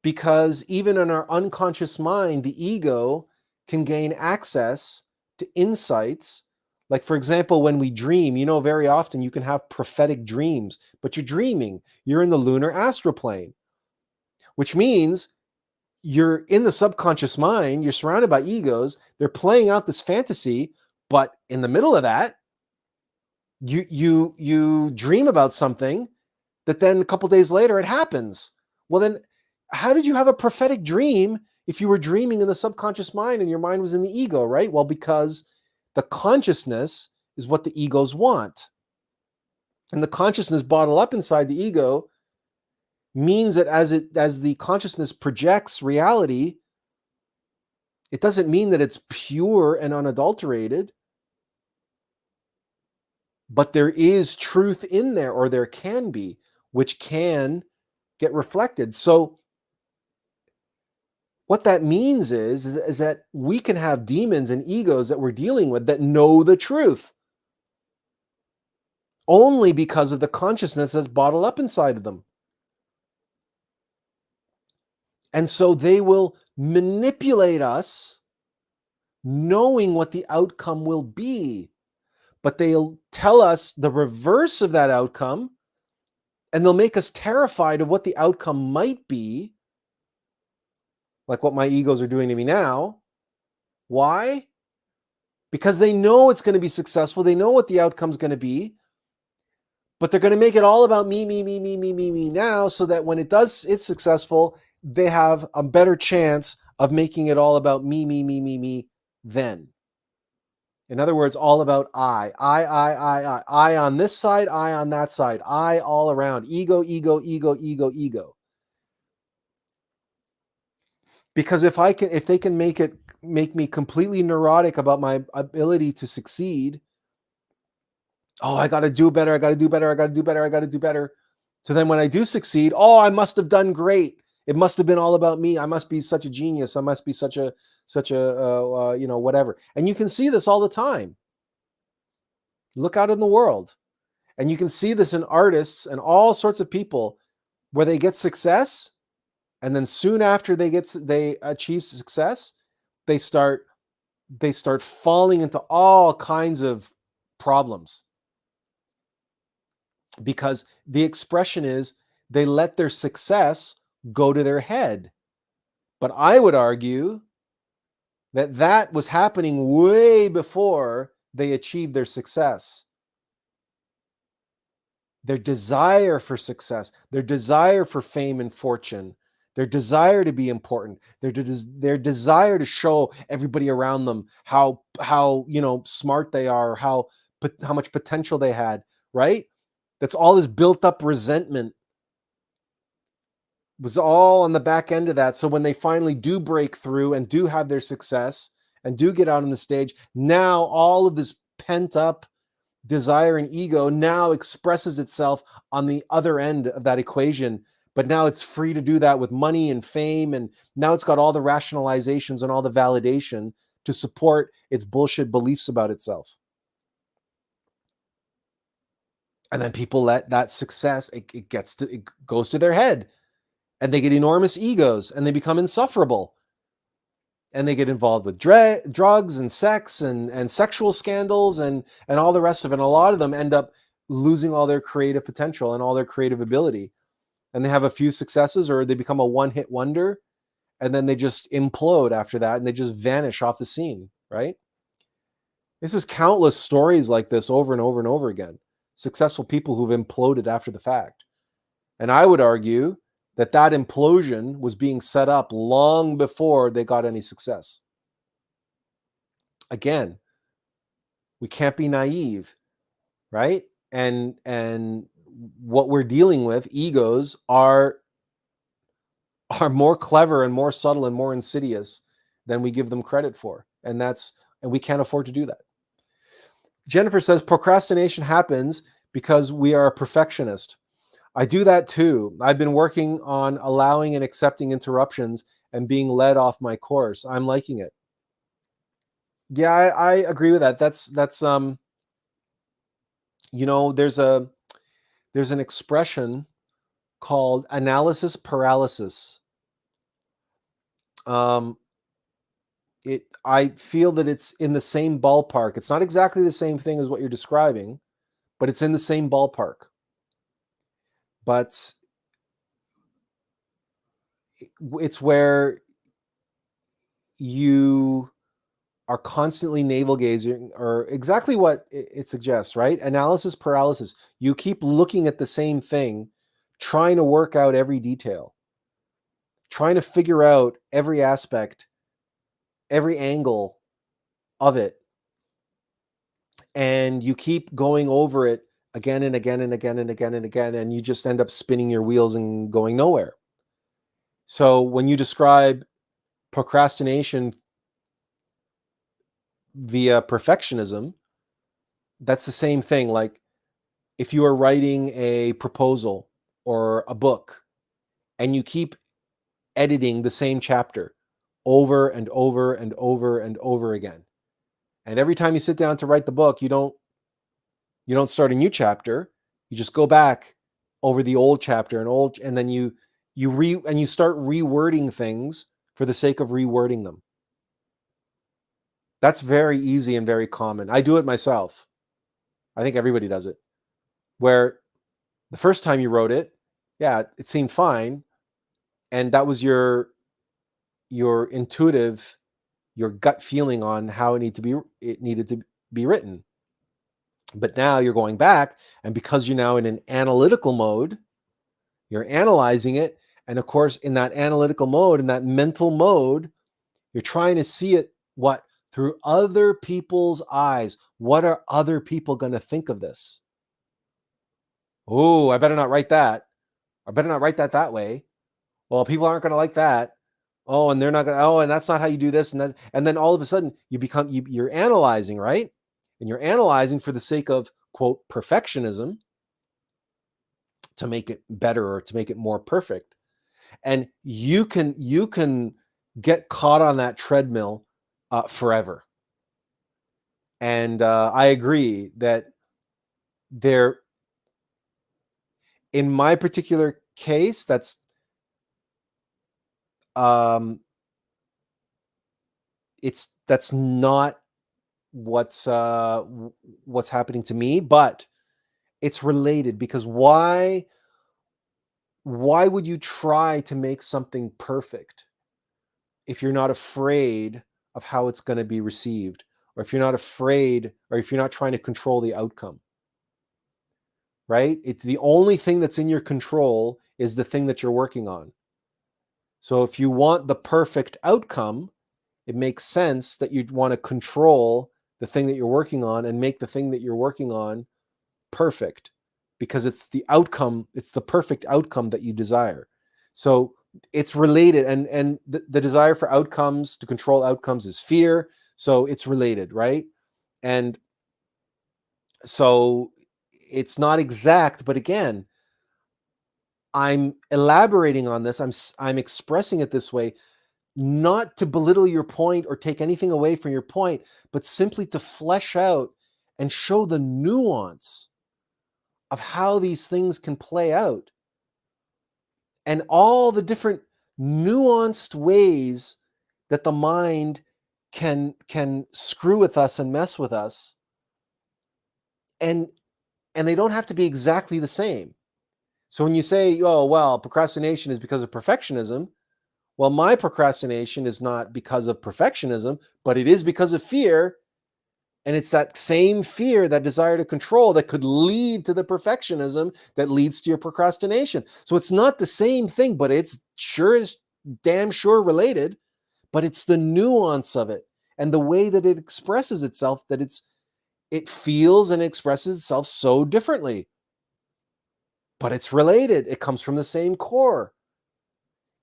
Because even in our unconscious mind, the ego can gain access to insights. Like, for example, when we dream, very often you can have prophetic dreams, but you're dreaming. You're in the lunar astral plane, which means you're in the subconscious mind. You're surrounded by egos. They're playing out this fantasy, but in the middle of that, you dream about something that then a couple days later it happens. Well, then how did you have a prophetic dream if you were dreaming in the subconscious mind and your mind was in the ego, right? Well, because the consciousness is what the egos want. And the consciousness bottled up inside the ego means that as the consciousness projects reality, it doesn't mean that it's pure and unadulterated, but there is truth in there, or there can be, which can get reflected. So what that means is that we can have demons and egos that we're dealing with that know the truth only because of the consciousness that's bottled up inside of them. And so they will manipulate us knowing what the outcome will be, but they'll tell us the reverse of that outcome, and they'll make us terrified of what the outcome might be, like what my egos are doing to me now. Why? because they know it's going to be successful. They know what the outcome's going to be, but they're going to make it all about me now, so that when it's successful, they have a better chance of making it all about me then. In other words, all about I on this side, I on that side, I all around, ego, ego, ego, ego, ego. Because if they can make me completely neurotic about my ability to succeed, oh, I got to do better, I got to do better, I got to do better, I got to do better. So then when I do succeed, oh, I must have done great. It must have been all about me. I must be such a genius. I must be such a whatever. And you can see this all the time. Look out in the world, and you can see this in artists and all sorts of people, where they get success, and then soon after they achieve success, they start falling into all kinds of problems, because the expression is they let their success go to their head. But I would argue that was happening way before they achieved their success. Their desire for success, their desire for fame and fortune, their desire to be important, their desire to show everybody around them how smart they are, how much potential they had, right? That's all this built up resentment was all on the back end of that. So when they finally do break through and do have their success and do get out on the stage, now all of this pent up desire and ego now expresses itself on the other end of that equation. But now it's free to do that with money and fame. And now it's got all the rationalizations and all the validation to support its bullshit beliefs about itself. And then people let that success, it goes to their head, and they get enormous egos, and they become insufferable. And they get involved with drugs and sex and sexual scandals and all the rest of it. And a lot of them end up losing all their creative potential and all their creative ability. And they have a few successes, or they become a one-hit wonder, and then they just implode after that, and they just vanish off the scene, right? This is countless stories like this over and over and over again. Successful people who've imploded after the fact. And I would argue that implosion was being set up long before they got any success. Again, we can't be naive, right? And what we're dealing with, egos, are more clever and more subtle and more insidious than we give them credit for. And we can't afford to do that. Jennifer says procrastination happens because we are a perfectionist. I do that too. I've been working on allowing and accepting interruptions and being led off my course. I'm liking it. Yeah, I agree with that. That's there's an expression called analysis paralysis. I feel that it's in the same ballpark. It's not exactly the same thing as what you're describing, but it's in the same ballpark. But it's where you are constantly navel gazing, or exactly what it suggests, right? Analysis paralysis. You keep looking at the same thing, trying to work out every detail, trying to figure out every aspect, every angle of it. And you keep going over it again and again and again and again and again, and you just end up spinning your wheels and going nowhere. So when you describe procrastination via perfectionism, that's the same thing. Like if you are writing a proposal or a book and you keep editing the same chapter over and over and over and over again, and every time you sit down to write the book, you don't start a new chapter. You just go back over the old chapter and then you start rewording things for the sake of rewording them. That's very easy and very common. I do it myself. I think everybody does it. Where the first time you wrote it, yeah, it seemed fine, and that was your intuitive your gut feeling on how it needed to be written. But now you're going back, and because you're now in an analytical mode, you're analyzing it. And of course, in that analytical mode, in that mental mode, you're trying to see it through other people's eyes. What are other people going to think of this? Oh, I better not write that. I better not write that way. Well, people aren't going to like that. Oh, and they're not going to, and that's not how you do this. And then all of a sudden you're analyzing, right? And you're analyzing for the sake of, quote, perfectionism, to make it better or to make it more perfect. And you can get caught on that treadmill forever. And I agree that in my particular case, that's not what's happening to me, but it's related, because why would you try to make something perfect if you're not afraid of how it's going to be received, or if you're not afraid, or if you're not trying to control the outcome? Right? It's the only thing that's in your control is the thing that you're working on. So if you want the perfect outcome, it makes sense that you'd want to control the thing that you're working on and make the thing that you're working on perfect, because it's the outcome, it's the perfect outcome that you desire. So it's related, and the desire for outcomes, to control outcomes, is fear. So it's related, right? And so it's not exact, but again, I'm elaborating on this. I'm expressing it this way, not to belittle your point or take anything away from your point, but simply to flesh out and show the nuance of how these things can play out, and all the different nuanced ways that the mind can screw with us and mess with us. And they don't have to be exactly the same. So when you say, oh, well, procrastination is because of perfectionism, well, my procrastination is not because of perfectionism, but it is because of fear. And it's that same fear, that desire to control, that could lead to the perfectionism that leads to your procrastination. So it's not the same thing, but it's damn sure related. But it's the nuance of it and the way that it expresses itself, that it feels and expresses itself so differently. But it's related. It comes from the same core.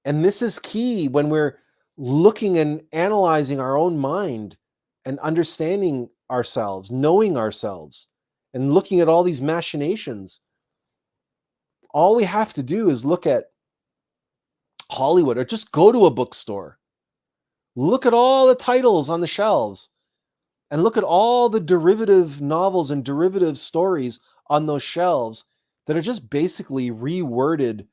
And this is key when we're looking and analyzing our own mind and understanding ourselves, knowing ourselves, and looking at all these machinations. All we have to do is look at Hollywood, or just go to a bookstore. Look at all the titles on the shelves, and look at all the derivative novels and derivative stories on those shelves that are just basically reworded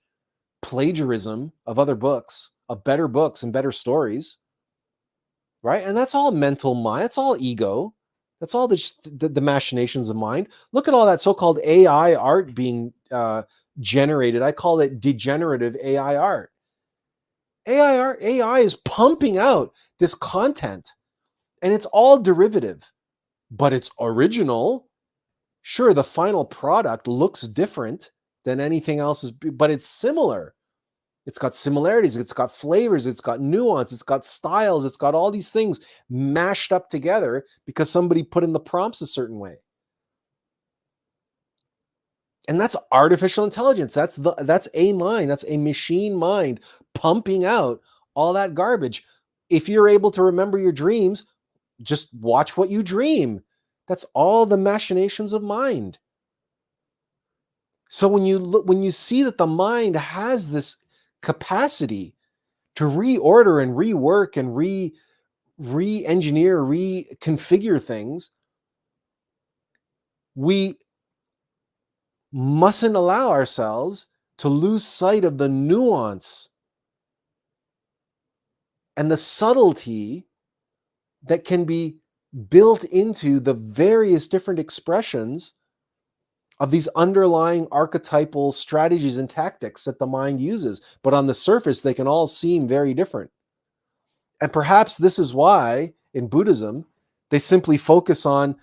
plagiarism of other books, of better books and better stories, right? And that's all mental mind. That's all ego. That's all the machinations of mind. Look at all that so-called AI art being generated. I call it degenerative AI art. AI is pumping out this content, and it's all derivative, but it's original. Sure, the final product looks different than anything else, but it's similar. It's got similarities, it's got flavors, it's got nuance, it's got styles, it's got all these things mashed up together because somebody put in the prompts a certain way. And that's artificial intelligence. That's a mind, that's a machine mind pumping out all that garbage. If you're able to remember your dreams, just watch what you dream. That's all the machinations of mind. So when you see that the mind has this capacity to reorder and rework and re-engineer, reconfigure things, we mustn't allow ourselves to lose sight of the nuance and the subtlety that can be built into the various different expressions of these underlying archetypal strategies and tactics that the mind uses. But on the surface, they can all seem very different. And perhaps this is why in Buddhism, they simply focus on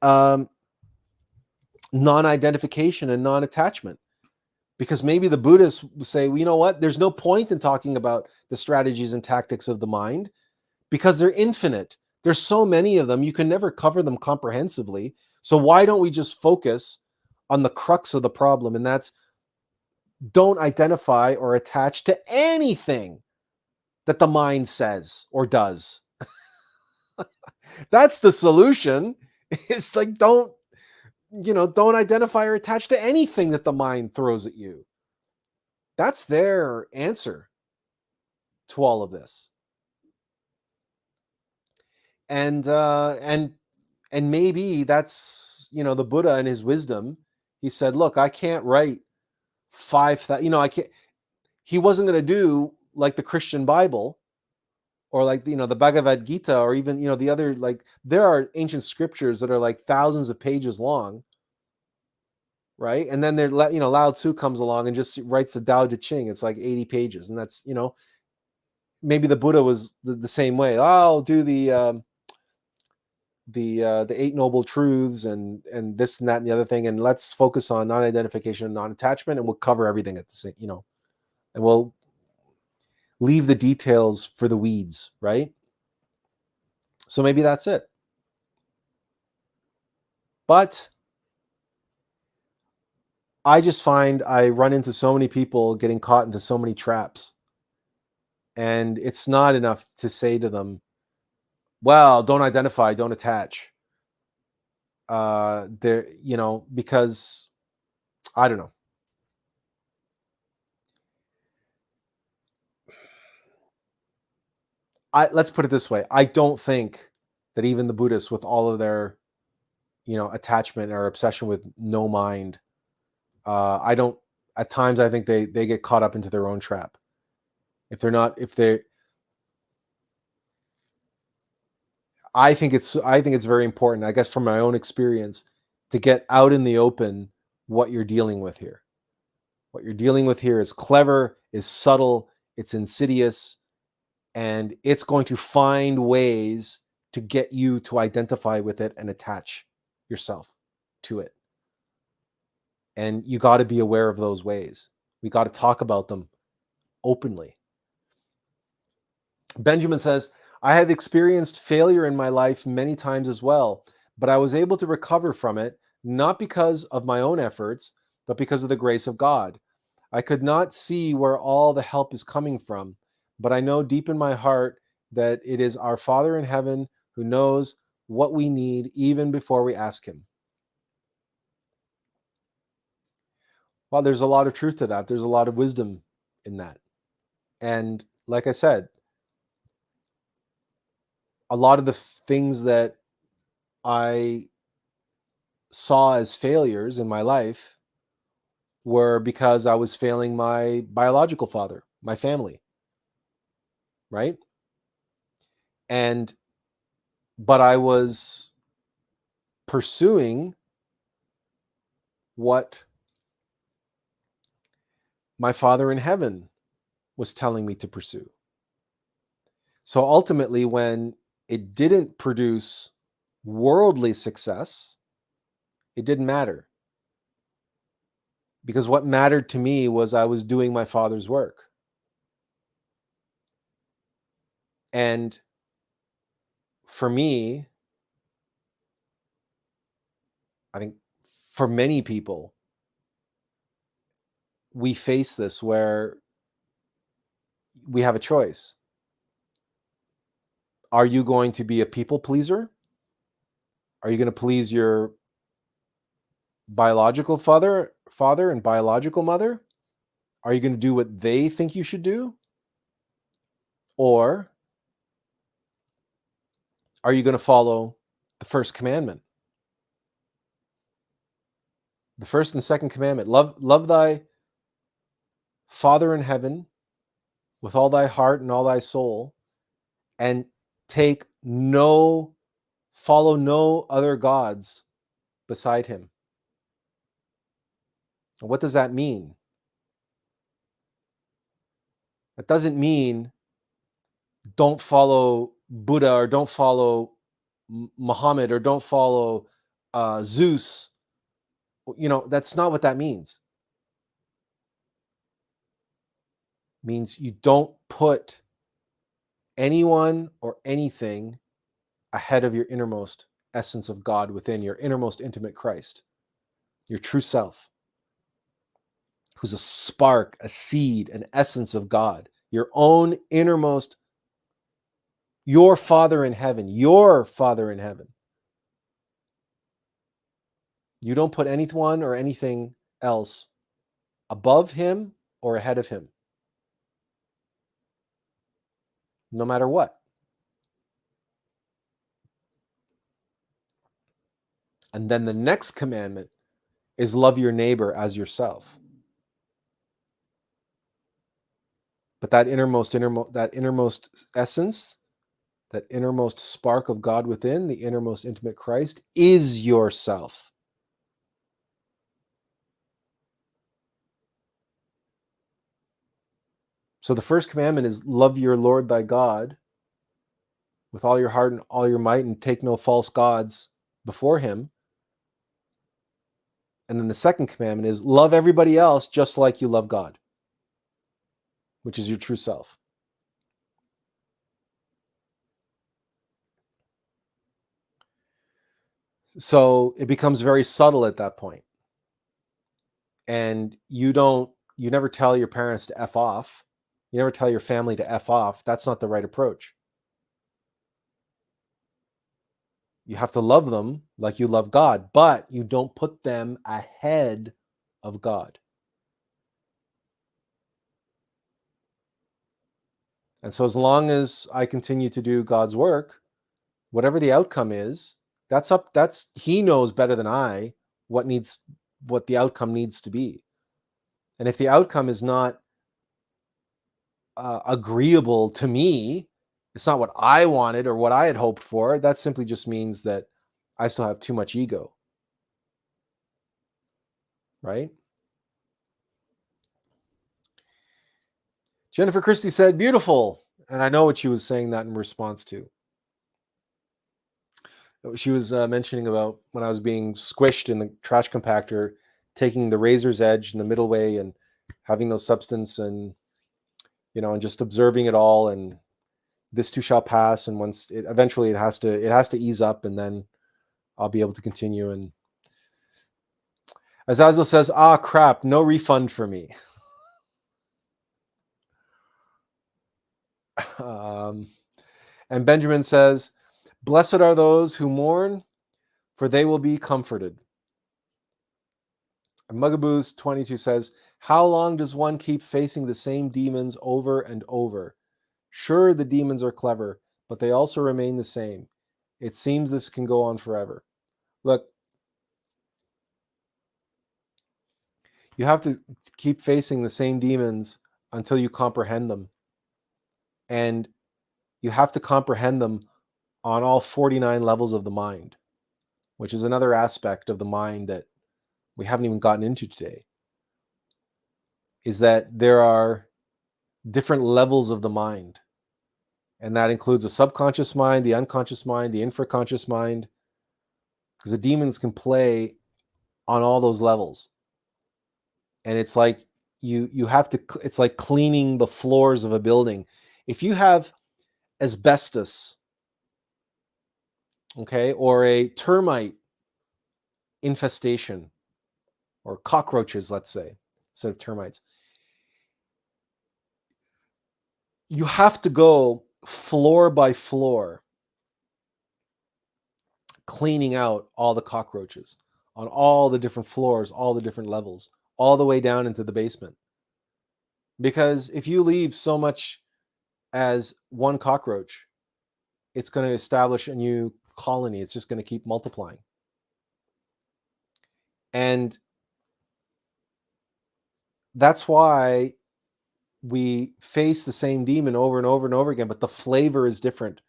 um, non-identification and non-attachment. Because maybe the Buddhists say, well, you know what? There's no point in talking about the strategies and tactics of the mind because they're infinite. There's so many of them, you can never cover them comprehensively. So why don't we just focus on the crux of the problem? And that's, don't identify or attach to anything that the mind says or does. That's the solution. It's like, don't identify or attach to anything that the mind throws at you. That's their answer to all of this. And maybe that's, the Buddha and his wisdom. He said, look, I can't write 5,000, I can't, he wasn't going to do like the Christian Bible or like, the Bhagavad Gita, or even, the other, like, there are ancient scriptures that are like thousands of pages long, right? And then there, Lao Tzu comes along and just writes the Tao Te Ching. It's like 80 pages. And that's, maybe the Buddha was the same way. Oh, I'll do the Eight Noble Truths and this and that and the other thing, and let's focus on non-identification and non-attachment, and we'll cover everything at the same, and we'll leave the details for the weeds, right? So maybe that's it. But I just find I run into so many people getting caught into so many traps, and it's not enough to say to them, well, don't identify, don't attach. There, because I don't know. Let's put it this way. I don't think that even the Buddhists, with all of their, attachment or obsession with no mind, I don't. At times, I think they get caught up into their own trap. If they're not, if they, I think it's very important, I guess, from my own experience, to get out in the open what you're dealing with here. What you're dealing with here is clever, is subtle, it's insidious, and it's going to find ways to get you to identify with it and attach yourself to it. And you got to be aware of those ways. We got to talk about them openly. Benjamin says, I have experienced failure in my life many times as well, but I was able to recover from it, not because of my own efforts, but because of the grace of God. I could not see where all the help is coming from, but I know deep in my heart that it is our Father in heaven who knows what we need even before we ask him. Well, there's a lot of truth to that. There's a lot of wisdom in that. And like I said, a lot of the things that I saw as failures in my life were because I was failing my biological father, my family, right? And but I was pursuing what my Father in heaven was telling me to pursue. So ultimately, when it didn't produce worldly success, it didn't matter, because what mattered to me was I was doing my Father's work. And for me, I think for many people, we face this where we have a choice. Are you going to be a people pleaser? Are you going to please your biological father and biological mother? Are you going to do what they think you should do? Or are you going to follow the first commandment? The first and second commandment. Love thy Father in heaven with all thy heart and all thy soul, and follow no other gods beside him. And what does that mean? That doesn't mean don't follow Buddha, or don't follow Muhammad, or don't follow Zeus. That's not what that means. It means you don't put anyone or anything ahead of your innermost essence of God within, your innermost intimate Christ, your true self, who's a spark, a seed, an essence of God, your own innermost, your Father in heaven, your Father in heaven. You don't put anyone or anything else above him or ahead of him, no matter what. And then the next commandment is love your neighbor as yourself. But that innermost essence, that innermost spark of God within, the innermost intimate Christ, is yourself. So the first commandment is love your Lord thy God with all your heart and all your might, and take no false gods before him. And then the second commandment is love everybody else just like you love God, which is your true self. So it becomes very subtle at that point. And you never tell your parents to F off. You never tell your family to F off. That's not the right approach. You have to love them like you love God, but you don't put them ahead of God. And so as long as I continue to do God's work, whatever the outcome is, he knows better than I what the outcome needs to be. And if the outcome is not agreeable to me, it's not what I wanted or what I had hoped for, that simply just means that I still have too much ego, right? Jennifer Christie said, beautiful. And I know what she was saying that in response to. She was mentioning about when I was being squished in the trash compactor, taking the razor's edge in the middle way and having no substance, and and just observing it all, and this too shall pass, and once eventually it has to ease up, and then I'll be able to continue. And Azazel says, crap, no refund for me. And Benjamin says, blessed are those who mourn, for they will be comforted. And Mugaboos 22 says, how long does one keep facing the same demons over and over? Sure, the demons are clever, but they also remain the same. It seems this can go on forever. Look, you have to keep facing the same demons until you comprehend them. And you have to comprehend them on all 49 levels of the mind, which is another aspect of the mind that we haven't even gotten into today, is that there are different levels of the mind. And that includes the subconscious mind, the unconscious mind, the infraconscious mind, because the demons can play on all those levels. And it's like it's like cleaning the floors of a building. If you have asbestos, okay, or a termite infestation, or cockroaches, let's say, instead of termites, you have to go floor by floor cleaning out all the cockroaches on all the different floors, all the different levels, all the way down into the basement. Because if you leave so much as one cockroach, it's going to establish a new colony. It's just going to keep multiplying. And that's why we face the same demon over and over and over again, but the flavor is different.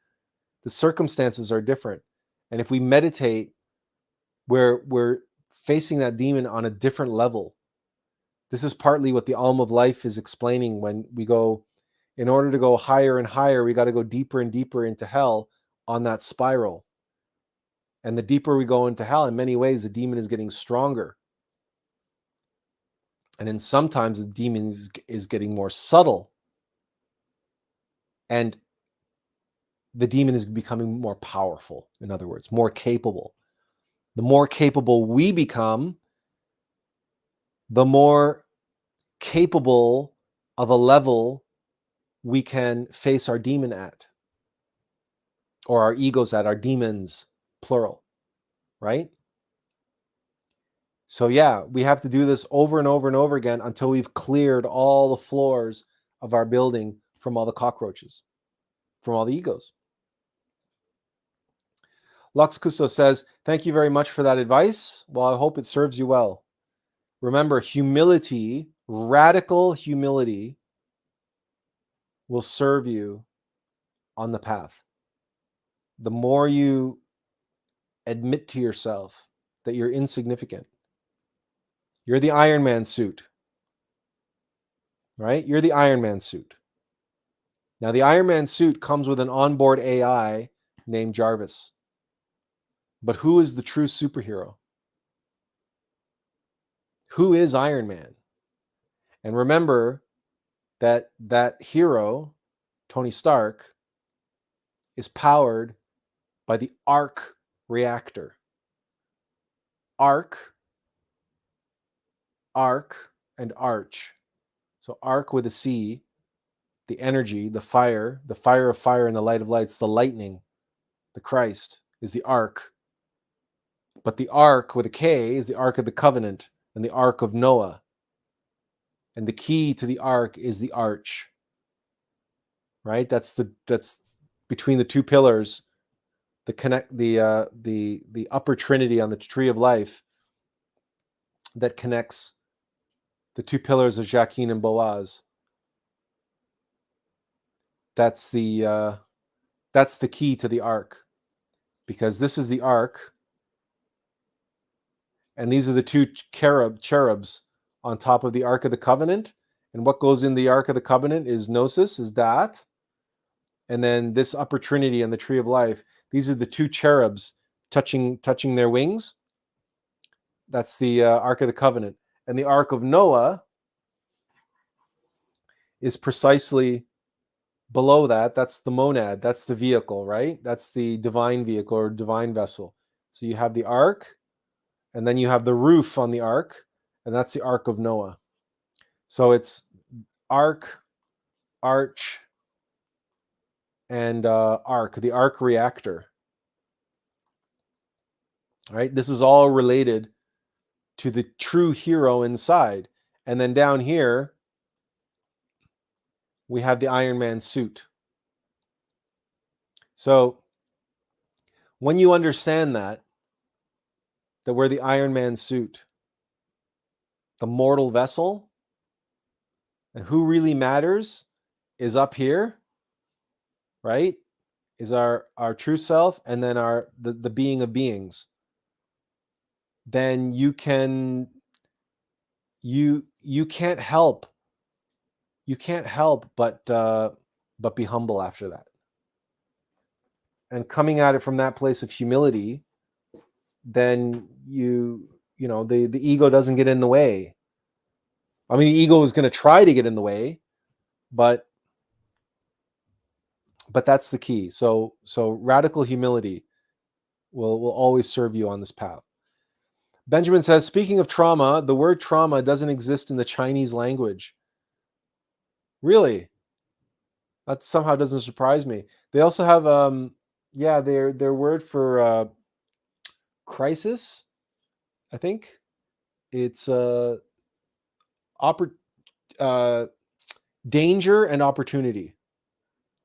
The circumstances are different. And if we meditate, we're facing that demon on a different level. This is partly what the Alm of Life is explaining when we go in order to go higher and higher, we got to go deeper and deeper into hell on that spiral. And the deeper we go into hell, in many ways, the demon is getting stronger. And then sometimes the demon is getting more subtle. And the demon is becoming more powerful, in other words, more capable. The more capable we become, the more capable of a level we can face our demon at, or our egos at, our demons, plural, right? So yeah, we have to do this over and over and over again until we've cleared all the floors of our building from all the cockroaches, from all the egos. Lux Custo says, thank you very much for that advice. Well, I hope it serves you well. Remember, humility, radical humility, will serve you on the path. The more you admit to yourself that you're insignificant, you're the Iron Man suit, right? You're the Iron Man suit. Now, the Iron Man suit comes with an onboard AI named Jarvis. But who is the true superhero? Who is Iron Man? And remember that that hero, Tony Stark, is powered by the arc reactor. Arc, and arch. So arc with a C, the energy, the fire of fire and the light of lights, the lightning, the Christ is the arc. But the ark with a K is the Ark of the Covenant and the Ark of Noah. And the key to the ark is the arch. Right? That's between the two pillars, the upper trinity on the tree of life that connects the two pillars of Jachin and Boaz. That's the key to the ark, because this is the ark, and these are the two cherubs on top of the Ark of the Covenant. And what goes in the Ark of the Covenant is gnosis, is dat. And then this upper trinity and the tree of life, these are the two cherubs touching their wings. That's the Ark of the Covenant. And the Ark of Noah is precisely below that. That's the monad. That's the vehicle, right? That's the divine vehicle or divine vessel. So you have the ark, and then you have the roof on the ark, and that's the Ark of Noah. So it's ark, arch, and ark, the arc reactor. Right? This is all related to the true hero inside. And then down here, we have the Iron Man suit. So when you understand that we're the Iron Man suit, the mortal vessel, and who really matters is up here, right? Is our true self, and then the being of beings. Then you can't help but be humble after that. And coming at it from that place of humility, then the ego doesn't get in the way. I mean, the ego is going to try to get in the way, but that's the key. So radical humility will always serve you on this path. Benjamin says, speaking of trauma, the word trauma doesn't exist in the Chinese language. Really? That somehow doesn't surprise me. They also have their word for crisis, I think. It's danger and opportunity.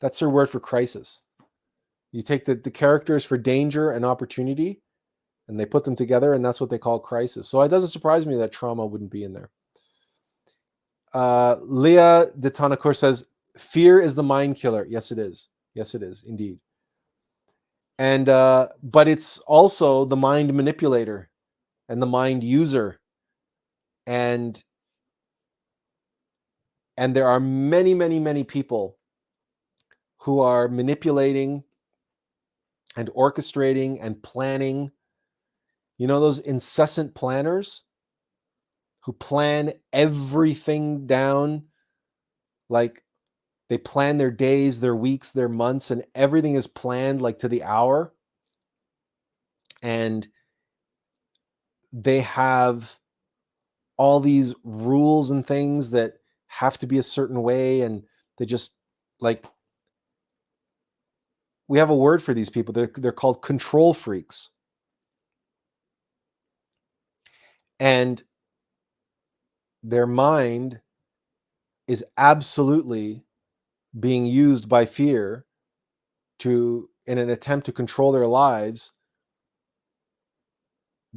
That's their word for crisis. You take the characters for danger and opportunity, and they put them together, and that's what they call crisis. So it doesn't surprise me that trauma wouldn't be in there. Leah de Tanacour says, fear is the mind killer. Yes, it is. Yes, it is, indeed. And but it's also the mind manipulator and the mind user. And there are many, many, many people who are manipulating and orchestrating and planning. You know, those incessant planners who plan everything down, like they plan their days, their weeks, their months, and everything is planned like to the hour. And they have all these rules and things that have to be a certain way. And they just like, we have a word for these people. They're called control freaks. And their mind is absolutely being used by fear to, in an attempt to control their lives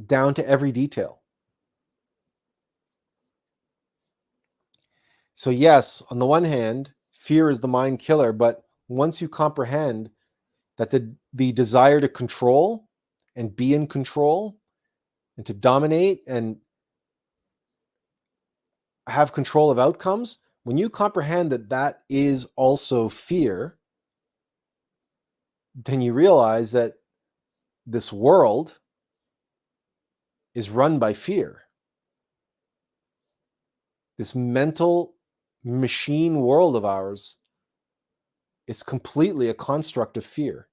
down to every detail. So yes, on the one hand, fear is the mind killer, but once you comprehend that the desire to control and be in control and to dominate and have control of outcomes, when you comprehend that that is also fear, then you realize that this world is run by fear. This mental machine world of ours is completely a construct of fear.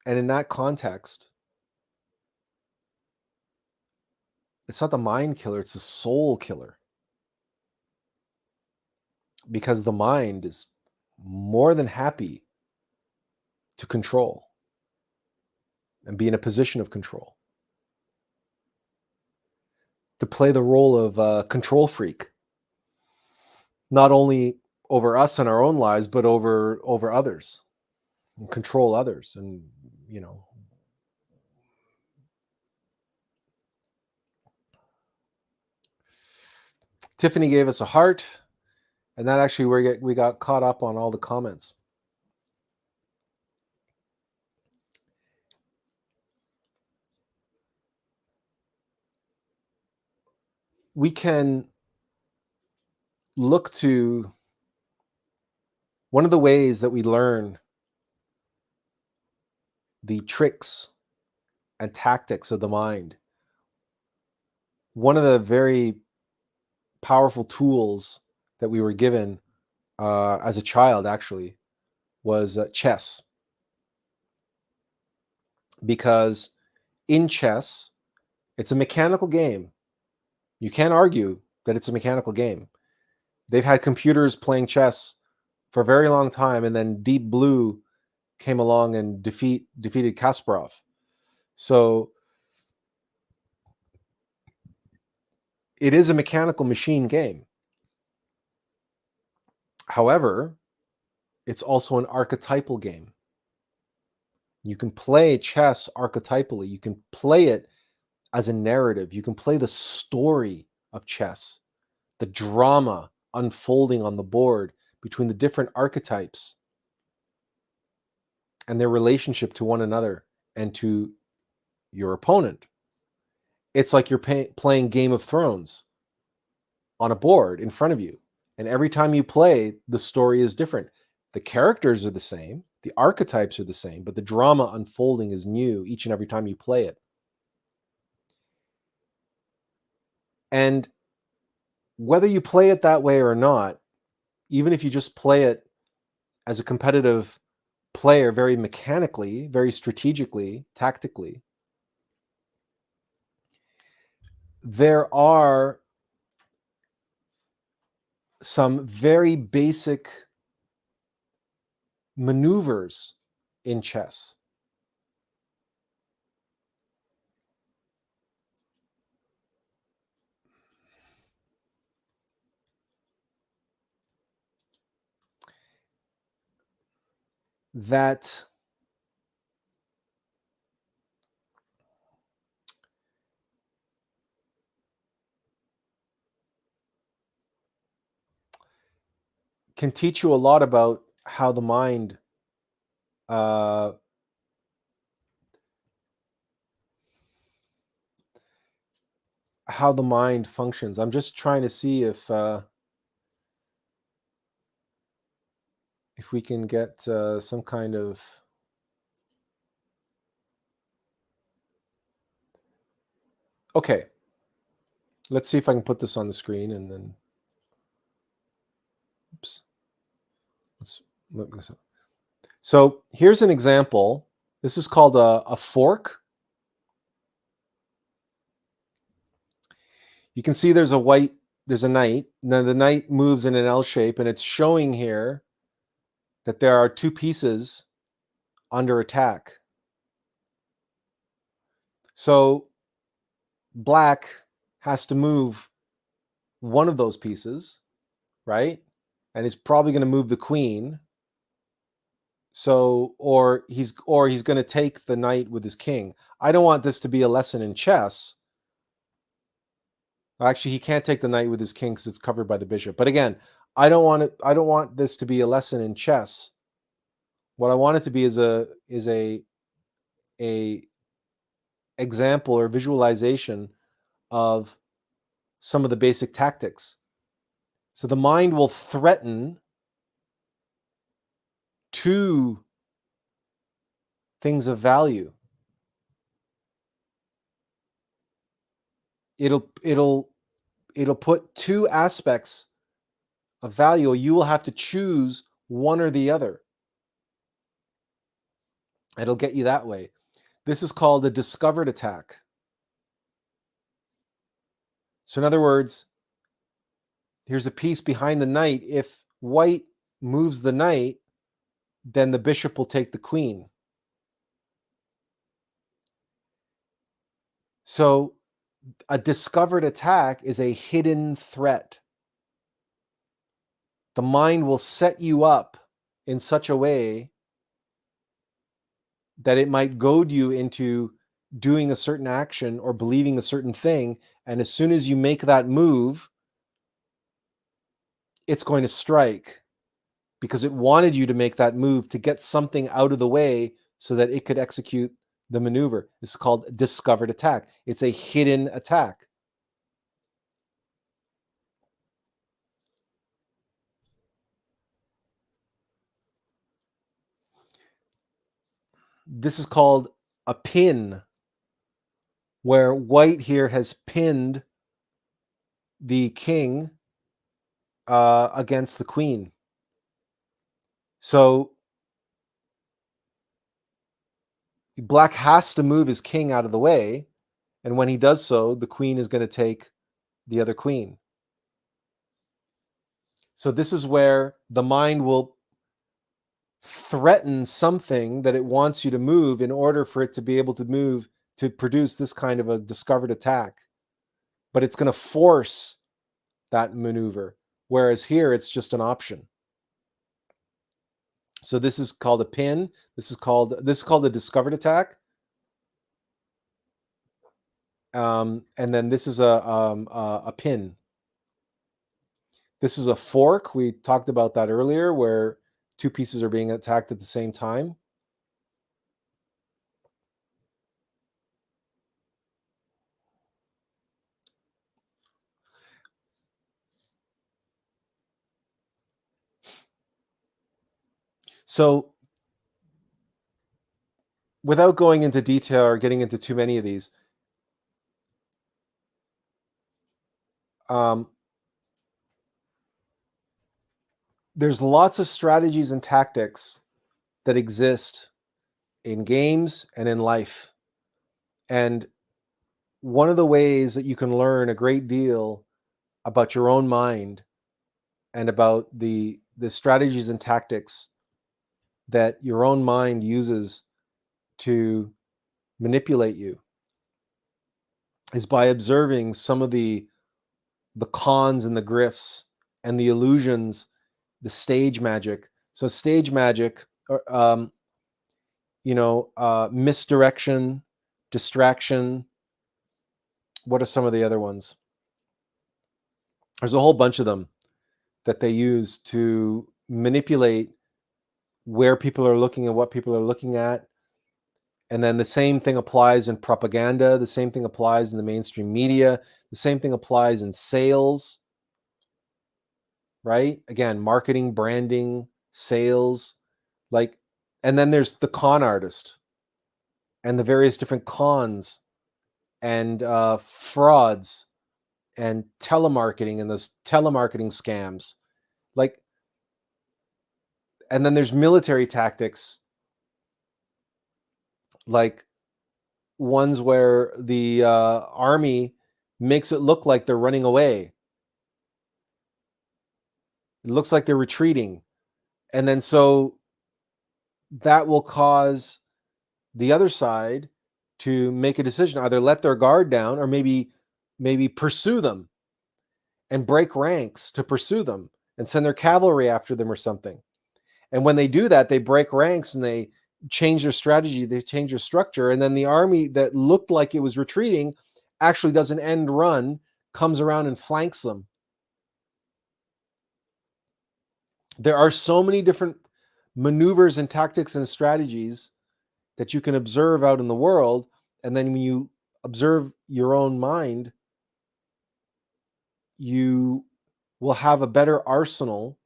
And in that context, it's not the mind killer, it's the soul killer. Because the mind is more than happy to control and be in a position of control, to play the role of a control freak, not only over us and our own lives, but over others, and control others. And, you know, Tiffany gave us a heart, and that actually we got caught up on all the comments. We can look to one of the ways that we learn the tricks and tactics of the mind. One of the very powerful tools that we were given as a child actually was chess. Because in chess, it's a mechanical game. You can't argue that it's a mechanical game. They've had computers playing chess for a very long time, and then Deep Blue came along and defeated Kasparov. So it is a mechanical machine game. However, it's also an archetypal game. You can play chess archetypally. You can play it as a narrative. You can play the story of chess, the drama unfolding on the board between the different archetypes and their relationship to one another and to your opponent. It's like you're playing Game of Thrones on a board in front of you. And every time you play, the story is different. The characters are the same, the archetypes are the same, but the drama unfolding is new each and every time you play it. And whether you play it that way or not, even if you just play it as a competitive player, very mechanically, very strategically, tactically, there are some very basic maneuvers in chess that can teach you a lot about how the mind how the mind functions. I'm just trying to see if we can get some kind of... Okay, let's see if I can put this on the screen, and then, oops, let's look this up. So here's an example. This is called a fork. You can see there's a knight. Now the knight moves in an L shape, and it's showing here that there are two pieces under attack. So black has to move one of those pieces, right? And he's probably going to move the queen. So, or he's going to take the knight with his king. I don't want this to be a lesson in chess. Actually, he can't take the knight with his king because it's covered by the bishop. But again, I don't want this to be a lesson in chess. What I want it to be is a example or visualization of some of the basic tactics. So the mind will threaten two things of value. It'll put two aspects of value. You will have to choose one or the other. It'll get you that way. This is called a discovered attack. So in other words, here's a piece behind the knight. If white moves the knight, then the bishop will take the queen. So a discovered attack is a hidden threat. The mind will set you up in such a way that it might goad you into doing a certain action or believing a certain thing. And as soon as you make that move, it's going to strike because it wanted you to make that move to get something out of the way so that it could execute the maneuver. This is called discovered attack. It's a hidden attack. This is called a pin, where white here has pinned the king against the queen. So black has to move his king out of the way, and when he does so, the queen is going to take the other queen. So this is where the mind will threaten something that it wants you to move in order for it to be able to move to produce this kind of a discovered attack. But it's going to force that maneuver, whereas here it's just an option. So this is called a pin. This is called a discovered attack. And then this is a pin. This is a fork. We talked about that earlier, where two pieces are being attacked at the same time. So without going into detail or getting into too many of these, there's lots of strategies and tactics that exist in games and in life. And one of the ways that you can learn a great deal about your own mind and about the strategies and tactics that your own mind uses to manipulate you is by observing some of the cons and the grifts and the illusions, the stage magic. So stage magic, misdirection, distraction. What are some of the other ones? There's a whole bunch of them that they use to manipulate where people are looking and what people are looking at. And then the same thing applies in propaganda. The same thing applies in the mainstream media. The same thing applies in sales, right? Again, marketing, branding, sales, like, and then there's the con artist and the various different cons and frauds and telemarketing and those telemarketing scams. Like, and then there's military tactics, like ones where the army makes it look like they're running away. It looks like they're retreating. And then so that will cause the other side to make a decision, either let their guard down or maybe pursue them and break ranks to pursue them and send their cavalry after them or something. And when they do that, they break ranks and they change their strategy, they change their structure. And then the army that looked like it was retreating actually does an end run, comes around and flanks them. There are so many different maneuvers and tactics and strategies that you can observe out in the world. And then when you observe your own mind, you will have a better arsenal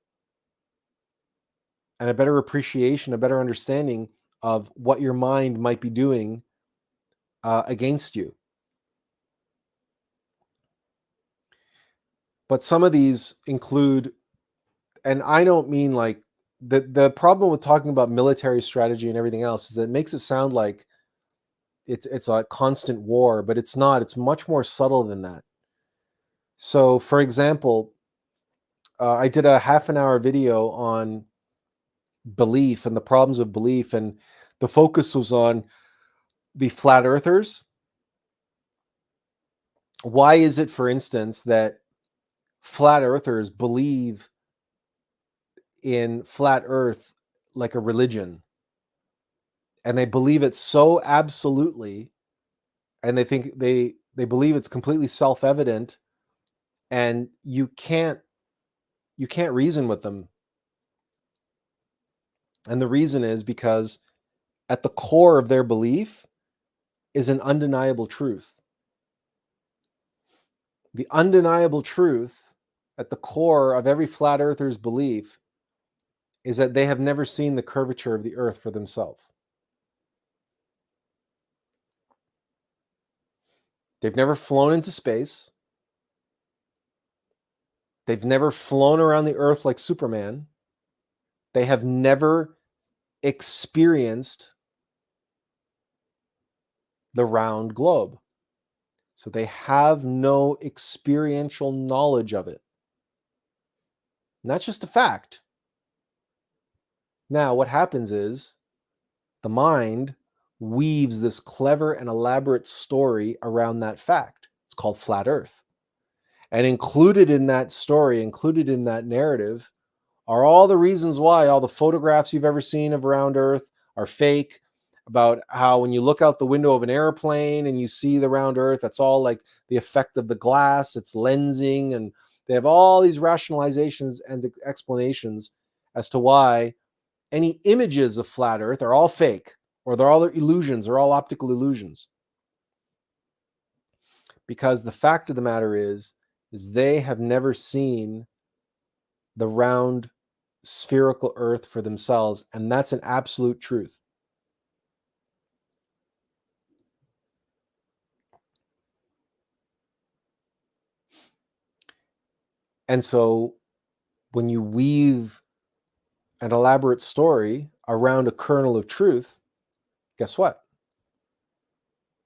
and a better appreciation, a better understanding of what your mind might be doing against you. But some of these include, and I don't mean like, the problem with talking about military strategy and everything else is that it makes it sound like it's a constant war, but it's not. It's much more subtle than that. So, for example, I did a half-an-hour video on belief and the problems of belief, and the focus was on the flat earthers. Why is it, for instance, that flat earthers believe in flat earth like a religion, and they believe it so absolutely, and they think they believe it's completely self-evident, and you can't reason with them? And the reason is because at the core of their belief is an undeniable truth. The undeniable truth at the core of every flat earther's belief is that they have never seen the curvature of the earth for themselves. They've never flown into space. They've never flown around the earth like Superman. They have never experienced the round globe. So they have no experiential knowledge of it. And that's just a fact. Now, what happens is the mind weaves this clever and elaborate story around that fact. It's called flat earth. And included in that story, included in that narrative, are all the reasons why all the photographs you've ever seen of round earth are fake, about how when you look out the window of an airplane and you see the round earth, that's all like the effect of the glass, it's lensing, and they have all these rationalizations and explanations as to why any images of flat earth are all fake, or they're all illusions, or all optical illusions. Because the fact of the matter is they have never seen the round spherical earth for themselves, and that's an absolute truth. And so when you weave an elaborate story around a kernel of truth, guess what?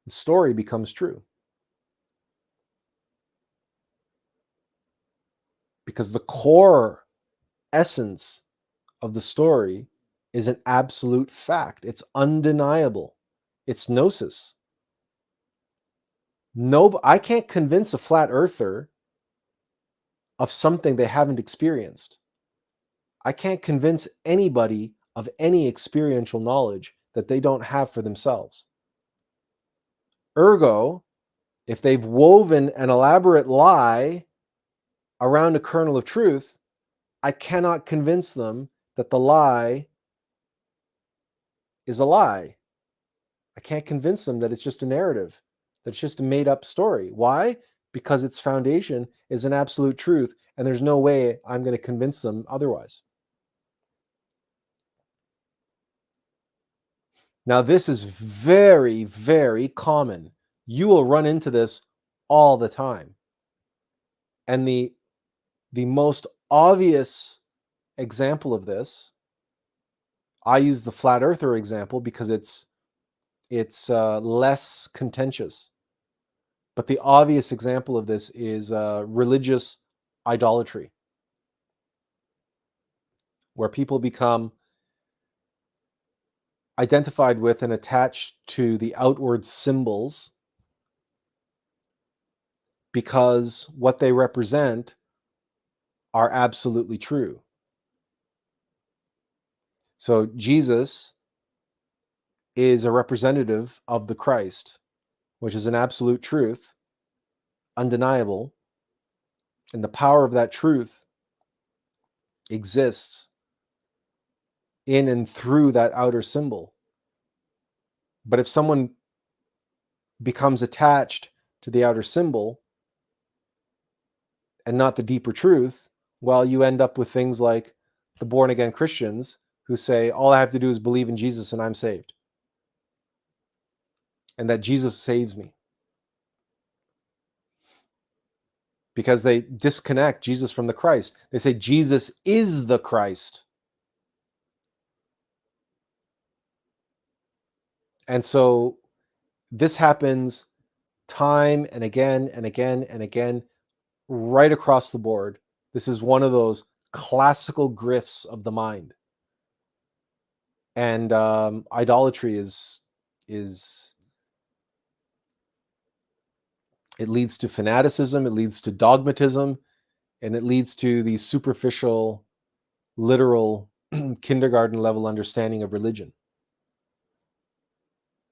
The story becomes true. Because the core essence of the story is an absolute fact. It's undeniable. It's gnosis. No, I can't convince a flat earther of something they haven't experienced. I can't convince anybody of any experiential knowledge that they don't have for themselves. Ergo, if they've woven an elaborate lie around a kernel of truth, I cannot convince them that the lie is a lie. I can't convince them that it's just a narrative, that it's just a made up story. Why? Because its foundation is an absolute truth, and there's no way I'm going to convince them otherwise. Now, this is very, very common. You will run into this all the time. And the most obvious example of this, I use the flat earther example because it's less contentious. But the obvious example of this is religious idolatry, where people become identified with and attached to the outward symbols because what they represent are absolutely true. So Jesus is a representative of the Christ, which is an absolute truth, undeniable, and the power of that truth exists in and through that outer symbol. But if someone becomes attached to the outer symbol and not the deeper truth, well, you end up with things like the born again Christians who say, all I have to do is believe in Jesus and I'm saved, and that Jesus saves me, because they disconnect Jesus from the Christ. They say Jesus is the Christ. And so this happens time and again and again and again, right across the board. This is one of those classical grifts of the mind. And idolatry is it leads to fanaticism, it leads to dogmatism, and it leads to the superficial, literal, kindergarten level understanding of religion,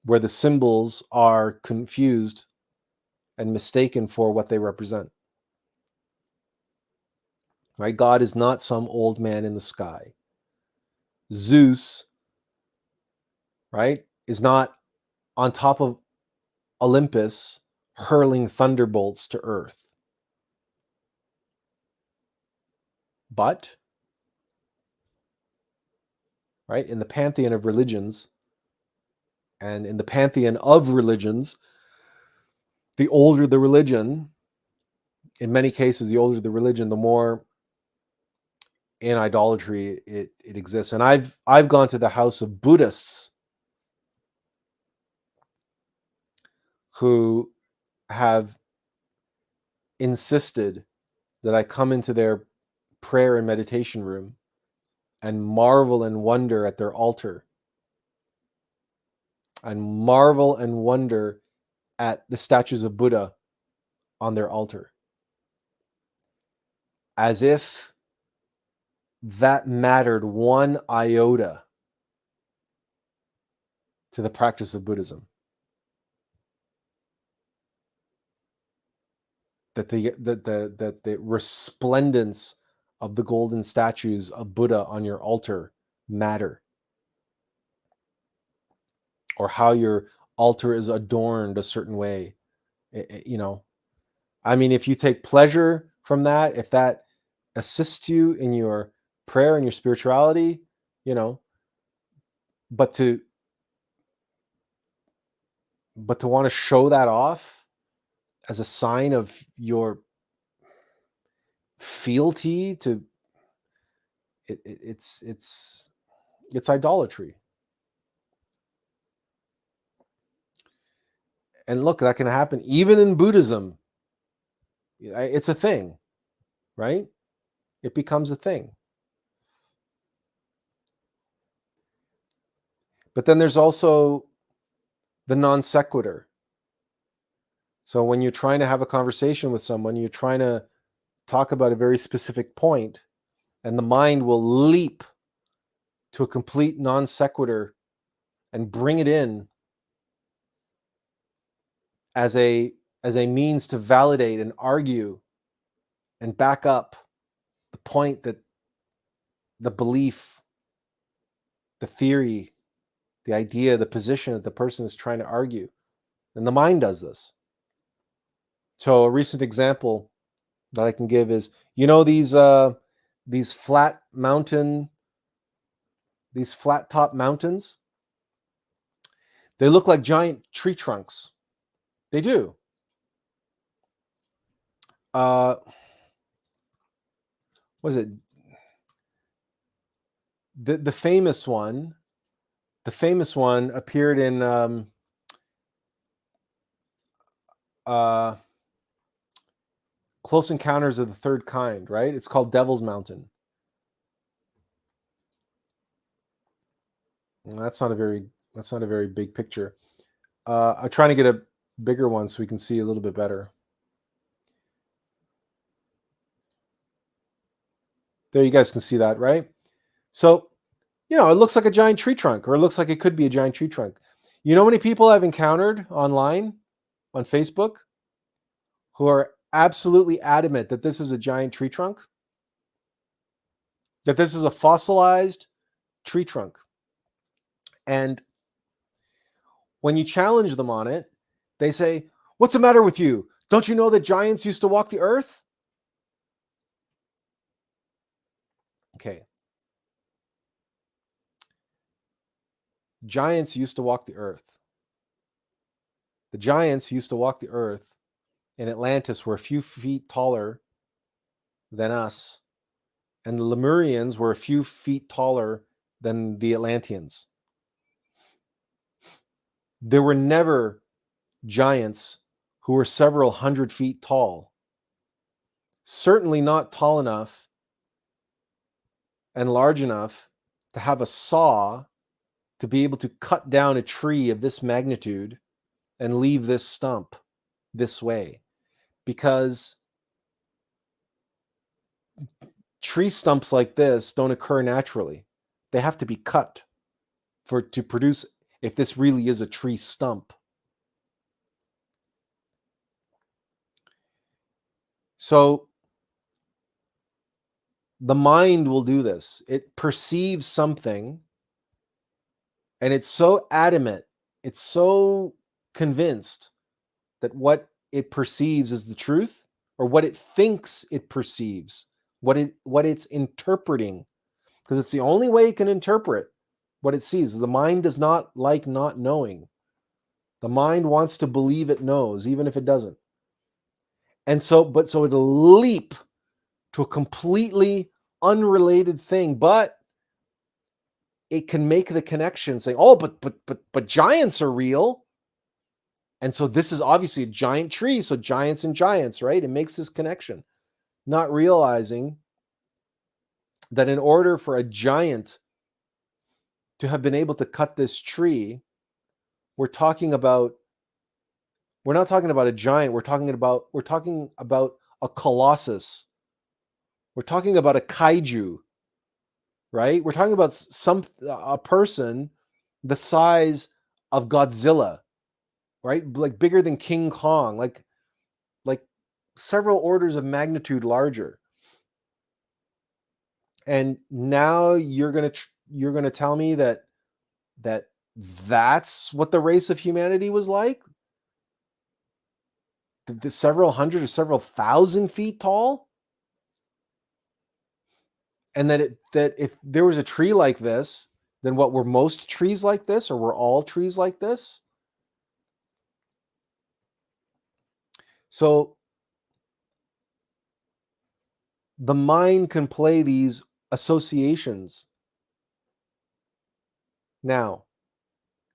where the symbols are confused and mistaken for what they represent. Right? God is not some old man in the sky. Zeus, right, is not on top of Olympus hurling thunderbolts to earth. But, right, in the pantheon of religions, and in the pantheon of religions, the older the religion, in many cases, the older the religion, the more in idolatry it exists. And I've gone to the house of Buddhists who have insisted that I come into their prayer and meditation room and marvel and wonder at their altar, and marvel and wonder at the statues of Buddha on their altar, as if that mattered one iota to the practice of Buddhism. That the resplendence of the golden statues of Buddha on your altar matter, or how your altar is adorned a certain way. I mean, if you take pleasure from that, if that assists you in your prayer and your spirituality, but to want to show that off as a sign of your fealty to it's idolatry. And look, that can happen even in Buddhism. It's a thing, right? It becomes a thing. But then there's also the non sequitur. So when you're trying to have a conversation with someone, you're trying to talk about a very specific point, and the mind will leap to a complete non sequitur and bring it in as a means to validate and argue and back up the point, that the belief, the theory, the idea, the position that the person is trying to argue. And the mind does this. So a recent example that I can give is, these flat top mountains, they look like giant tree trunks. They do. What is it? The famous one appeared in Close Encounters of the Third Kind, right? It's called Devil's Mountain. That's not a very big picture. I'm trying to get a bigger one so we can see a little bit better. There, you guys can see that, right? So, it looks like a giant tree trunk, or it looks like it could be a giant tree trunk. You know how many people I've encountered online, on Facebook, who are absolutely adamant that this is a giant tree trunk? That this is a fossilized tree trunk. And when you challenge them on it, they say, "What's the matter with you? Don't you know that giants used to walk the earth?" Okay. Giants used to walk the earth. The giants who used to walk the earth in Atlantis were a few feet taller than us, and the Lemurians were a few feet taller than the Atlanteans. There were never giants who were several hundred feet tall. Certainly not tall enough and large enough to have a saw to be able to cut down a tree of this magnitude and leave this stump this way. Because tree stumps like this don't occur naturally. They have to be cut to produce, if this really is a tree stump. So the mind will do this. It perceives something, and it's so adamant, it's so convinced that what it perceives is the truth, or what it thinks it perceives, what it's interpreting, because it's the only way it can interpret what it sees. The mind does not like not knowing. The mind wants to believe it knows, even if it doesn't. And so it'll leap to a completely unrelated thing, but it can make the connection, saying, "Oh, but giants are real." And so this is obviously a giant tree, so giants and giants, right? It makes this connection, not realizing that in order for a giant to have been able to cut this tree, we're not talking about a giant, we're talking about a colossus. We're talking about a kaiju, right? We're talking about a person the size of Godzilla, right? Like bigger than King Kong, like several orders of magnitude larger. And now you're gonna tell me that that's what the race of humanity was like? The several hundred or several thousand feet tall? And that if there was a tree like this, then what, were most trees like this, or were all trees like this? So the mind can play these associations. Now,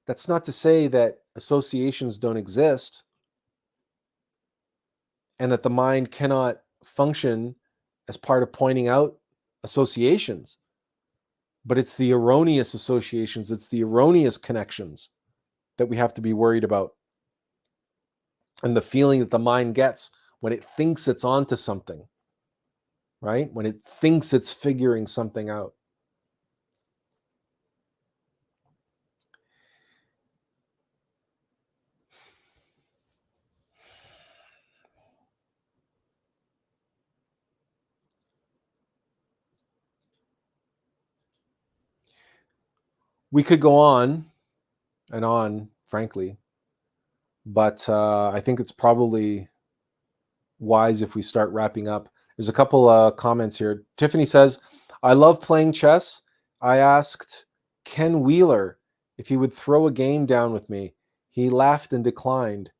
that's not to say that associations don't exist and that the mind cannot function as part of pointing out associations, but it's the erroneous associations, it's the erroneous connections that we have to be worried about. And the feeling that the mind gets when it thinks it's onto something, right? When it thinks it's figuring something out. We could go on and on, frankly. But I think it's probably wise if we start wrapping up. There's a couple comments here. Tiffany says, I love playing chess. I asked Ken Wheeler if he would throw a game down with me. He laughed and declined.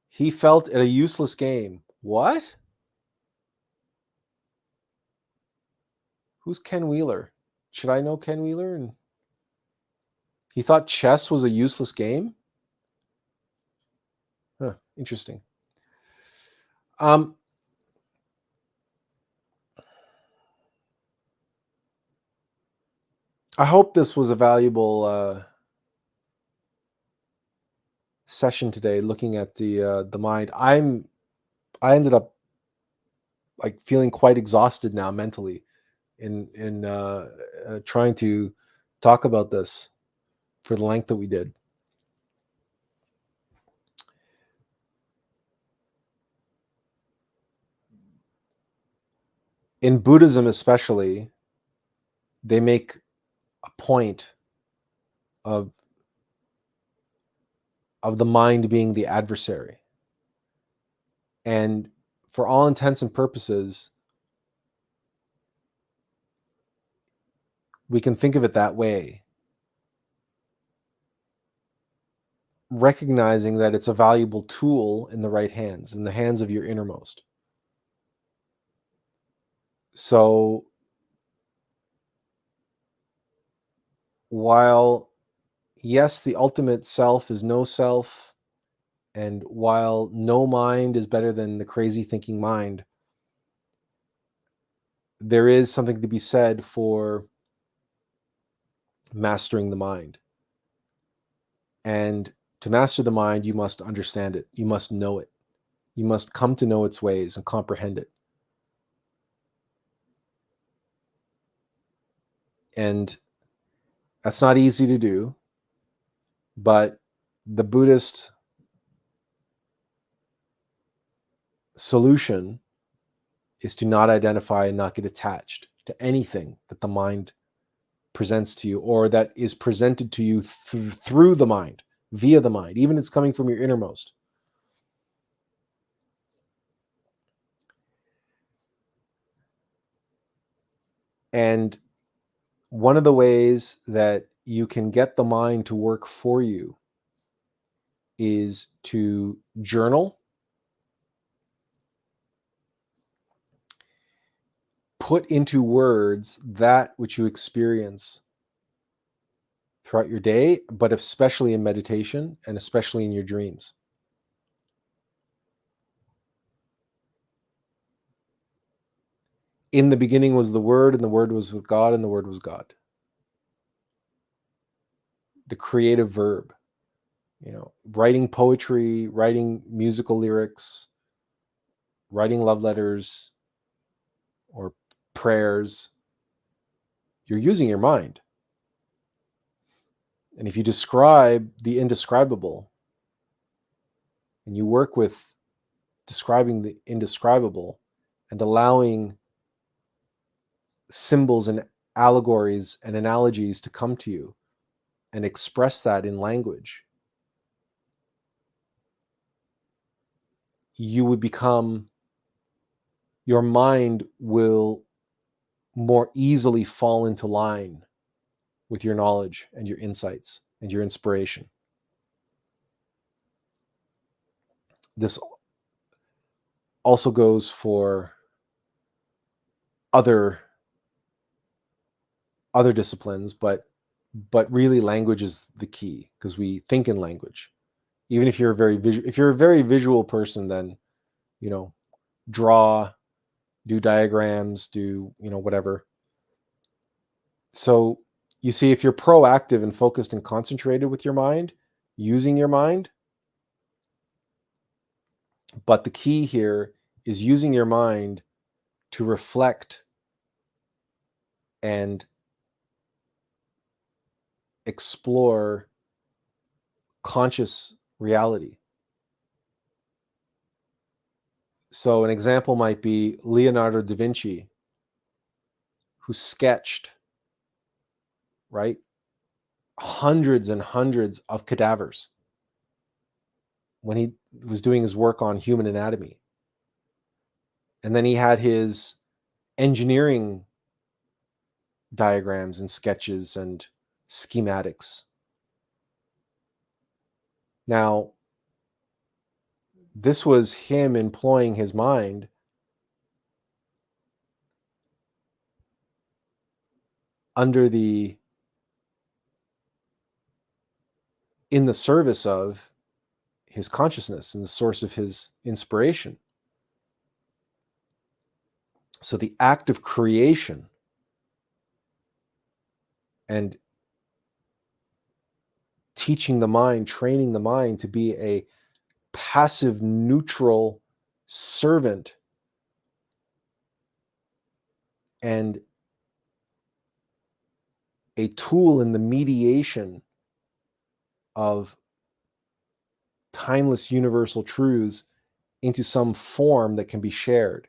He felt it a useless game. What? Who's Ken Wheeler? Should I know Ken Wheeler? And he thought chess was a useless game? Huh, interesting. I hope this was a valuable session today, looking at the mind. I ended up like feeling quite exhausted now mentally in trying to talk about this for the length that we did. In Buddhism, especially, they make a point of the mind being the adversary. And for all intents and purposes, we can think of it that way, recognizing that it's a valuable tool in the right hands, in the hands of your innermost. So while, yes, the ultimate self is no self, and while no mind is better than the crazy thinking mind, there is something to be said for mastering the mind. And to master the mind, you must understand it. You must know it. You must come to know its ways and comprehend it. And that's not easy to do, but the Buddhist solution is to not identify and not get attached to anything that the mind presents to you, or that is presented to you through the mind, via the mind, even if it's coming from your innermost. And one of the ways that you can get the mind to work for you is to journal, put into words that which you experience throughout your day, but especially in meditation and especially in your dreams. In the beginning was the Word, and the Word was with God, and the Word was God. The creative verb, writing poetry, writing musical lyrics, writing love letters or prayers. You're using your mind. And if you describe the indescribable and you work with describing the indescribable and allowing symbols and allegories and analogies to come to you and express that in language, you would become, your mind will more easily fall into line with your knowledge and your insights and your inspiration. This also goes for other disciplines, but really language is the key, because we think in language. Even if you're a very visual person, then draw, do diagrams, do whatever. So you see, if you're proactive and focused and concentrated with your mind, using your mind, but the key here is using your mind to reflect and explore conscious reality. So an example might be Leonardo da Vinci, who sketched, right, hundreds and hundreds of cadavers when he was doing his work on human anatomy. And then he had his engineering diagrams and sketches and schematics. Now, this was him employing his mind in the service of his consciousness and the source of his inspiration. So the act of creation and teaching the mind, training the mind to be a passive, neutral servant and a tool in the mediation of timeless universal truths into some form that can be shared.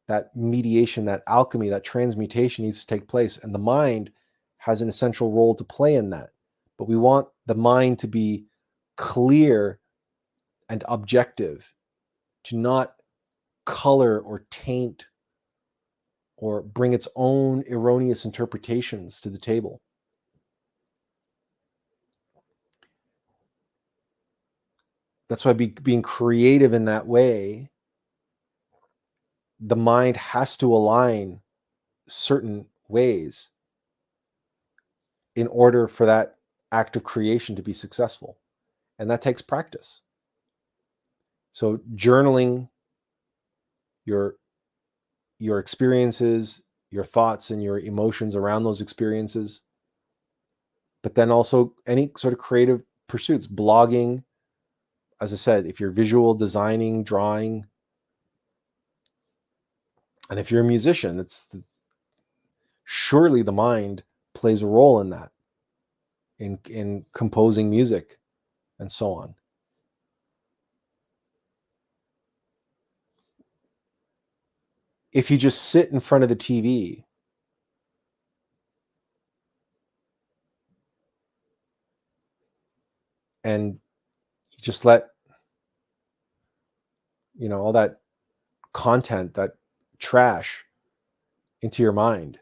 That mediation, that alchemy, that transmutation needs to take place, and the mind has an essential role to play in that. But we want the mind to be clear and objective, to not color or taint or bring its own erroneous interpretations to the table. That's why being creative in that way, the mind has to align certain ways in order for that act of creation to be successful. And that takes practice. So journaling your experiences, your thoughts and your emotions around those experiences, but then also any sort of creative pursuits, blogging, as I said, if you're visual, designing, drawing, and if you're a musician, surely the mind plays a role in that, in composing music and so on. If you just sit in front of the TV and you just let, all that content, that trash into your mind,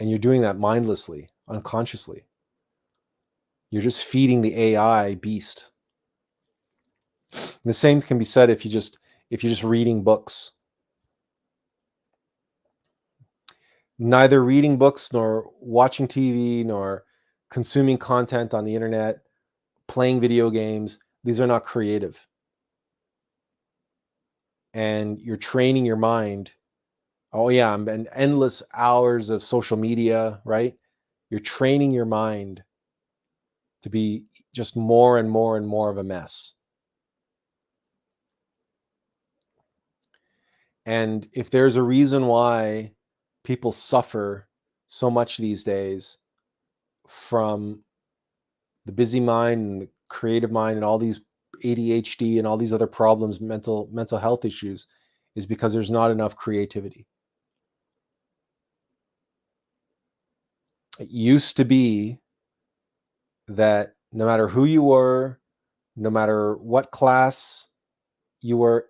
and you're doing that mindlessly, unconsciously, you're just feeding the AI beast. And the same can be said if you're just reading books. Neither reading books nor watching TV nor consuming content on the internet, playing video games, these are not creative. And you're training your mind. Oh yeah, and endless hours of social media, right? You're training your mind to be just more and more and more of a mess. And if there's a reason why people suffer so much these days from the busy mind and the creative mind and all these ADHD and all these other problems, mental health issues, is because there's not enough creativity. It used to be that no matter who you were, no matter what class you were,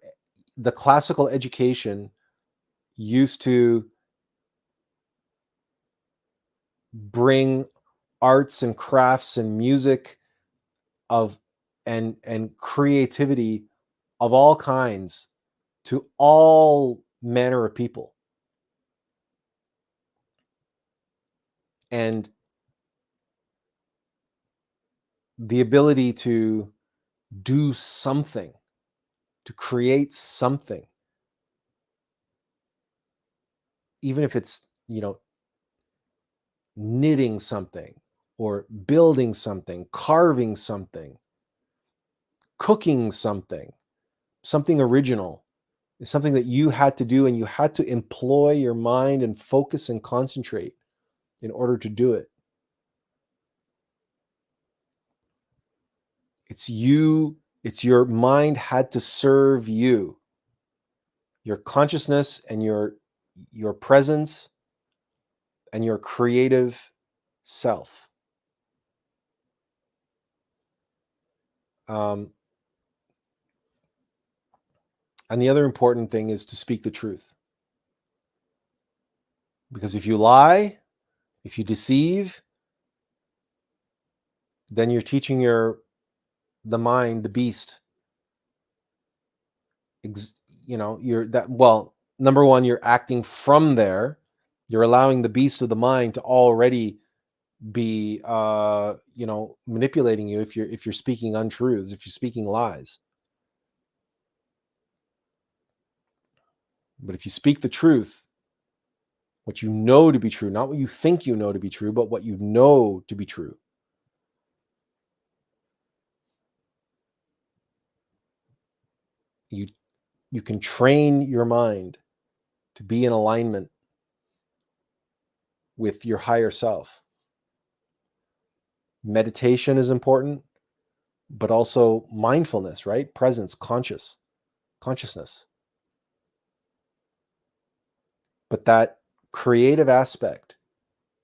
the classical education used to bring arts and crafts and music of and creativity of all kinds to all manner of people. And the ability to do something, to create something, even if it's, knitting something or building something, carving something, cooking something original, is something that you had to do, and you had to employ your mind and focus and concentrate in order to do it. It's your mind had to serve you. Your consciousness and your presence and your creative self. And the other important thing is to speak the truth. Because if you lie, if you deceive, then you're teaching the mind, the beast, number one, you're acting from there. You're allowing the beast of the mind to already be manipulating you if you're speaking untruths, if you're speaking lies. But if you speak the truth, what you know to be true, not what you think you know to be true, but what you know to be true, you can train your mind to be in alignment with your higher self. Meditation is important, but also mindfulness, right? Presence, consciousness. But that creative aspect,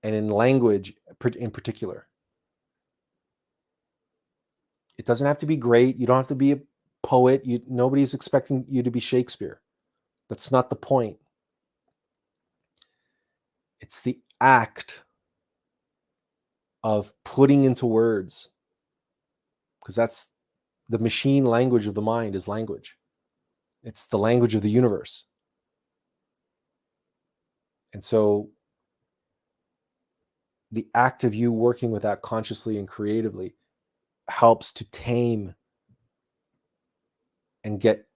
and in language in particular, it doesn't have to be great. You don't have to be a poet. Nobody's expecting you to be Shakespeare. That's not the point. It's the act of putting into words, because that's the machine language of the mind is language. It's the language of the universe. And so the act of you working with that consciously and creatively helps to tame and get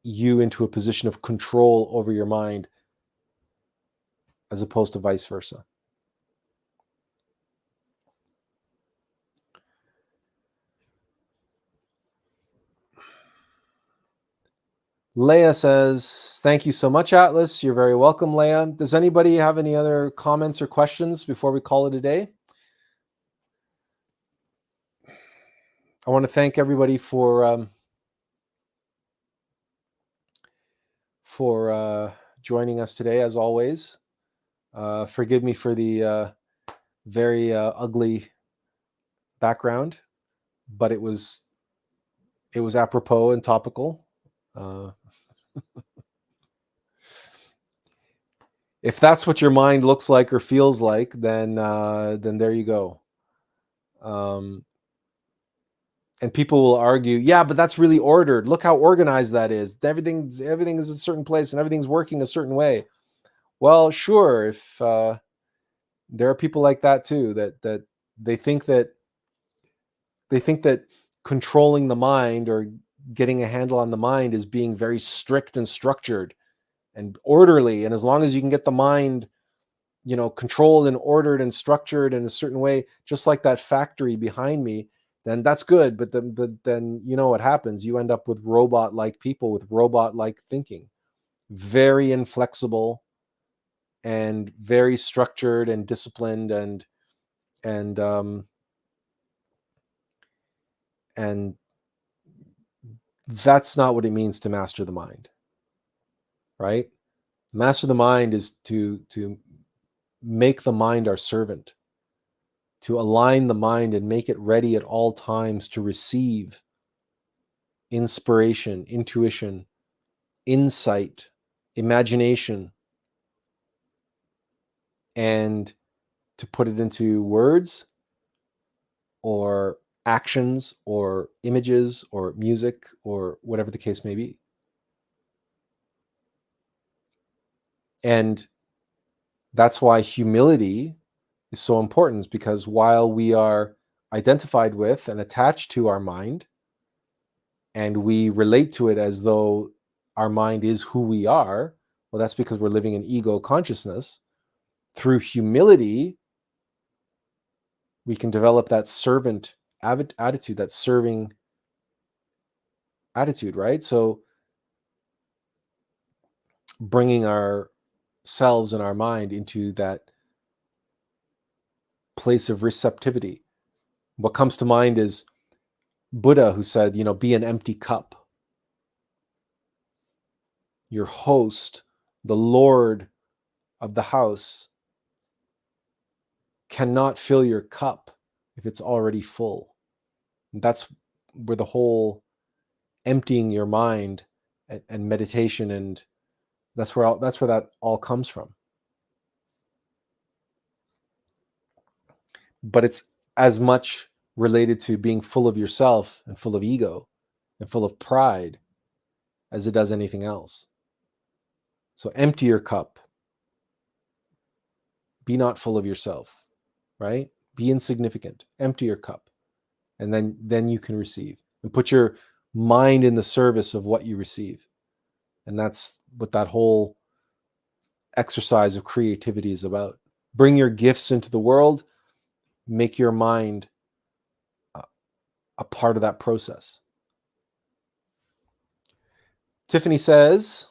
you into a position of control over your mind, as opposed to vice versa. Leah says, thank you so much, Atlas. You're very welcome, Leah. Does anybody have any other comments or questions before we call it a day? I want to thank everybody for joining us today, as always. Forgive me for the very ugly background, but it was apropos and topical. If that's what your mind looks like or feels like, then there you go. And people will argue, yeah, but that's really ordered. Look how organized that is. Everything is in a certain place and everything's working a certain way. Well, sure, if there are people like that too, that they think that controlling the mind or getting a handle on the mind is being very strict and structured and orderly. And as long as you can get the mind, controlled and ordered and structured in a certain way, just like that factory behind me, then that's good. But then you know what happens? You end up with robot-like people with robot-like thinking, very inflexible and very structured and disciplined, and that's not what it means to master the mind, right? Master the mind is to make the mind our servant, to align the mind and make it ready at all times to receive inspiration, intuition, insight, imagination, and to put it into words or actions or images or music or whatever the case may be. And that's why humility is so important, because while we are identified with and attached to our mind, and we relate to it as though our mind is who we are, well, that's because we're living in ego consciousness. Through humility, we can develop that servant attitude, that serving attitude, right? So bringing ourselves and our mind into that place of receptivity. What comes to mind is Buddha, who said, be an empty cup. Your host, the Lord of the house, cannot fill your cup if it's already full. And that's where the whole emptying your mind and meditation, and that's where that all comes from. But it's as much related to being full of yourself and full of ego and full of pride as it does anything else. So empty your cup. Be not full of yourself, right? Be insignificant. Empty your cup. And then you can receive. And put your mind in the service of what you receive. And that's what that whole exercise of creativity is about. Bring your gifts into the world. Make your mind a part of that process. Tiffany says,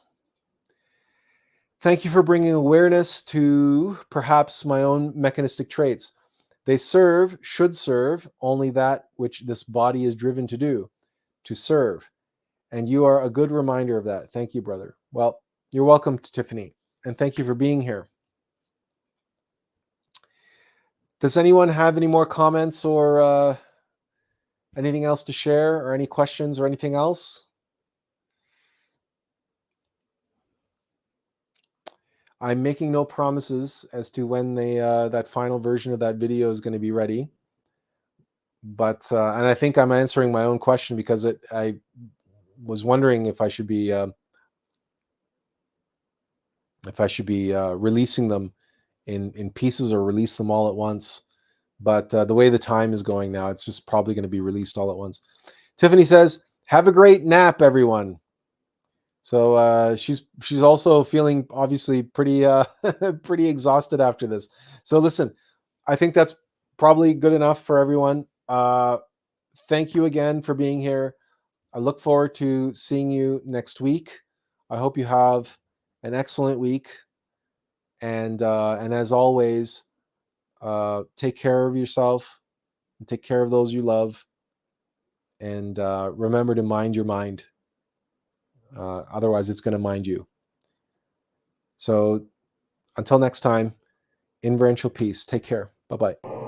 thank you for bringing awareness to perhaps my own mechanistic traits. They should serve only that which this body is driven to do, to serve. And you are a good reminder of that. Thank you, brother. Well, you're welcome, Tiffany. And thank you for being here. Does anyone have any more comments or anything else to share, or any questions or anything else? I'm making no promises as to when that final version of that video is going to be ready. But and I think I'm answering my own question, because I was wondering if I should be releasing them in pieces or release them all at once. But the way the time is going now, it's just probably going to be released all at once. Tiffany says, have a great nap, everyone. So she's also feeling obviously pretty pretty exhausted after this. So listen, I think that's probably good enough for everyone. Thank you again for being here. I look forward to seeing you next week. I hope you have an excellent week. And as always, take care of yourself and take care of those you love. And remember to mind your mind. Otherwise, it's going to mind you. So until next time, inferential peace. Take care. Bye-bye.